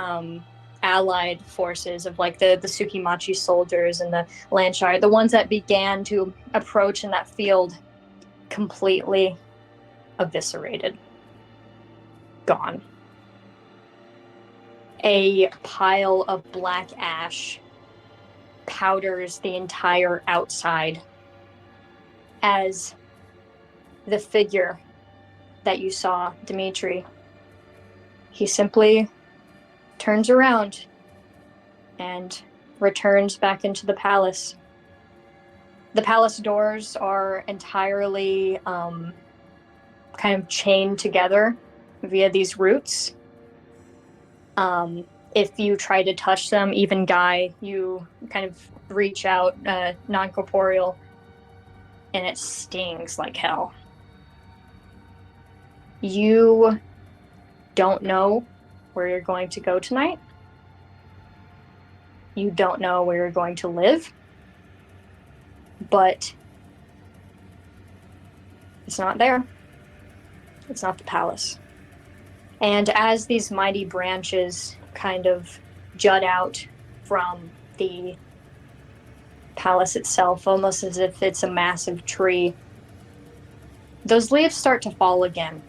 allied forces of like the Tsukimachi soldiers and the Landshire, the ones that began to approach in that field, completely eviscerated. Gone. A pile of black ash powders the entire outside as the figure that you saw, Dimitri, he simply turns around and returns back into the palace. The palace doors are entirely kind of chained together via these roots. If you try to touch them, even Guy, you kind of reach out, non-corporeal, and it stings like hell. You don't know where you're going to go tonight. You don't know where you're going to live. But it's not there. It's not the palace. And as these mighty branches kind of jut out from the palace itself, almost as if it's a massive tree, those leaves start to fall again.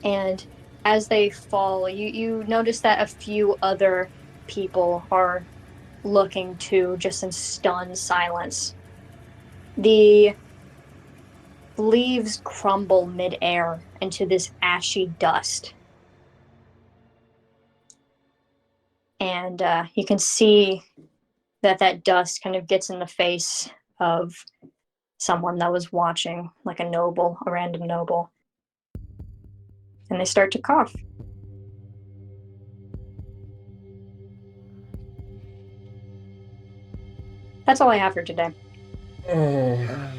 And as they fall, you notice that a few other people are looking too, just in stunned silence. The leaves crumble midair into this ashy dust. And you can see that dust kind of gets in the face of someone that was watching, like a noble, a random noble. And they start to cough. That's all I have for today. Anyway.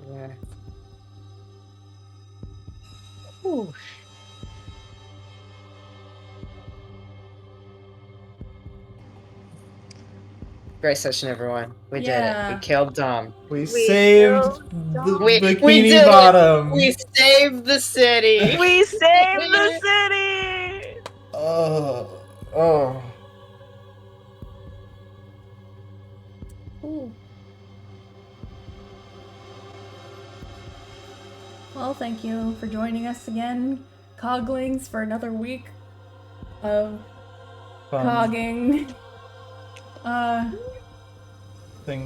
Yeah. Whew. Great session, everyone. We did it. Yeah. We killed Dom. We We saved killed Dom. the We Bikini did it. Bottom. We saved the city. We saved the city! Oh. Well, thank you for joining us again, Coglings, for another week of Fun. cogging.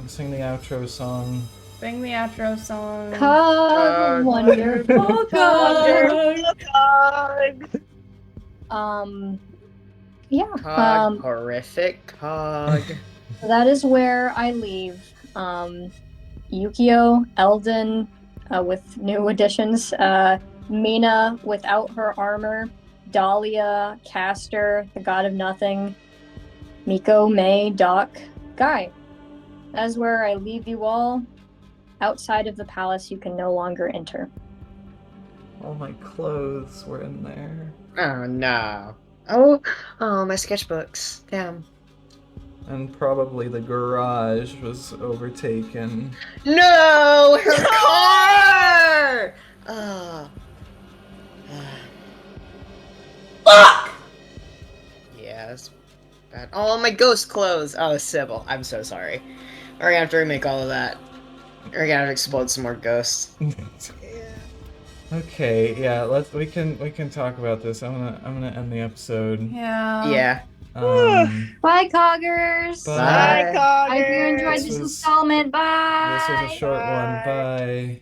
Sing the outro song. Sing the outro song. Cog, wonderful Cog. Cog. Yeah. Cog, horrific cog. That is where I leave. Yukio, Eldon, with new additions. Mina without her armor. Dahlia, Castor, the God of Nothing. Miko, May, Doc, Guy. That is where I leave you all. Outside of the palace, you can no longer enter. All my clothes were in there. Oh no. Oh, my sketchbooks. Damn. And probably the garage was overtaken. No, her car. Oh. Fuck! Yeah, that's bad. Oh, my ghost clothes. Oh, Sybil, I'm so sorry. We're gonna have to remake all of that. We're gonna have to explode some more ghosts. Okay, yeah, we can talk about this. I'm gonna end the episode. Yeah. Yeah. Bye, Coggers! Bye. Bye, Bye. Coggers. I hope you enjoyed This this was- installment. Bye! This was a short one. Bye. Bye.